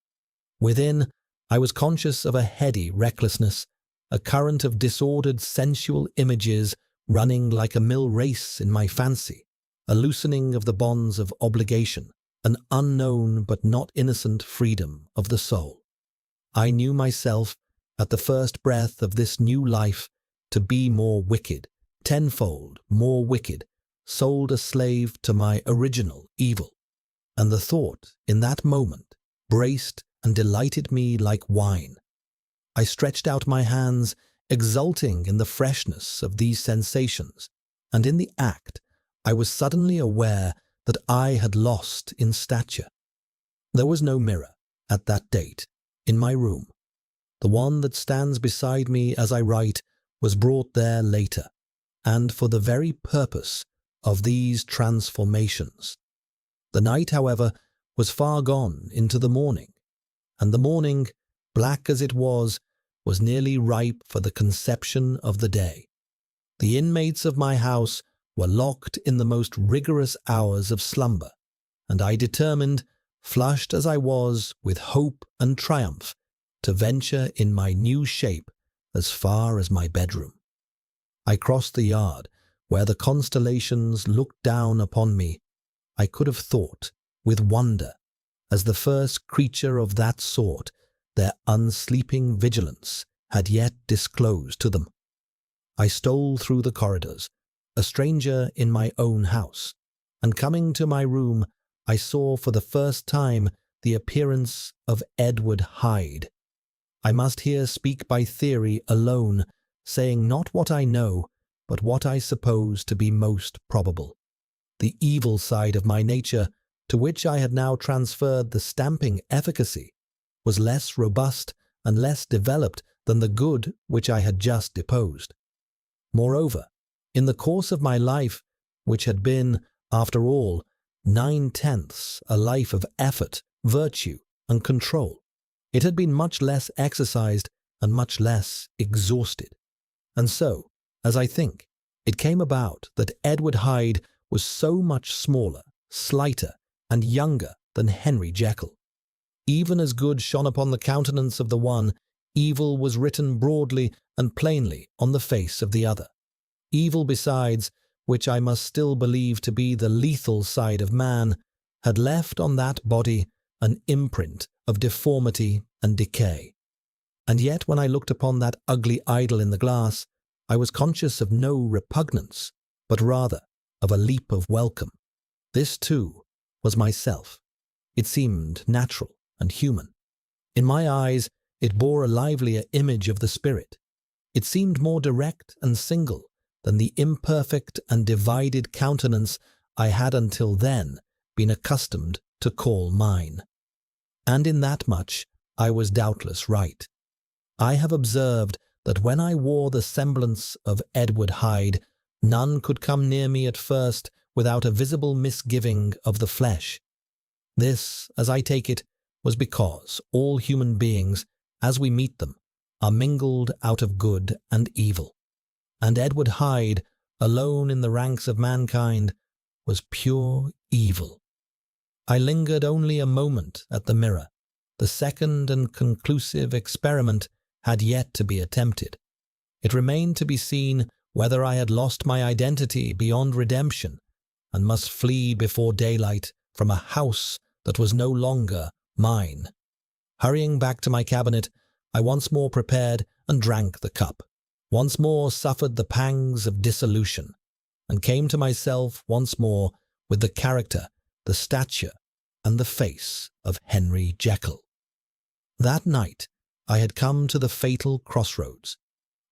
Within, I was conscious of a heady recklessness, a current of disordered sensual images running like a mill race in my fancy, a loosening of the bonds of obligation, an unknown but not innocent freedom of the soul. I knew myself, at the first breath of this new life, to be more wicked, tenfold more wicked, sold a slave to my original evil, and the thought in that moment braced and delighted me like wine. I stretched out my hands, exulting in the freshness of these sensations, and in the act I was suddenly aware that I had lost in stature. There was no mirror, at that date, in my room. The one that stands beside me as I write was brought there later, and for the very purpose of these transformations. The night, however, was far gone into the morning, and the morning, black as it was nearly ripe for the conception of the day. The inmates of my house were locked in the most rigorous hours of slumber, and I determined, flushed as I was with hope and triumph, to venture in my new shape as far as my bedroom. I crossed the yard, where the constellations looked down upon me. I could have thought, with wonder, as the first creature of that sort, their unsleeping vigilance had yet disclosed to them. I stole through the corridors, a stranger in my own house, and coming to my room, I saw for the first time the appearance of Edward Hyde. I must here speak by theory alone, saying not what I know, but what I suppose to be most probable. The evil side of my nature, to which I had now transferred the stamping efficacy, was less robust and less developed than the good which I had just deposed. Moreover, in the course of my life, which had been, after all, 9/10 a life of effort, virtue, and control, it had been much less exercised and much less exhausted. And so, as I think, it came about that Edward Hyde was so much smaller, slighter, and younger than Henry Jekyll. Even as good shone upon the countenance of the one, evil was written broadly and plainly on the face of the other. Evil besides, which I must still believe to be the lethal side of man, had left on that body an imprint of deformity and decay. And yet when I looked upon that ugly idol in the glass, I was conscious of no repugnance, but rather of a leap of welcome. This, too, was myself. It seemed natural and human. In my eyes, it bore a livelier image of the spirit. It seemed more direct and single than the imperfect and divided countenance I had until then been accustomed to call mine. And in that much I was doubtless right. I have observed that when I wore the semblance of Edward Hyde, none could come near me at first without a visible misgiving of the flesh. This, as I take it, was because all human beings, as we meet them, are mingled out of good and evil, and Edward Hyde, alone in the ranks of mankind, was pure evil. I lingered only a moment at the mirror. The second and conclusive experiment had yet to be attempted. It remained to be seen whether I had lost my identity beyond redemption, and must flee before daylight from a house that was no longer mine. Hurrying back to my cabinet, I once more prepared and drank the cup, once more suffered the pangs of dissolution, and came to myself once more with the character, the stature, and the face of Henry Jekyll. That night I had come to the fatal crossroads.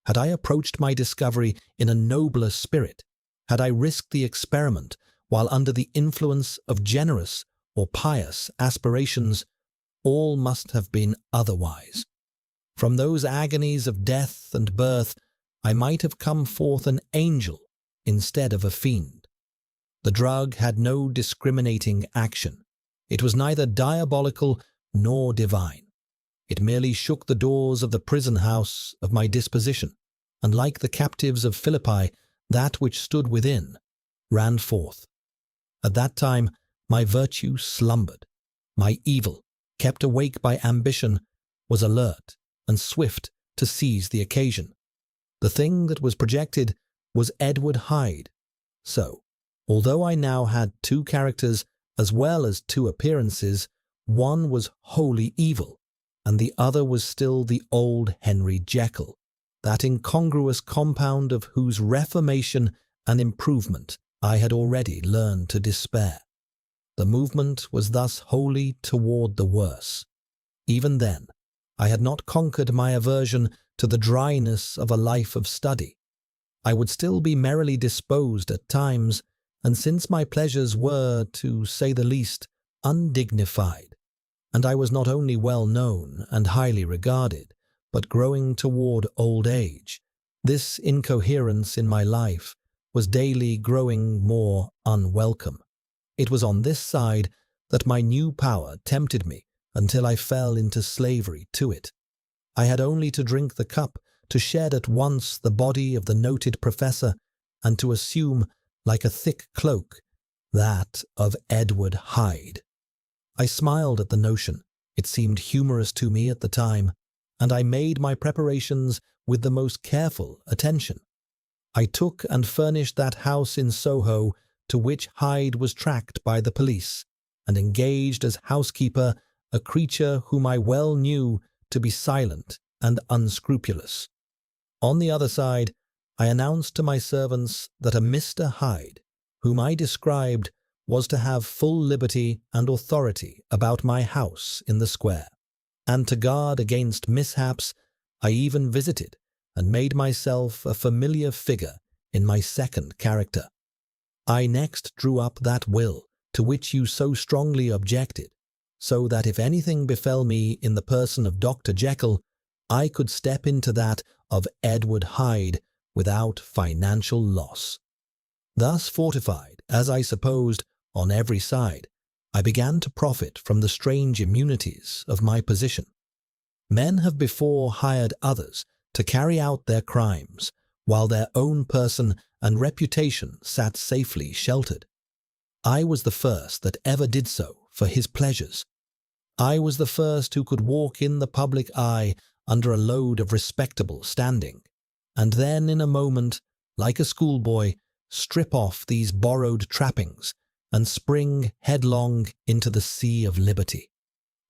Had I approached my discovery in a nobler spirit, had I risked the experiment while under the influence of generous or pious aspirations, all must have been otherwise. From those agonies of death and birth, I might have come forth an angel instead of a fiend. The drug had no discriminating action. It was neither diabolical nor divine. It merely shook the doors of the prison house of my disposition, and like the captives of Philippi, that which stood within ran forth. At that time my virtue slumbered. My evil, kept awake by ambition, was alert and swift to seize the occasion. The thing that was projected was Edward Hyde. So, although I now had two characters as well as two appearances, one was wholly evil, and the other was still the old Henry Jekyll, that incongruous compound of whose reformation and improvement I had already learned to despair. The movement was thus wholly toward the worse. Even then, I had not conquered my aversion to the dryness of a life of study. I would still be merrily disposed at times, and since my pleasures were, to say the least, undignified, and I was not only well known and highly regarded, but growing toward old age, this incoherence in my life was daily growing more unwelcome. It was on this side that my new power tempted me until I fell into slavery to it. I had only to drink the cup, to shed at once the body of the noted professor, and to assume like a thick cloak, that of Edward Hyde. I smiled at the notion. It seemed humorous to me at the time, and I made my preparations with the most careful attention. I took and furnished that house in Soho to which Hyde was tracked by the police, and engaged as housekeeper a creature whom I well knew to be silent and unscrupulous. On the other side, I announced to my servants that a Mr. Hyde, whom I described, was to have full liberty and authority about my house in the square, and to guard against mishaps, I even visited and made myself a familiar figure in my second character. I next drew up that will to which you so strongly objected, so that if anything befell me in the person of Dr. Jekyll, I could step into that of Edward Hyde without financial loss. Thus fortified, as I supposed, on every side, I began to profit from the strange immunities of my position. Men have before hired others to carry out their crimes, while their own person and reputation sat safely sheltered. I was the first that ever did so for his pleasures. I was the first who could walk in the public eye under a load of respectable standing, and then in a moment, like a schoolboy, strip off these borrowed trappings and spring headlong into the sea of liberty.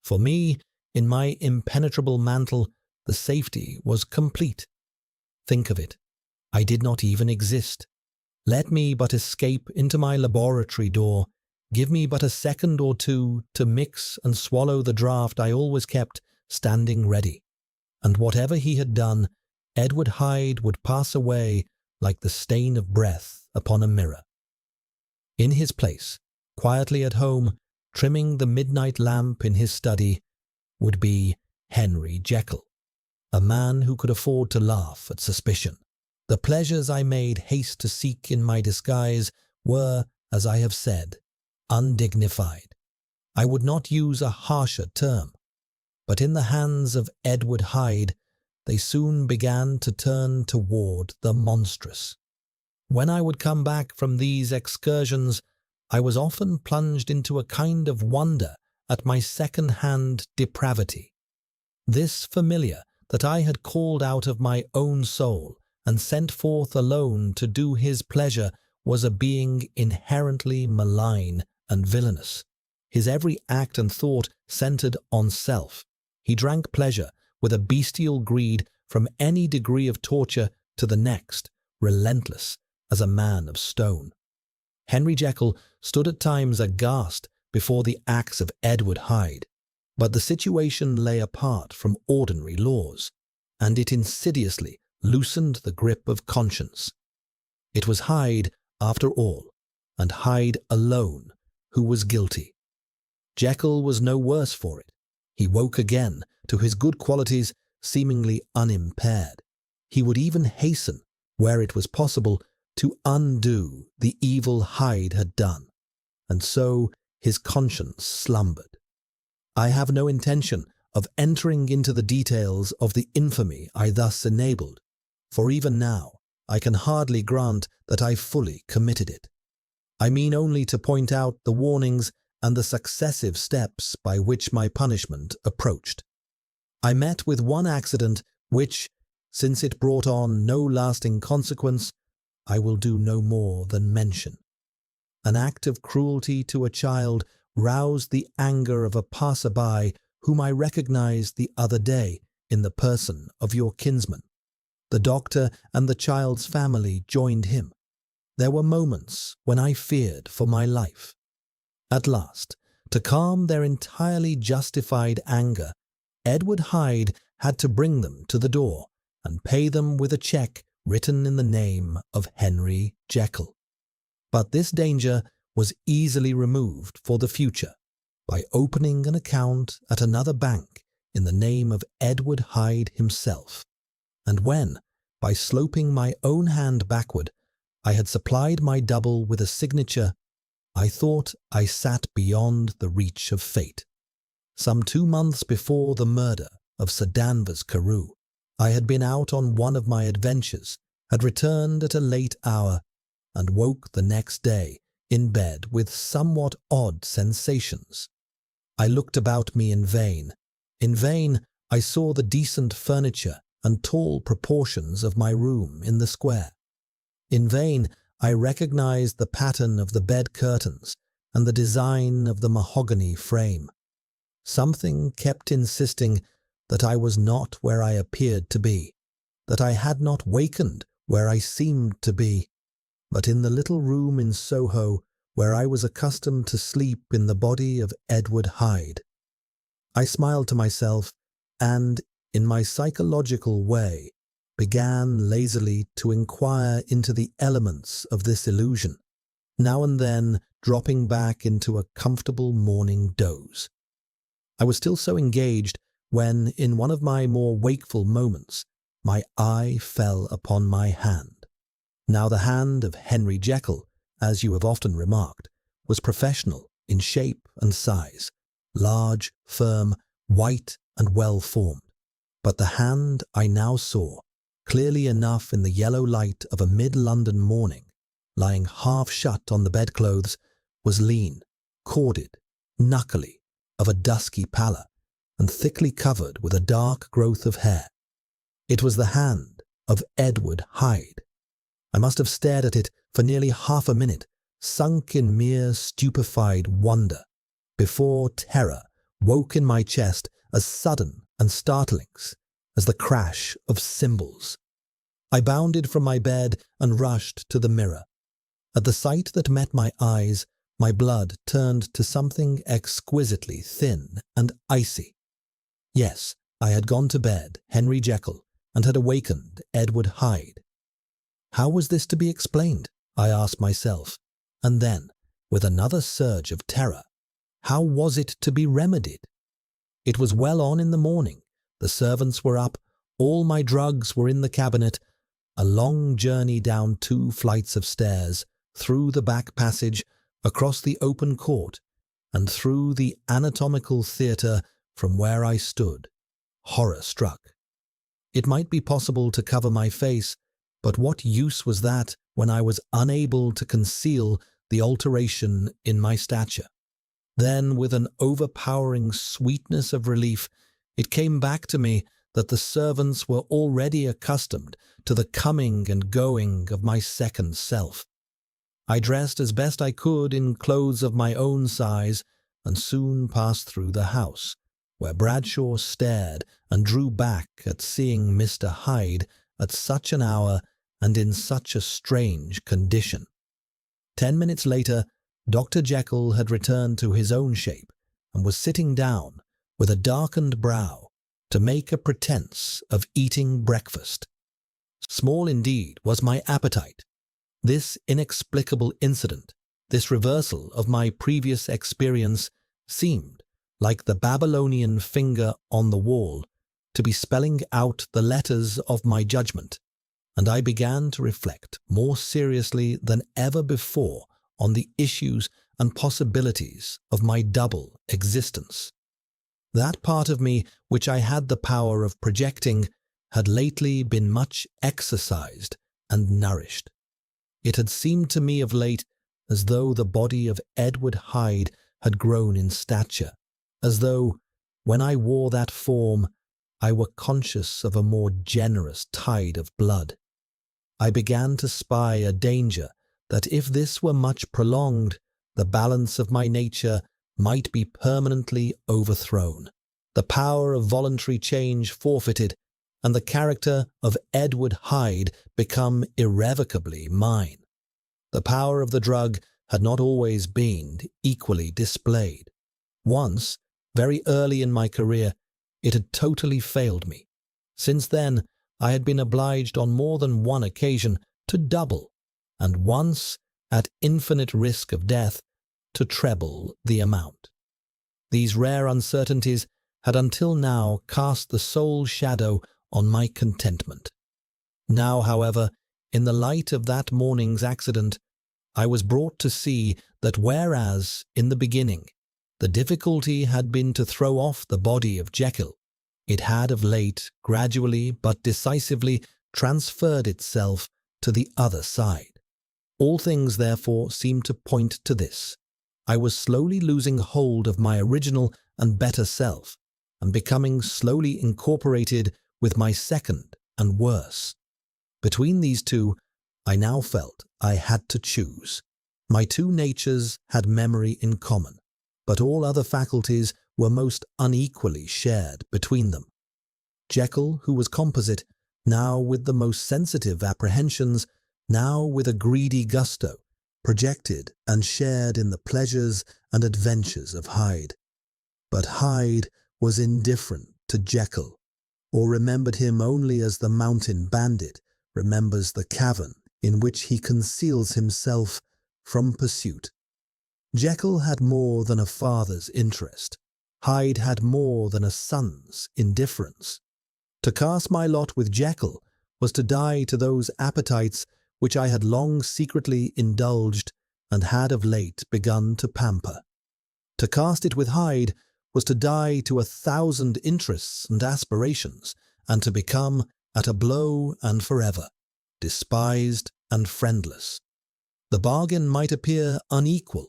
For me, in my impenetrable mantle, the safety was complete. Think of it. I did not even exist. Let me but escape into my laboratory door, give me but a second or two to mix and swallow the draught I always kept standing ready, and whatever he had done, Edward Hyde would pass away like the stain of breath upon a mirror. In his place, quietly at home, trimming the midnight lamp in his study, would be Henry Jekyll, a man who could afford to laugh at suspicion. The pleasures I made haste to seek in my disguise were, as I have said, undignified. I would not use a harsher term, but in the hands of Edward Hyde, they soon began to turn toward the monstrous. When I would come back from these excursions, I was often plunged into a kind of wonder at my second-hand depravity. This familiar that I had called out of my own soul and sent forth alone to do his pleasure was a being inherently malign and villainous. His every act and thought centered on self. He drank pleasure with a bestial greed from any degree of torture to the next, relentless as a man of stone. Henry Jekyll stood at times aghast before the acts of Edward Hyde, but the situation lay apart from ordinary laws, and it insidiously loosened the grip of conscience. It was Hyde, after all, and Hyde alone, who was guilty. Jekyll was no worse for it. He woke again to his good qualities seemingly unimpaired. He would even hasten, where it was possible, to undo the evil Hyde had done, and so his conscience slumbered. I have no intention of entering into the details of the infamy I thus enabled, for even now I can hardly grant that I fully committed it. I mean only to point out the warnings and the successive steps by which my punishment approached. I met with one accident which, since it brought on no lasting consequence, I will do no more than mention. An act of cruelty to a child roused the anger of a passer-by whom I recognized the other day in the person of your kinsman. The doctor and the child's family joined him. There were moments when I feared for my life. At last, to calm their entirely justified anger, Edward Hyde had to bring them to the door and pay them with a cheque written in the name of Henry Jekyll. But this danger was easily removed for the future by opening an account at another bank in the name of Edward Hyde himself. And when, by sloping my own hand backward, I had supplied my double with a signature, I thought I sat beyond the reach of fate. Some 2 months before the murder of Sir Danvers Carew, I had been out on one of my adventures, had returned at a late hour, and woke the next day in bed with somewhat odd sensations. I looked about me in vain. In vain I saw the decent furniture and tall proportions of my room in the square. In vain I recognized the pattern of the bed curtains and the design of the mahogany frame. Something kept insisting that I was not where I appeared to be, that I had not wakened where I seemed to be, but in the little room in Soho where I was accustomed to sleep in the body of Edward Hyde. I smiled to myself and, in my psychological way, began lazily to inquire into the elements of this illusion, now and then dropping back into a comfortable morning doze. I was still so engaged when, in one of my more wakeful moments, my eye fell upon my hand. Now the hand of Henry Jekyll, as you have often remarked, was professional in shape and size, large, firm, white and well-formed. But the hand I now saw, clearly enough in the yellow light of a mid-London morning, lying half shut on the bedclothes, was lean, corded, knuckly, of a dusky pallor, and thickly covered with a dark growth of hair. It was the hand of Edward Hyde. I must have stared at it for nearly half a minute, sunk in mere stupefied wonder, before terror woke in my chest as sudden and startling as the crash of cymbals. I bounded from my bed and rushed to the mirror. At the sight that met my eyes, my blood turned to something exquisitely thin and icy. Yes, I had gone to bed, Henry Jekyll, and had awakened Edward Hyde. How was this to be explained? I asked myself, and then, with another surge of terror, how was it to be remedied? It was well on in the morning. The servants were up, all my drugs were in the cabinet. A long journey down 2 flights of stairs, through the back passage, across the open court, and through the anatomical theatre from where I stood, horror-struck. It might be possible to cover my face, but what use was that when I was unable to conceal the alteration in my stature? Then, with an overpowering sweetness of relief, it came back to me that the servants were already accustomed to the coming and going of my second self. I dressed as best I could in clothes of my own size, and soon passed through the house, where Bradshaw stared and drew back at seeing Mr. Hyde at such an hour and in such a strange condition. 10 minutes later, Dr. Jekyll had returned to his own shape and was sitting down, with a darkened brow, to make a pretense of eating breakfast. Small indeed was my appetite. This inexplicable incident, this reversal of my previous experience, seemed, like the Babylonian finger on the wall, to be spelling out the letters of my judgment, and I began to reflect more seriously than ever before on the issues and possibilities of my double existence. That part of me which I had the power of projecting had lately been much exercised and nourished. It had seemed to me of late as though the body of Edward Hyde had grown in stature, as though, when I wore that form, I were conscious of a more generous tide of blood. I began to spy a danger that if this were much prolonged, the balance of my nature might be permanently overthrown, the power of voluntary change forfeited, and the character of Edward Hyde become irrevocably mine. The power of the drug had not always been equally displayed. Once, very early in my career, it had totally failed me. Since then, I had been obliged on more than one occasion to double, and once, at infinite risk of death, to treble the amount. These rare uncertainties had until now cast the sole shadow on my contentment. Now, however, in the light of that morning's accident, I was brought to see that whereas, in the beginning, the difficulty had been to throw off the body of Jekyll, it had of late gradually but decisively transferred itself to the other side. All things, therefore, seemed to point to this. I was slowly losing hold of my original and better self, and becoming slowly incorporated with my second and worse. Between these two, I now felt I had to choose. My two natures had memory in common, but all other faculties were most unequally shared between them. Jekyll, who was composite, now with the most sensitive apprehensions, now with a greedy gusto, projected and shared in the pleasures and adventures of Hyde. But Hyde was indifferent to Jekyll, or remembered him only as the mountain bandit remembers the cavern in which he conceals himself from pursuit. Jekyll had more than a father's interest. Hyde had more than a son's indifference. To cast my lot with Jekyll was to die to those appetites which I had long secretly indulged and had of late begun to pamper. To cast it with Hyde was to die to 1,000 interests and aspirations, and to become, at a blow and forever, despised and friendless. The bargain might appear unequal,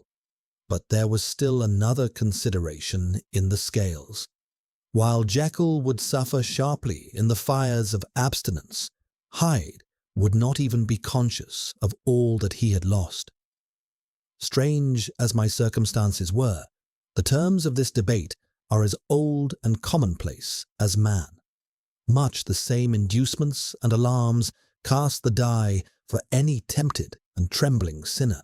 but there was still another consideration in the scales. While Jekyll would suffer sharply in the fires of abstinence, Hyde would not even be conscious of all that he had lost. Strange as my circumstances were, the terms of this debate are as old and commonplace as man. Much the same inducements and alarms cast the die for any tempted and trembling sinner,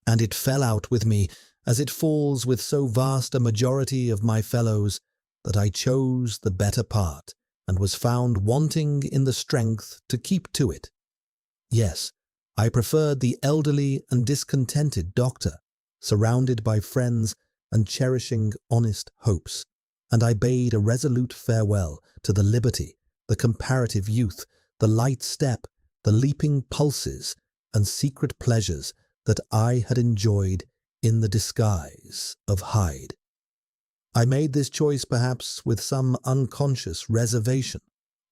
and it fell out with me as it falls with so vast a majority of my fellows, that I chose the better part, and was found wanting in the strength to keep to it. Yes, I preferred the elderly and discontented doctor, surrounded by friends and cherishing honest hopes, and I bade a resolute farewell to the liberty, the comparative youth, the light step, the leaping pulses, and secret pleasures that I had enjoyed in the disguise of Hyde. I made this choice perhaps with some unconscious reservation,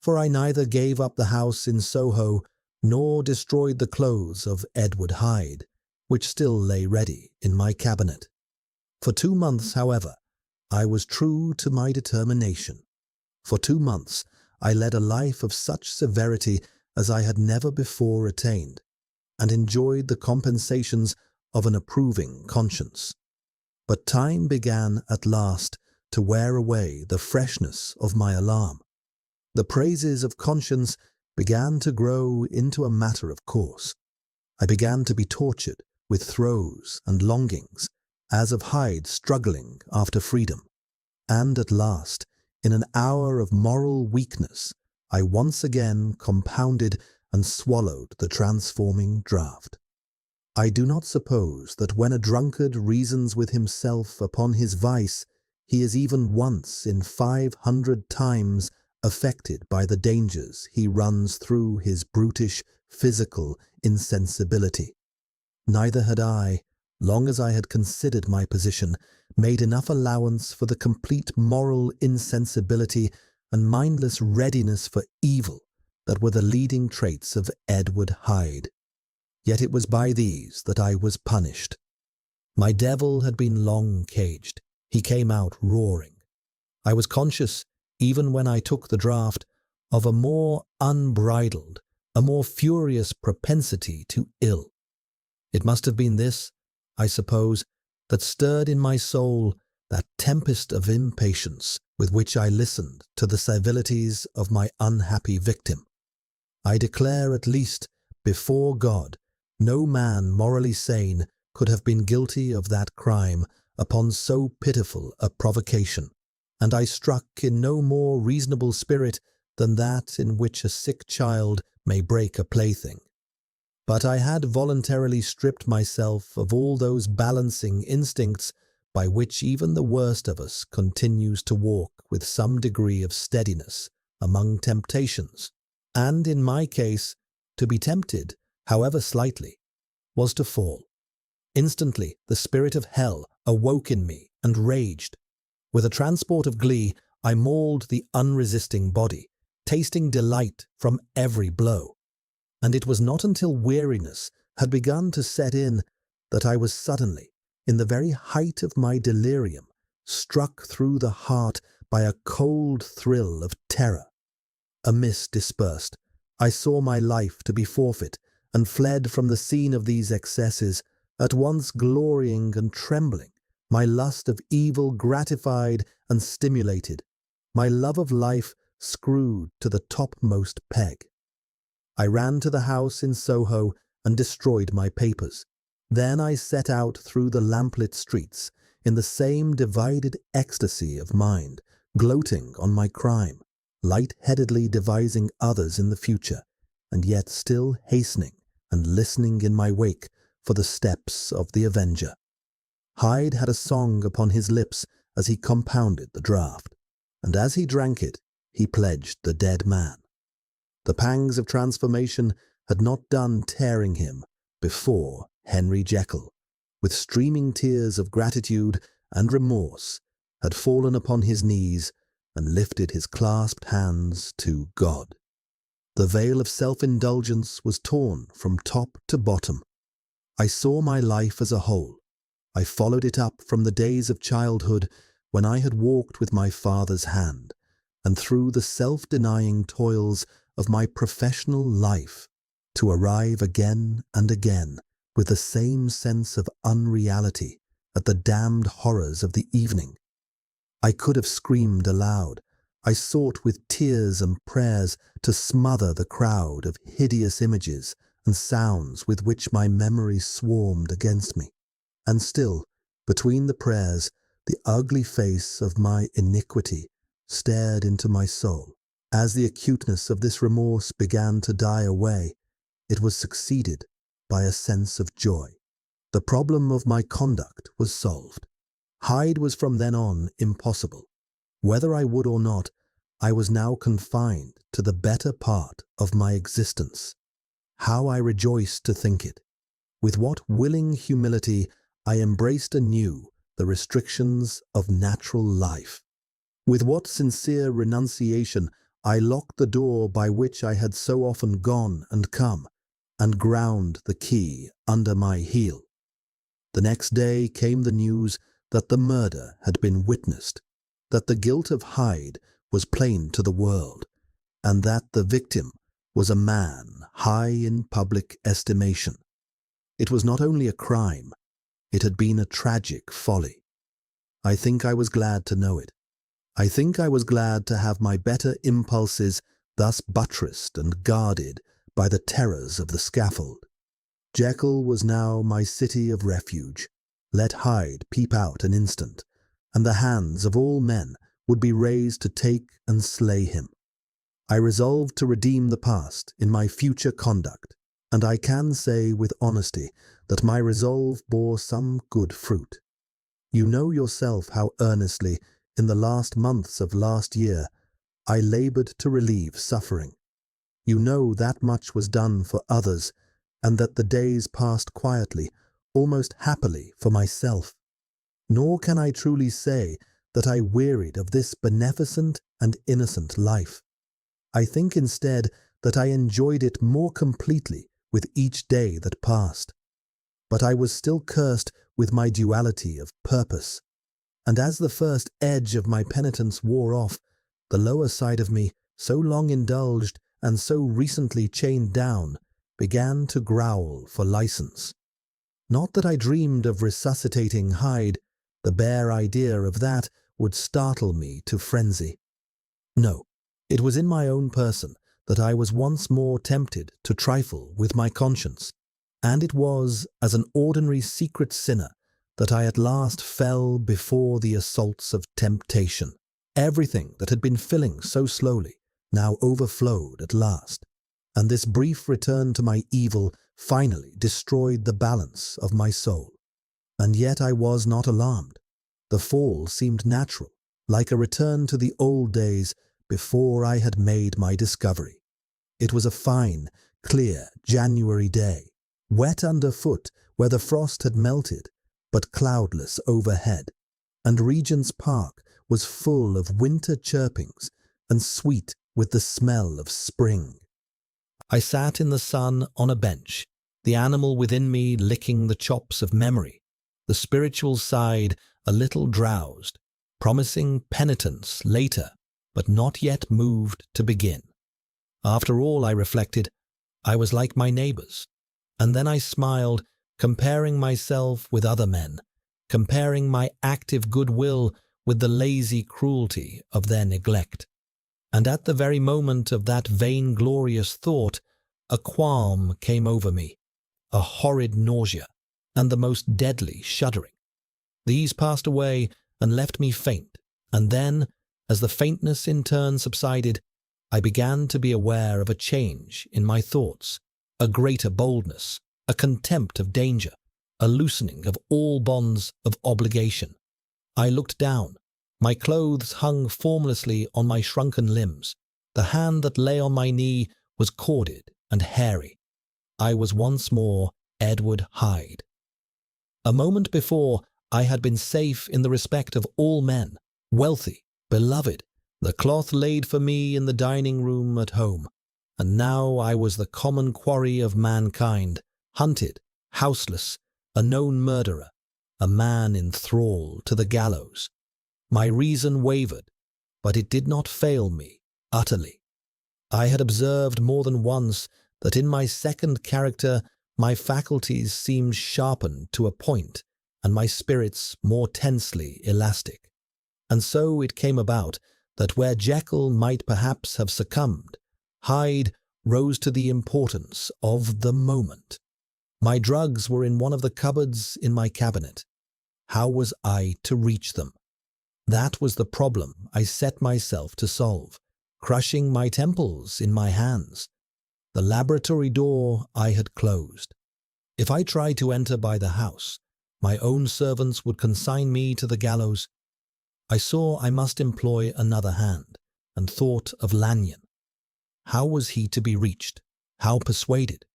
for I neither gave up the house in Soho nor destroyed the clothes of Edward Hyde, which still lay ready in my cabinet. For 2 months, however, I was true to my determination. For 2 months I led a life of such severity as I had never before attained, and enjoyed the compensations of an approving conscience. But time began at last to wear away the freshness of my alarm. The praises of conscience began to grow into a matter of course. I began to be tortured with throes and longings, as of Hyde struggling after freedom. And at last, in an hour of moral weakness, I once again compounded and swallowed the transforming draught. I do not suppose that when a drunkard reasons with himself upon his vice, he is even once in 500 times affected by the dangers he runs through his brutish physical insensibility. Neither had I, long as I had considered my position, made enough allowance for the complete moral insensibility and mindless readiness for evil that were the leading traits of Edward Hyde. Yet it was by these that I was punished. My devil had been long caged. He came out roaring. I was conscious, even when I took the draught, of a more unbridled, a more furious propensity to ill. It must have been this, I suppose, that stirred in my soul that tempest of impatience with which I listened to the civilities of my unhappy victim. I declare at least, before God, no man morally sane could have been guilty of that crime upon so pitiful a provocation, and I struck in no more reasonable spirit than that in which a sick child may break a plaything. But I had voluntarily stripped myself of all those balancing instincts by which even the worst of us continues to walk with some degree of steadiness among temptations, and in my case, to be tempted, however slightly, was to fall. Instantly the spirit of hell awoke in me and raged. With a transport of glee, I mauled the unresisting body, tasting delight from every blow. And it was not until weariness had begun to set in that I was suddenly, in the very height of my delirium, struck through the heart by a cold thrill of terror. A mist dispersed. I saw my life to be forfeit, and fled from the scene of these excesses, at once glorying and trembling, my lust of evil gratified and stimulated, my love of life screwed to the topmost peg. I ran to the house in Soho and destroyed my papers. Then I set out through the lamplit streets, in the same divided ecstasy of mind, gloating on my crime, light-headedly devising others in the future, and yet still hastening and listening in my wake for the steps of the avenger. Hyde had a song upon his lips as he compounded the draught, and as he drank it, he pledged the dead man. The pangs of transformation had not done tearing him before Henry Jekyll, with streaming tears of gratitude and remorse, had fallen upon his knees and lifted his clasped hands to God. The veil of self-indulgence was torn from top to bottom. I saw my life as a whole. I followed it up from the days of childhood when I had walked with my father's hand, and through the self-denying toils of my professional life, to arrive again and again with the same sense of unreality at the damned horrors of the evening. I could have screamed aloud. I sought with tears and prayers to smother the crowd of hideous images and sounds with which my memory swarmed against me. And still, between the prayers, the ugly face of my iniquity stared into my soul. As the acuteness of this remorse began to die away, it was succeeded by a sense of joy. The problem of my conduct was solved. Hyde was from then on impossible. Whether I would or not, I was now confined to the better part of my existence. How I rejoiced to think it! With what willing humility I embraced anew the restrictions of natural life. With what sincere renunciation I locked the door by which I had so often gone and come, and ground the key under my heel. The next day came the news that the murder had been witnessed, that the guilt of Hyde was plain to the world, and that the victim was a man high in public estimation. It was not only a crime, it had been a tragic folly. I think I was glad to know it. I think I was glad to have my better impulses thus buttressed and guarded by the terrors of the scaffold. Jekyll was now my city of refuge. Let Hyde peep out an instant, and the hands of all men would be raised to take and slay him. I resolved to redeem the past in my future conduct, and I can say with honesty that my resolve bore some good fruit. You know yourself how earnestly, in the last months of last year, I labored to relieve suffering. You know that much was done for others, and that the days passed quietly, almost happily for myself. Nor can I truly say that I wearied of this beneficent and innocent life. I think instead that I enjoyed it more completely with each day that passed. But I was still cursed with my duality of purpose, and as the first edge of my penitence wore off, the lower side of me, so long indulged and so recently chained down, began to growl for license. Not that I dreamed of resuscitating Hyde. The bare idea of that would startle me to frenzy. No, it was in my own person that I was once more tempted to trifle with my conscience, and it was as an ordinary secret sinner that I at last fell before the assaults of temptation. Everything that had been filling so slowly now overflowed at last, and this brief return to my evil finally destroyed the balance of my soul. And yet I was not alarmed. The fall seemed natural, like a return to the old days before I had made my discovery. It was a fine, clear January day, wet underfoot where the frost had melted, but cloudless overhead, and Regent's Park was full of winter chirpings and sweet with the smell of spring. I sat in the sun on a bench, the animal within me licking the chops of memory, the spiritual side a little drowsed, promising penitence later, but not yet moved to begin. After all, I reflected, I was like my neighbors. And then I smiled, comparing myself with other men, comparing my active goodwill with the lazy cruelty of their neglect. And at the very moment of that vainglorious thought, a qualm came over me, a horrid nausea, and the most deadly shuddering. These passed away and left me faint, and then, as the faintness in turn subsided, I began to be aware of a change in my thoughts, a greater boldness, a contempt of danger, a loosening of all bonds of obligation. I looked down. My clothes hung formlessly on my shrunken limbs. The hand that lay on my knee was corded and hairy. I was once more Edward Hyde. A moment before, I had been safe in the respect of all men, wealthy, beloved, the cloth laid for me in the dining room at home. And now I was the common quarry of mankind, hunted, houseless, a known murderer, a man in thrall to the gallows. My reason wavered, but it did not fail me utterly. I had observed more than once that in my second character my faculties seemed sharpened to a point, and my spirits more tensely elastic. And so it came about that where Jekyll might perhaps have succumbed, Hyde rose to the importance of the moment. My drugs were in one of the cupboards in my cabinet. How was I to reach them? That was the problem I set myself to solve, crushing my temples in my hands. The laboratory door I had closed. If I tried to enter by the house, my own servants would consign me to the gallows. I saw I must employ another hand, and thought of Lanyon. How was he to be reached? How persuaded?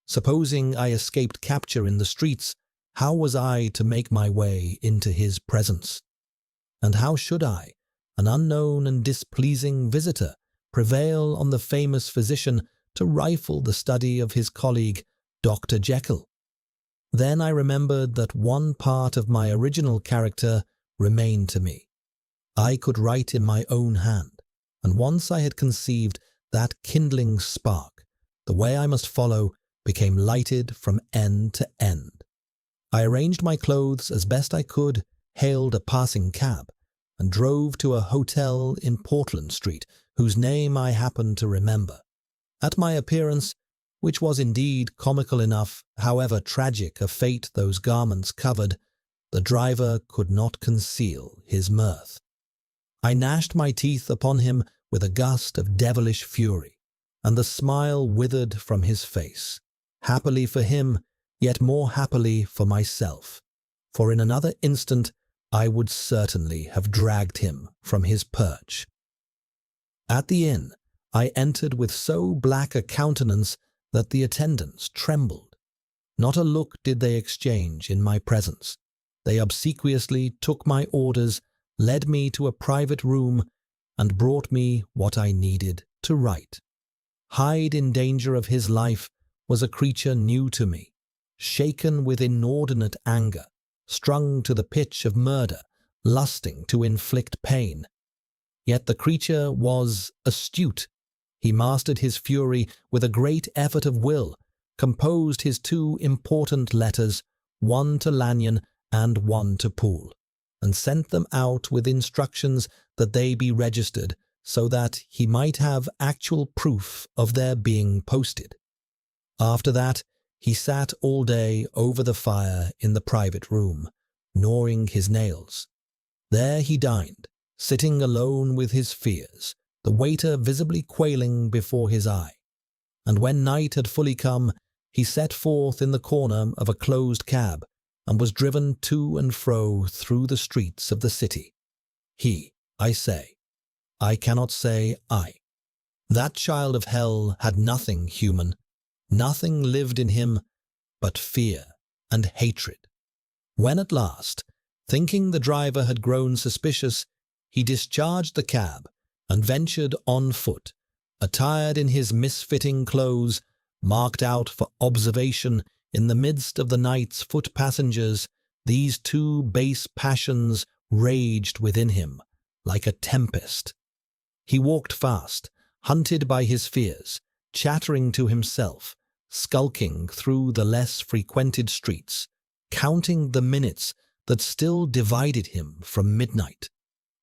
Supposing I escaped capture in the streets, how was I to make my way into his presence? And how should I, an unknown and displeasing visitor, prevail on the famous physician to rifle the study of his colleague, Dr. Jekyll? Then I remembered that one part of my original character remained to me. I could write in my own hand, and once I had conceived that kindling spark, the way I must follow became lighted from end to end. I arranged my clothes as best I could, hailed a passing cab, and drove to a hotel in Portland Street, whose name I happened to remember. At my appearance, which was indeed comical enough, however tragic a fate those garments covered, the driver could not conceal his mirth. I gnashed my teeth upon him with a gust of devilish fury, and the smile withered from his face, happily for him, yet more happily for myself, for in another instant I would certainly have dragged him from his perch. At the inn, I entered with so black a countenance that the attendants trembled. Not a look did they exchange in my presence. They obsequiously took my orders, led me to a private room, and brought me what I needed to write. Hyde in danger of his life was a creature new to me, shaken with inordinate anger, strung to the pitch of murder, lusting to inflict pain. Yet the creature was astute. He mastered his fury with a great effort of will, composed his two important letters, one to Lanyon and one to Poole, and sent them out with instructions that they be registered so that he might have actual proof of their being posted. After that, he sat all day over the fire in the private room, gnawing his nails. There he dined, sitting alone with his fears, the waiter visibly quailing before his eye. And when night had fully come, he set forth in the corner of a closed cab, and was driven to and fro through the streets of the city. He, I say. I cannot say I. That child of hell had nothing human. Nothing lived in him but fear and hatred. When at last, thinking the driver had grown suspicious, he discharged the cab and ventured on foot, attired in his misfitting clothes, marked out for observation in the midst of the night's foot passengers, these two base passions raged within him like a tempest. He walked fast, hunted by his fears, chattering to himself, skulking through the less frequented streets, counting the minutes that still divided him from midnight.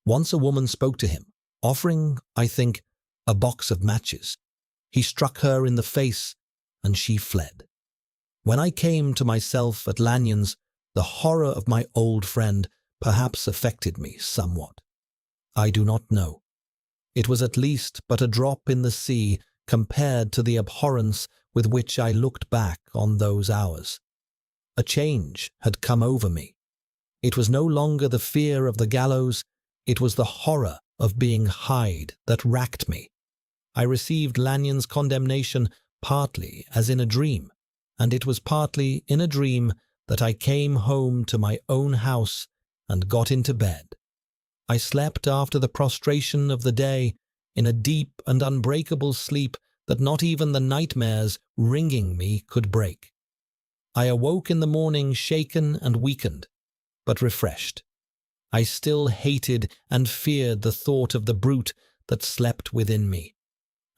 Once a woman spoke to him, offering, I think, a box of matches. He struck her in the face, and she fled. When I came to myself at Lanyon's, the horror of my old friend perhaps affected me somewhat. I do not know. It was at least but a drop in the sea compared to the abhorrence with which I looked back on those hours. A change had come over me. It was no longer the fear of the gallows, it was the horror of being Hyde that racked me. I received Lanyon's condemnation partly as in a dream, and it was partly in a dream that I came home to my own house and got into bed. I slept after the prostration of the day in a deep and unbreakable sleep that not even the nightmares wringing me could break. I awoke in the morning shaken and weakened, but refreshed. I still hated and feared the thought of the brute that slept within me,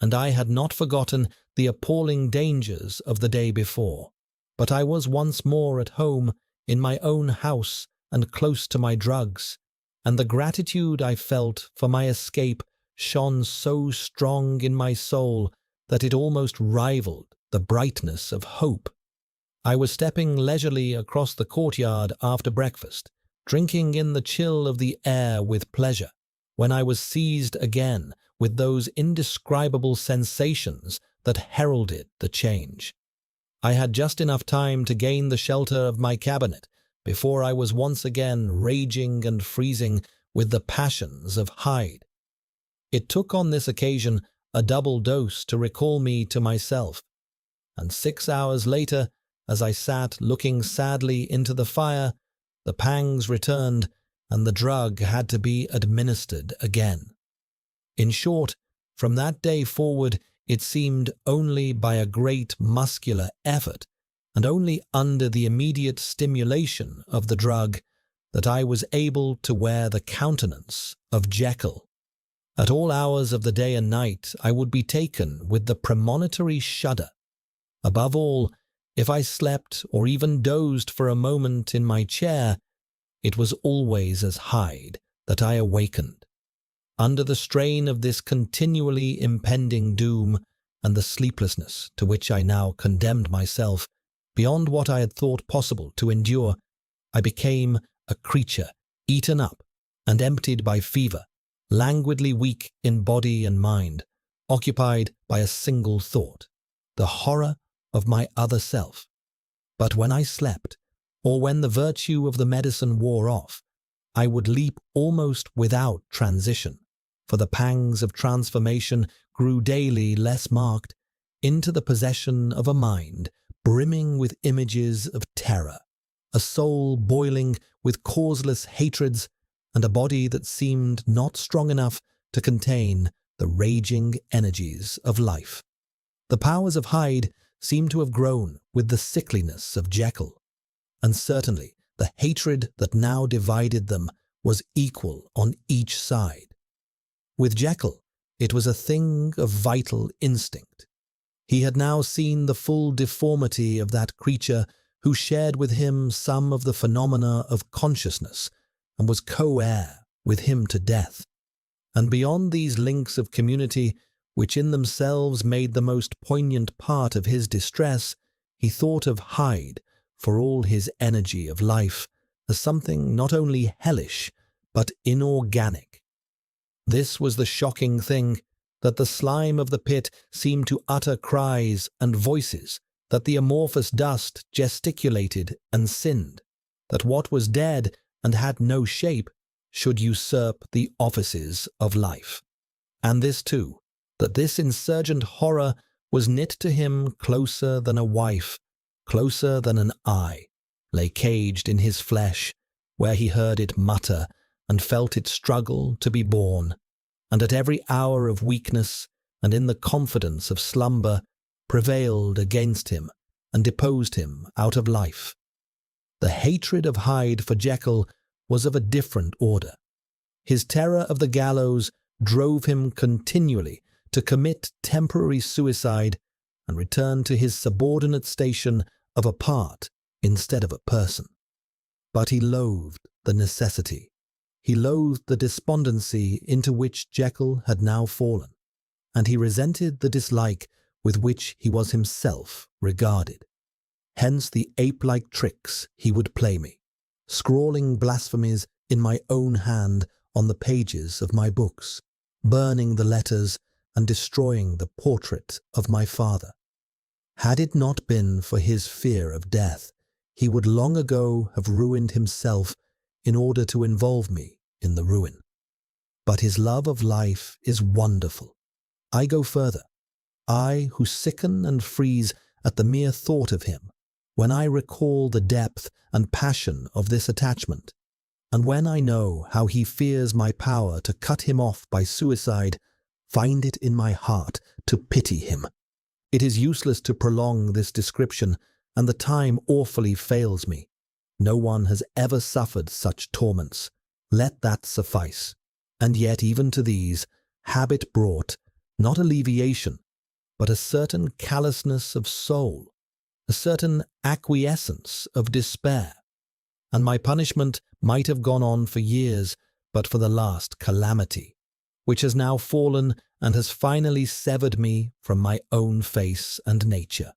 and I had not forgotten the appalling dangers of the day before. But I was once more at home in my own house and close to my drugs, and the gratitude I felt for my escape shone so strong in my soul that it almost rivaled the brightness of hope. I was stepping leisurely across the courtyard after breakfast, drinking in the chill of the air with pleasure, when I was seized again with those indescribable sensations that heralded the change. I had just enough time to gain the shelter of my cabinet before I was once again raging and freezing with the passions of Hyde. It took on this occasion a double dose to recall me to myself, and 6 hours later, as I sat looking sadly into the fire, the pangs returned and the drug had to be administered again. In short, from that day forward, it seemed only by a great muscular effort, and only under the immediate stimulation of the drug, that I was able to wear the countenance of Jekyll. At all hours of the day and night I would be taken with the premonitory shudder. Above all, if I slept or even dozed for a moment in my chair, it was always as Hyde that I awakened. Under the strain of this continually impending doom and the sleeplessness to which I now condemned myself, beyond what I had thought possible to endure, I became a creature eaten up and emptied by fever, languidly weak in body and mind, occupied by a single thought, the horror of my other self. But when I slept, or when the virtue of the medicine wore off, I would leap almost without transition, for the pangs of transformation grew daily less marked, into the possession of a mind brimming with images of terror, a soul boiling with causeless hatreds, and a body that seemed not strong enough to contain the raging energies of life. The powers of Hyde seemed to have grown with the sickliness of Jekyll, and certainly the hatred that now divided them was equal on each side. With Jekyll, it was a thing of vital instinct. He had now seen the full deformity of that creature who shared with him some of the phenomena of consciousness and was co-heir with him to death. And beyond these links of community, which in themselves made the most poignant part of his distress, he thought of Hyde, for all his energy of life, as something not only hellish, but inorganic. This was the shocking thing, that the slime of the pit seemed to utter cries and voices, that the amorphous dust gesticulated and sinned, that what was dead and had no shape should usurp the offices of life. And this too, that this insurgent horror was knit to him closer than a wife, closer than an eye, lay caged in his flesh, where he heard it mutter and felt it struggle to be born, and at every hour of weakness and in the confidence of slumber, prevailed against him and deposed him out of life. The hatred of Hyde for Jekyll was of a different order. His terror of the gallows drove him continually to commit temporary suicide and return to his subordinate station of a part instead of a person. But he loathed the necessity. He loathed the despondency into which Jekyll had now fallen, and he resented the dislike with which he was himself regarded. Hence the ape-like tricks he would play me, scrawling blasphemies in my own hand on the pages of my books, burning the letters and destroying the portrait of my father. Had it not been for his fear of death, he would long ago have ruined himself in order to involve me in the ruin. But his love of life is wonderful. I go further. I, who sicken and freeze at the mere thought of him, when I recall the depth and passion of this attachment, and when I know how he fears my power to cut him off by suicide, find it in my heart to pity him. It is useless to prolong this description, and the time awfully fails me. No one has ever suffered such torments. Let that suffice. And yet even to these, habit brought, not alleviation, but a certain callousness of soul, a certain acquiescence of despair. And my punishment might have gone on for years but for the last calamity, which has now fallen and has finally severed me from my own face and nature.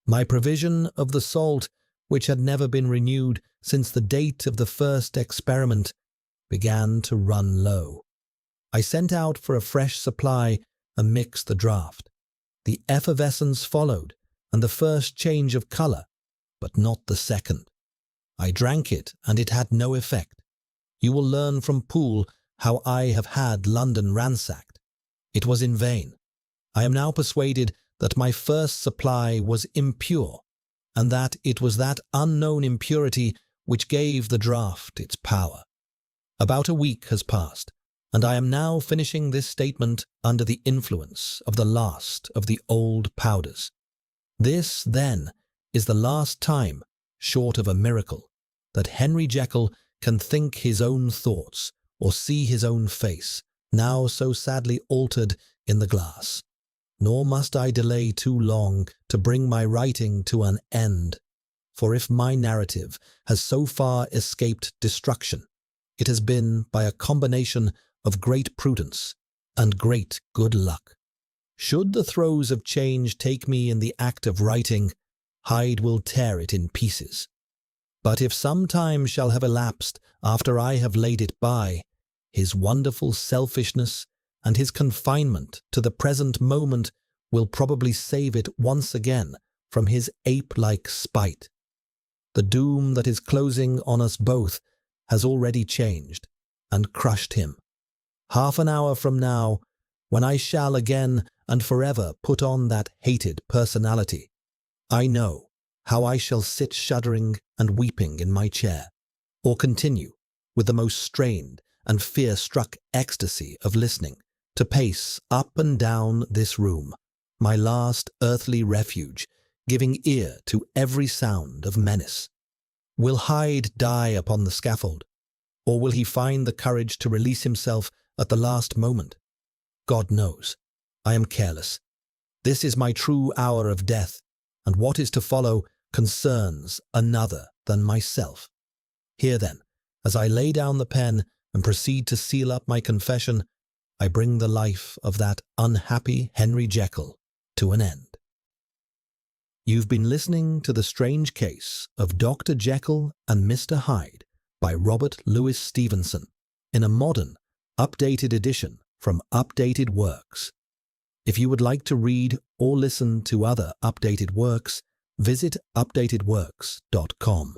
My provision of the salt, which had never been renewed since the date of the first experiment, began to run low. I sent out for a fresh supply and mixed the draught. The effervescence followed, and the first change of colour, but not the second. I drank it, and it had no effect. You will learn from Poole how I have had London ransacked. It was in vain. I am now persuaded that my first supply was impure, and that it was that unknown impurity which gave the draught its power. About a week has passed, and I am now finishing this statement under the influence of the last of the old powders. This, then, is the last time, short of a miracle, that Henry Jekyll can think his own thoughts or see his own face, now so sadly altered in the glass. Nor must I delay too long to bring my writing to an end, for if my narrative has so far escaped destruction, it has been by a combination of great prudence and great good luck. Should the throes of change take me in the act of writing, Hyde will tear it in pieces. But if some time shall have elapsed after I have laid it by, his wonderful selfishness and his confinement to the present moment will probably save it once again from his ape-like spite. The doom that is closing on us both has already changed and crushed him. Half an hour from now, when I shall again and forever put on that hated personality, I know how I shall sit shuddering and weeping in my chair, or continue, with the most strained and fear-struck ecstasy of listening, to pace up and down this room, my last earthly refuge, giving ear to every sound of menace. Will Hyde die upon the scaffold, or will he find the courage to release himself at the last moment? God knows. I am careless. This is my true hour of death, and what is to follow concerns another than myself. Here then, as I lay down the pen and proceed to seal up my confession, I bring the life of that unhappy Henry Jekyll to an end. You've been listening to The Strange Case of Dr. Jekyll and Mr. Hyde by Robert Louis Stevenson in a modern, updated edition from Updated Works. If you would like to read or listen to other updated works, visit updatedworks.com.